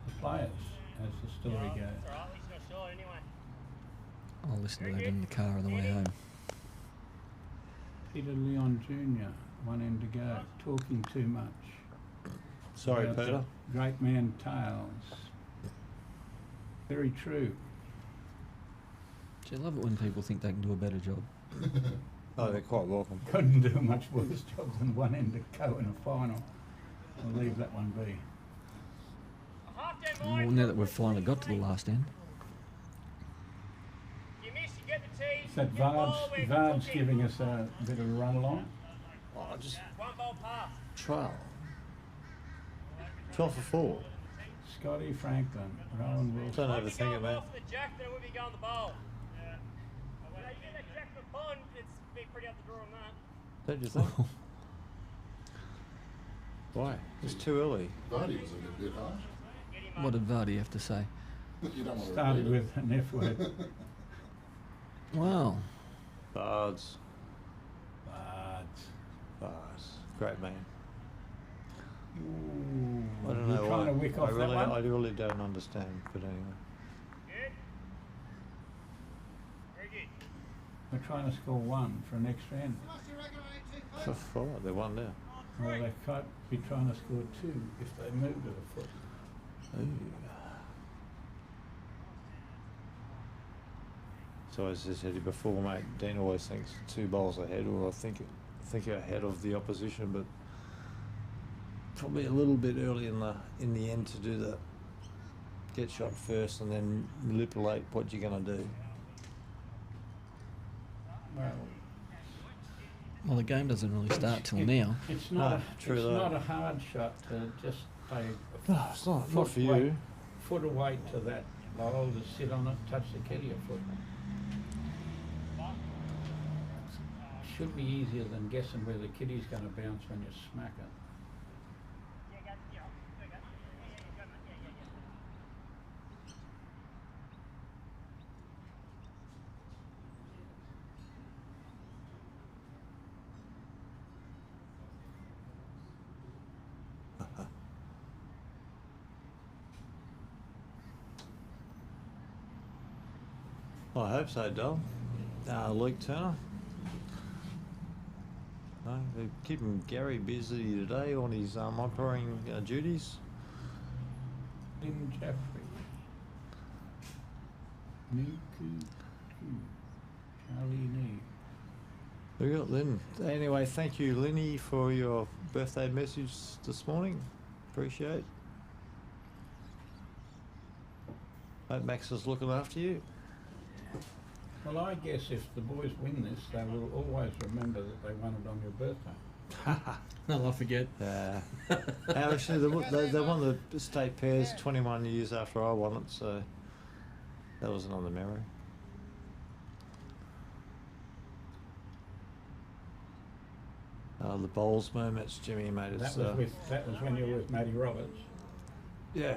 the players as the story goes. I'll listen to that in the car on the way home. Peter Leon Jr., one end to go, talking too much. Sorry, about Peter. the great man tales. Very true. Do you love it when people think they can do a better job? Oh, they're quite welcome. Couldn't do a much worse job than one end to go in a final. I'll leave that one be. Well, now that we've finally got to the last end. Is that Vard's giving us a bit of a run along? Oh, just trial. 12 for 4. Scotty Franklin, Rowan Wilson. Don't overthink it, man. Don't you think? Why? It's too early. Vardy was a bit harsh. What did Vardy have to say? You don't want to Started repeat with an F word. Wow. Bards. Bards. Great man. Ooh, I don't you're know trying why. to wick off that one? I really don't understand, but anyway. We're trying to score one for an extra end. For 4, they're 1 down. Well, they might be trying to score 2 if they move to the foot. So as I said before, mate, Dean always thinks 2 bowls ahead, or I think ahead of the opposition, but probably a little bit early in the end to do that. Get shot first and then manipulate what you're going to do. Well, the game doesn't really start till now. It's not, true it's though. not a hard shot to just play No, it's not for foot you. weight, foot away to that bowl to sit on it, touch the kitty a foot. Should be easier than guessing where the kitty's going to bounce when you smack it. I hope so, Dol. Luke Turner. No, they're keeping Gary busy today on his umpiring duties. Lynn Jeffrey. Charlie Nee. We got Lynn. Anyway, thank you, Linny, for your birthday message this morning. Appreciate it. Hope Max is looking after you. Well, I guess if the boys win this, they will always remember that they won it on your birthday. No, I'll forget. Actually, they won the state pairs 21 years after I won it, so that wasn't on the memory. The bowls moments, Jimmy, mate. That was when you were with Matty Roberts. Yeah.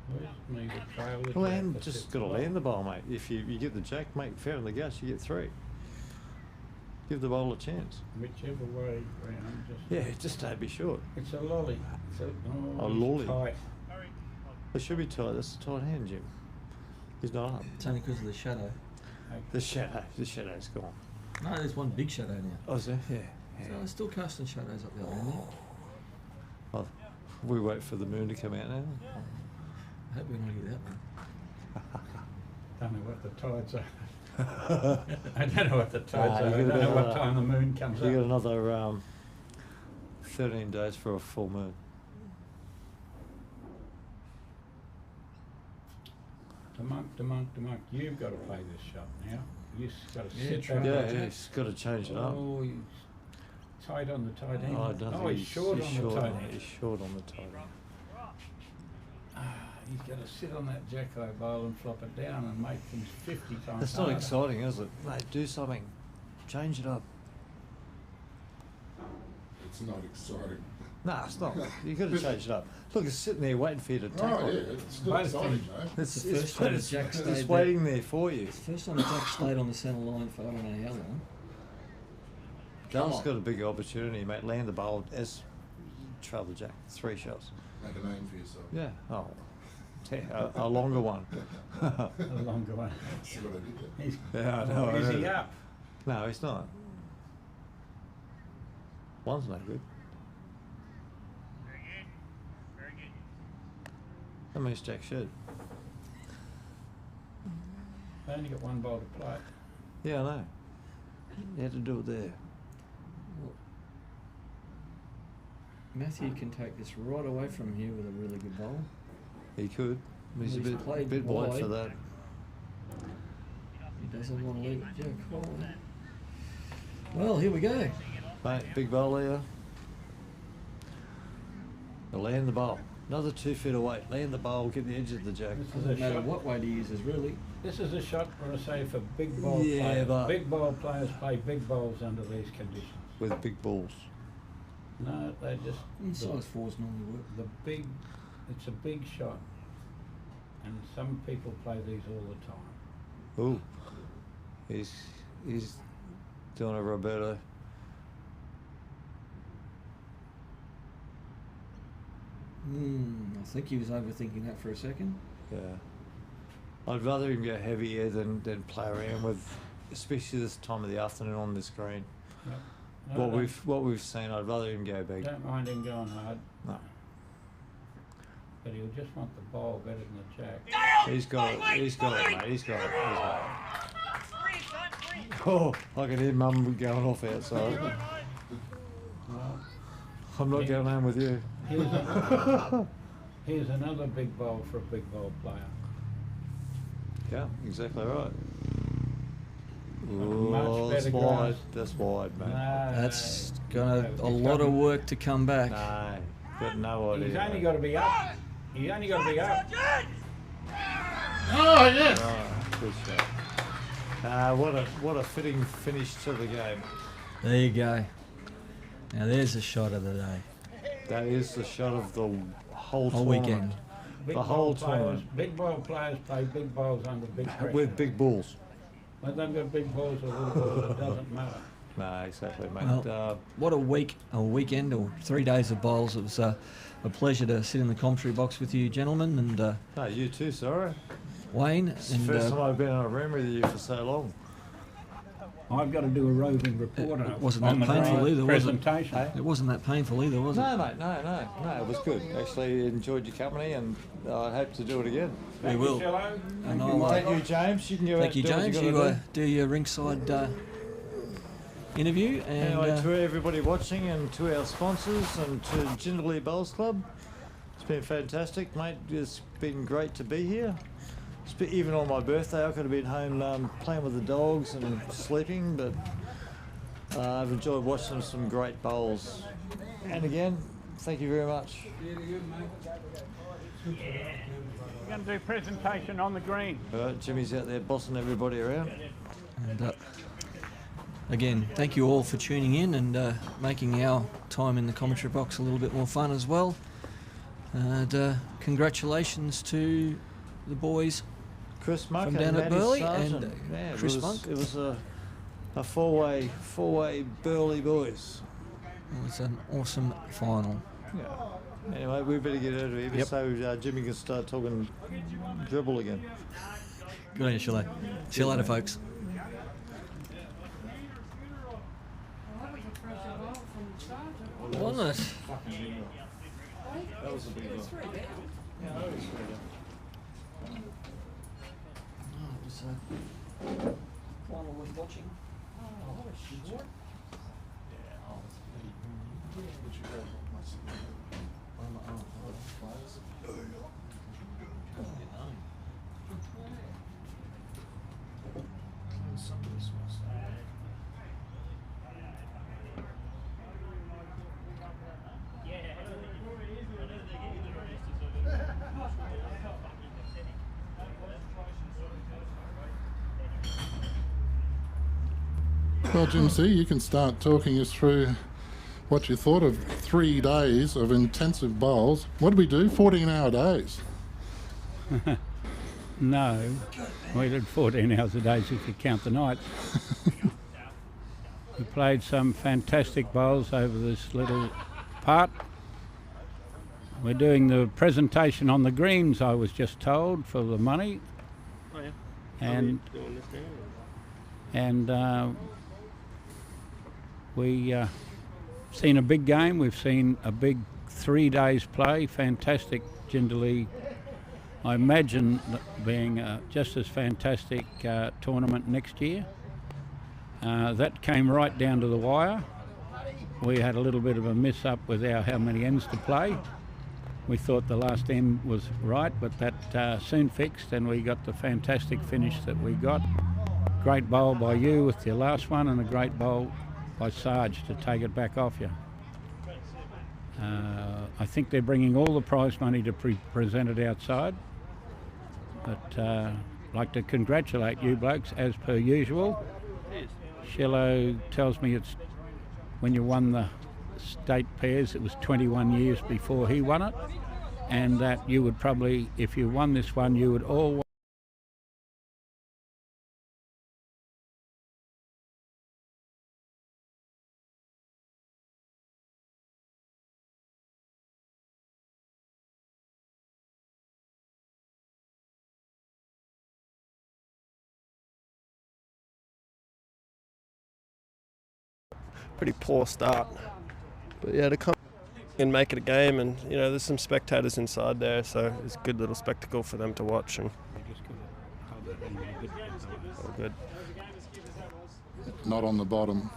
Where's me the trail? The Land, jack, just the got to jack. land the bowl, mate. If you get the jack, mate, fair in the guts, you get 3. Give the bowl a chance. Whichever way round, just Yeah, just don't be short. it's a lolly. It's A he's lolly. tight. It should be tight. That's a tight hand, Jim. He's not up. It's only because of the shadow. The shadow's gone. No, there's one big shadow now. Oh, is there? Yeah. So they're still casting shadows up the other end there. Well, we wait for the moon to come out now. I hope we don't get that one. Don't know what the tides are. I don't know what the tides Nah, are. I you don't got know what another- time the moon comes You got up. another 13 days for a full moon. Demunk. You've got to play this shot now. You've got to Yeah, sit try back. it. Yeah, he's got to change it up. Oh, he's tight on the tight end. Oh, I don't think he's short on the tight end. He's short on the tight end. He's got to sit on that Jacko bowl and flop it down and make things 50 times That's not harder. exciting, is it? Mate, do something. Change it up. It's not exciting. Nah, it's not. You've got to change it up. Look, it's sitting there waiting for you to tackle Oh, yeah, it. it's still Both exciting, things. though. It's, the first time it's, Jack it's stayed waiting there for you. First time Jack stayed on the centre line for I don't know how long. Darren's got a big opportunity, mate. Land the bowl as Travel Jack. 3 shots. Make a name for yourself. Yeah. Oh, a longer one. A longer one. See what I did there? Yeah, I know. Is he up? No, he's not. One's no good. Very good. That means Jack should. I only got one bowl to play. Yeah, I know. You had to do it there. Matthew can take this right away from here with a really good bowl. He could. He's a He's played bit wide wide. for that. He doesn't want to leave it Jack high. Well, here we go. Mate, big bowl here. Now land the bowl. Another 2 feet away. Land the bowl, get the edge of the jack. This is Doesn't a matter shot. what weight he uses, really. This is a shot where I say for big ball Yeah, players. but- Big ball players play big balls under these conditions. With big balls. No, they just Size 4s normally work. the big. It's a big shot, and some people play these all the time. Ooh. He's doing a Roberto. I think he was overthinking that for a second. Yeah. I'd rather him go heavier than play around with, especially this time of the afternoon on this green. No, What we've seen, I'd rather him go big. don't mind him going hard, No. but he'll just want the ball better than the jack. He's got it, mate. He's got it. He's got it. Oh, I can hear Mum going off outside. Well, I'm not going home with you. here's another big ball for a big ball player. Yeah, exactly right. Much Oh, that's better wide. grass. That's wide, mate. That's No, gonna a he's lot got- of work to come back. No, got no idea. He's only mate. got to be up. He's only got to be up. Oh, yes! Oh, good shot. What a fitting finish to the game. There you go. Now there's the shot of the day. That is the shot of the whole Whole tournament. weekend. Big The ball whole players, tournament. big ball players play big balls under big pressure. With big balls. When they've got big balls or little balls, it doesn't matter. No, exactly, mate. Well, what a weekend, or 3 days of bowls. It was a pleasure to sit in the commentary box with you gentlemen and no, you too, sorry. Wayne. It's the And first time I've been in a room with you for so long. I've got to do a roving report It on wasn't on that the painful either, was it? presentation. it wasn't that painful either, was it? No, mate, no, it was good. Actually enjoyed your company and I hope to do it again. We will. Cello. And I'll, Thank you, James. You can go out thank you, and do what James. you You gotta do your ringside interview. And Anyway, to everybody watching and to our sponsors and to Jindalee Bowls Club, it's been fantastic, mate. It's been great to be here. Even on my birthday, I could have been home playing with the dogs and sleeping, but I've enjoyed watching some great bowls. And again, thank you very much. We're going to do presentation on the green. All right, Jimmy's out there bossing everybody around. And again, thank you all for tuning in and making our time in the commentary box a little bit more fun as well. And congratulations to the boys Chris Monk from and down at Matty Burleigh Sargent. and Yeah, Chris it was, Monk. It was a four-way Burleigh boys. It was an awesome final. Yeah. Anyway, we better get out of here Yep. so Jimmy can start talking dribble again. Good on you, Chalet. See you later, folks. Wasn't it? That was a big one. Yeah, that was It was final worth watching. Well, Jim C, you can start talking us through what you thought of 3 days of intensive bowls. What did we do? 14-hour days. No, we did 14 hours a day if you count the nights. We played some fantastic bowls over this little part. We're doing the presentation on the greens, I was just told, for the money. Oh yeah. And Doing this now? we seen a big game. We've seen a big 3 days play. Fantastic Jindalee. I imagine that being just as fantastic tournament next year. That came right down to the wire. We had a little bit of a miss up with how many ends to play. We thought the last end was right, but that soon fixed, and we got the fantastic finish that we got. Great bowl by you with your last one, and a great bowl by Sarge to take it back off you. I think they're bringing all the prize money to present it outside. But I'd like to congratulate you blokes as per usual. Shillo tells me it's when you won the state pairs, it was 21 years before he won it, and that you would probably, if you won this one, you would all Pretty poor start, but yeah, to come and make it a game, and you know there's some spectators inside there, so it's a good little spectacle for them to watch. And all good. Not on the bottom.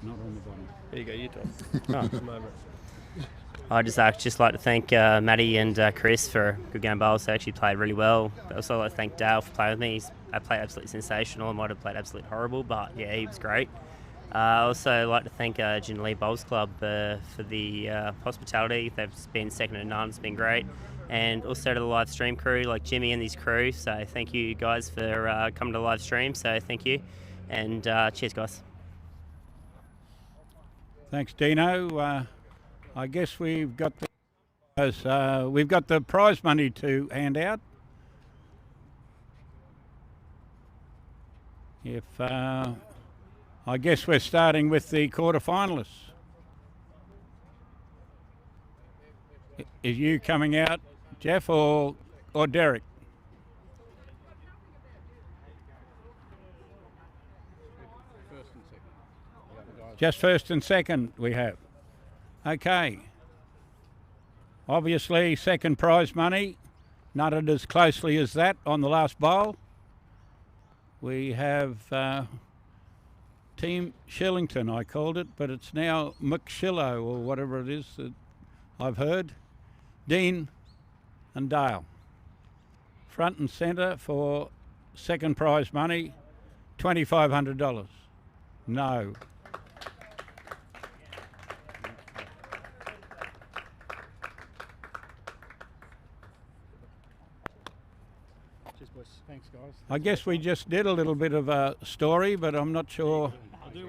not on the bottom. There you go, you talk. Come over. I'd just like to thank Matty and Chris for a good game bowls. They actually played really well. But also like to thank Dale for playing with me. I played absolutely sensational. I might have played absolutely horrible, but yeah, he was great. I also like to thank Jindalee Bowls Club for the hospitality. They've been second to none. It's been great. And also to the live stream crew, like Jimmy and his crew. So thank you guys for coming to the live stream. So thank you. And cheers, guys. Thanks, Dino. I guess we've got the prize money to hand out. If I guess we're starting with the quarterfinalists. Is you coming out, Jeff, or Derek? Just first and second we have. Okay. Obviously, second prize money, nutted as closely as that on the last bowl. We have Team Shillington, I called it, but it's now McShillo or whatever it is that I've heard. Dean and Dale. Front and centre for second prize money, $2,500. No. Thanks, guys. I guess we just did a little bit of a story, but I'm not sure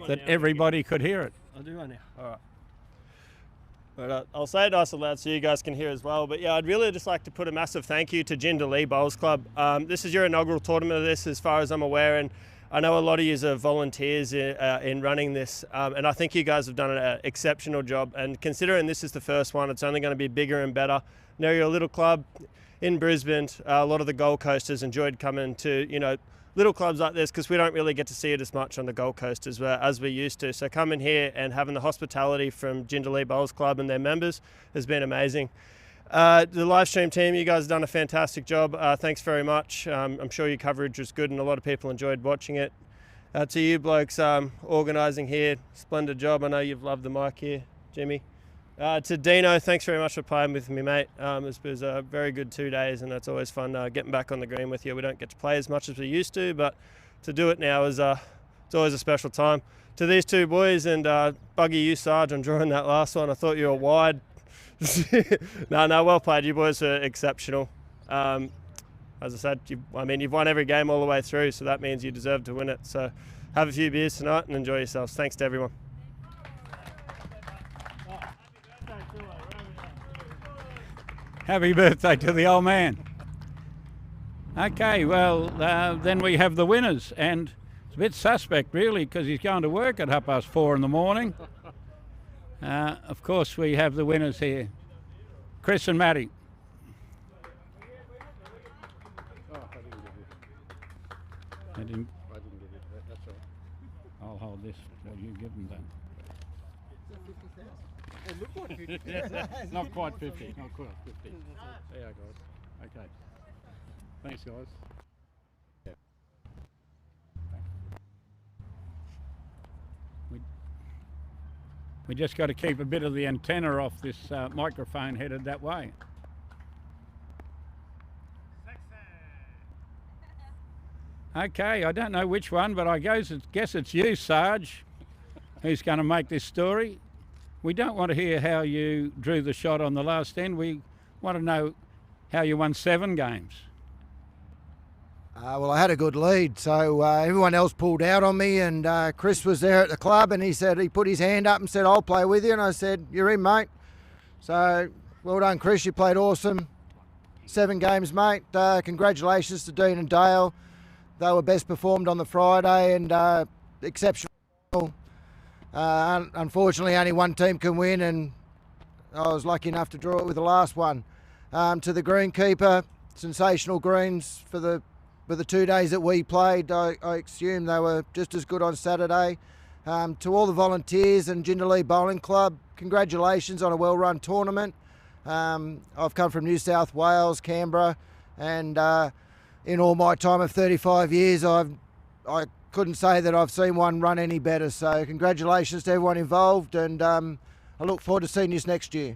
that everybody could hear it. I'll do one now. All right. But I'll say it nice and loud so you guys can hear as well. But yeah, I'd really just like to put a massive thank you to Jindalee Bowls Club. This is your inaugural tournament of this, as far as I'm aware, and I know a lot of you are volunteers in running this, and I think you guys have done an exceptional job. And considering this is the first one, it's only going to be bigger and better. I know you're a little club in Brisbane. A lot of the Gold Coasters enjoyed coming to, you know, little clubs like this because we don't really get to see it as much on the Gold Coast as we used to. So coming here and having the hospitality from Jindalee Bowls Club and their members has been amazing. The live stream team, you guys have done a fantastic job. Thanks very much. I'm sure your coverage was good and a lot of people enjoyed watching it. To you blokes organising here, splendid job. I know you've loved the mic here, Jimmy. To Dino, thanks very much for playing with me, mate. It was a very good 2 days, and it's always fun getting back on the green with you. We don't get to play as much as we used to, but to do it now is it's always a special time. To these two boys, and Buggy, you, Sarge, I'm drawing that last one. I thought you were wide. No, well played. You boys are exceptional. As I said, you've won every game all the way through, so that means you deserve to win it. So have a few beers tonight and enjoy yourselves. Thanks to everyone. Happy birthday to the old man. Okay, well, then we have the winners. And It's a bit suspect, really, because he's going to work at 4:30 in the morning. Of course, we have the winners here, Chris and Matty. I didn't get it. That's all right. I'll hold this while you give them that. It looked like 50. Not quite 50. Not quite 50. There you go, guys. Okay. Thanks, guys. Yeah. We just got to keep a bit of the antenna off this microphone headed that way. Okay, I don't know which one, but I guess it's you, Sarge, who's going to make this story. We don't want to hear how you drew the shot on the last end. We want to know how you won 7 games. Well, I had a good lead, so everyone else pulled out on me, and Chris was there at the club, and he put his hand up and said, "I'll play with you," and I said, "You're in, mate." So, well done, Chris. You played awesome. 7 games, mate. Congratulations to Dean and Dale. They were best performed on the Friday and exceptional. Unfortunately, only one team can win, and I was lucky enough to draw it with the last one. To the greenkeeper, sensational greens for the 2 days that we played. I assume they were just as good on Saturday. To all the volunteers and Jindalee Bowling Club, congratulations on a well-run tournament. I've come from New South Wales, Canberra, and in all my time of 35 years, I couldn't say that I've seen one run any better. So congratulations to everyone involved, and I look forward to seeing you next year.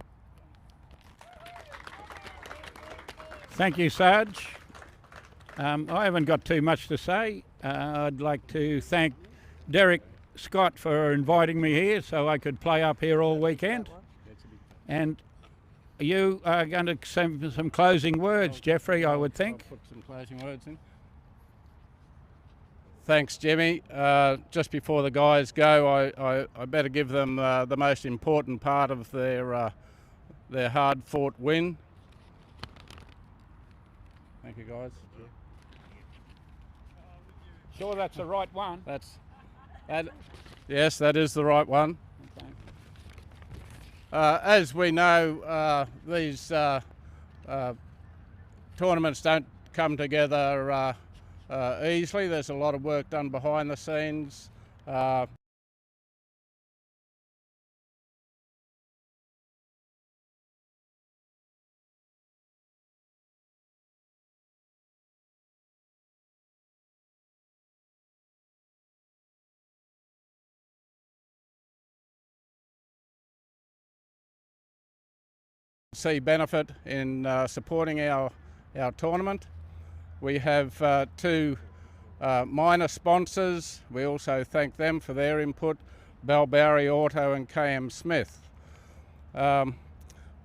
Thank you, Sarge. I haven't got too much to say. I'd like to thank Derek Scott for inviting me here so I could play up here all weekend. And you are going to send some closing words, Jeffrey, I would think. I'll put some closing words in. Thanks, Jimmy. Just before the guys go, I better give them the most important part of their hard-fought win. Thank you, guys. Sure that's the right one? Yes, that is the right one. Okay. As we know, these tournaments don't come together easily. There's a lot of work done behind the scenes. See benefit in supporting our tournament. We have 2 minor sponsors. We also thank them for their input, Balbarry Auto and KM Smith.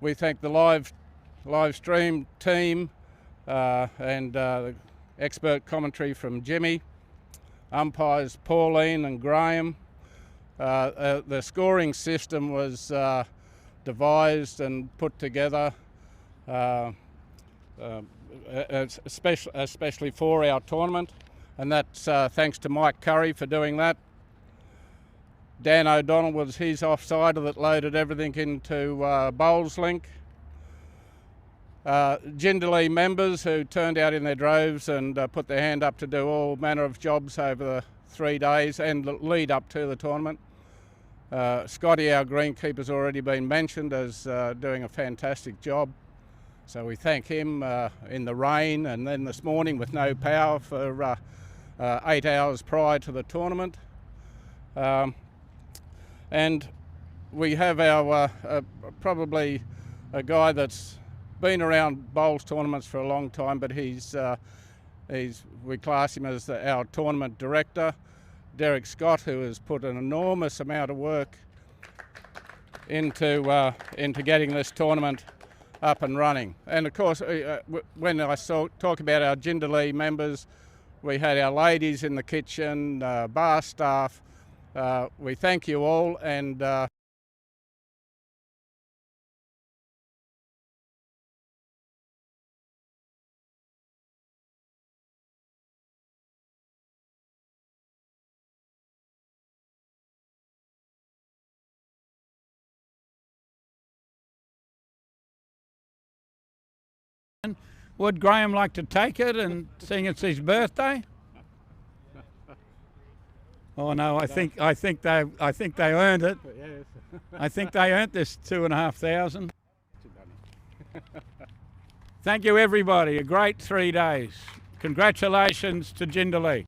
We thank the live stream team and the expert commentary from Jimmy, umpires Pauline and Graham. The scoring system was devised and put together especially for our tournament, and that's thanks to Mike Curry for doing that. Dan O'Donnell was his offsider that loaded everything into Bowls Link. Jindalee members who turned out in their droves and put their hand up to do all manner of jobs over the 3 days and the lead up to the tournament. Scotty, our greenkeeper's already been mentioned as doing a fantastic job. So we thank him in the rain and then this morning with no power for 8 hours prior to the tournament. And we have our probably a guy that's been around bowls tournaments for a long time, but we class him as our tournament director, Derek Scott, who has put an enormous amount of work into getting this tournament up and running. And of course, when I talk about our Jindalee members, we had our ladies in the kitchen, bar staff. We thank you all, and Would Graham like to take it and seeing it's his birthday? Oh no, I think they earned it. I think they earned this 2,500. Thank you everybody, a great 3 days. Congratulations to Jindalee.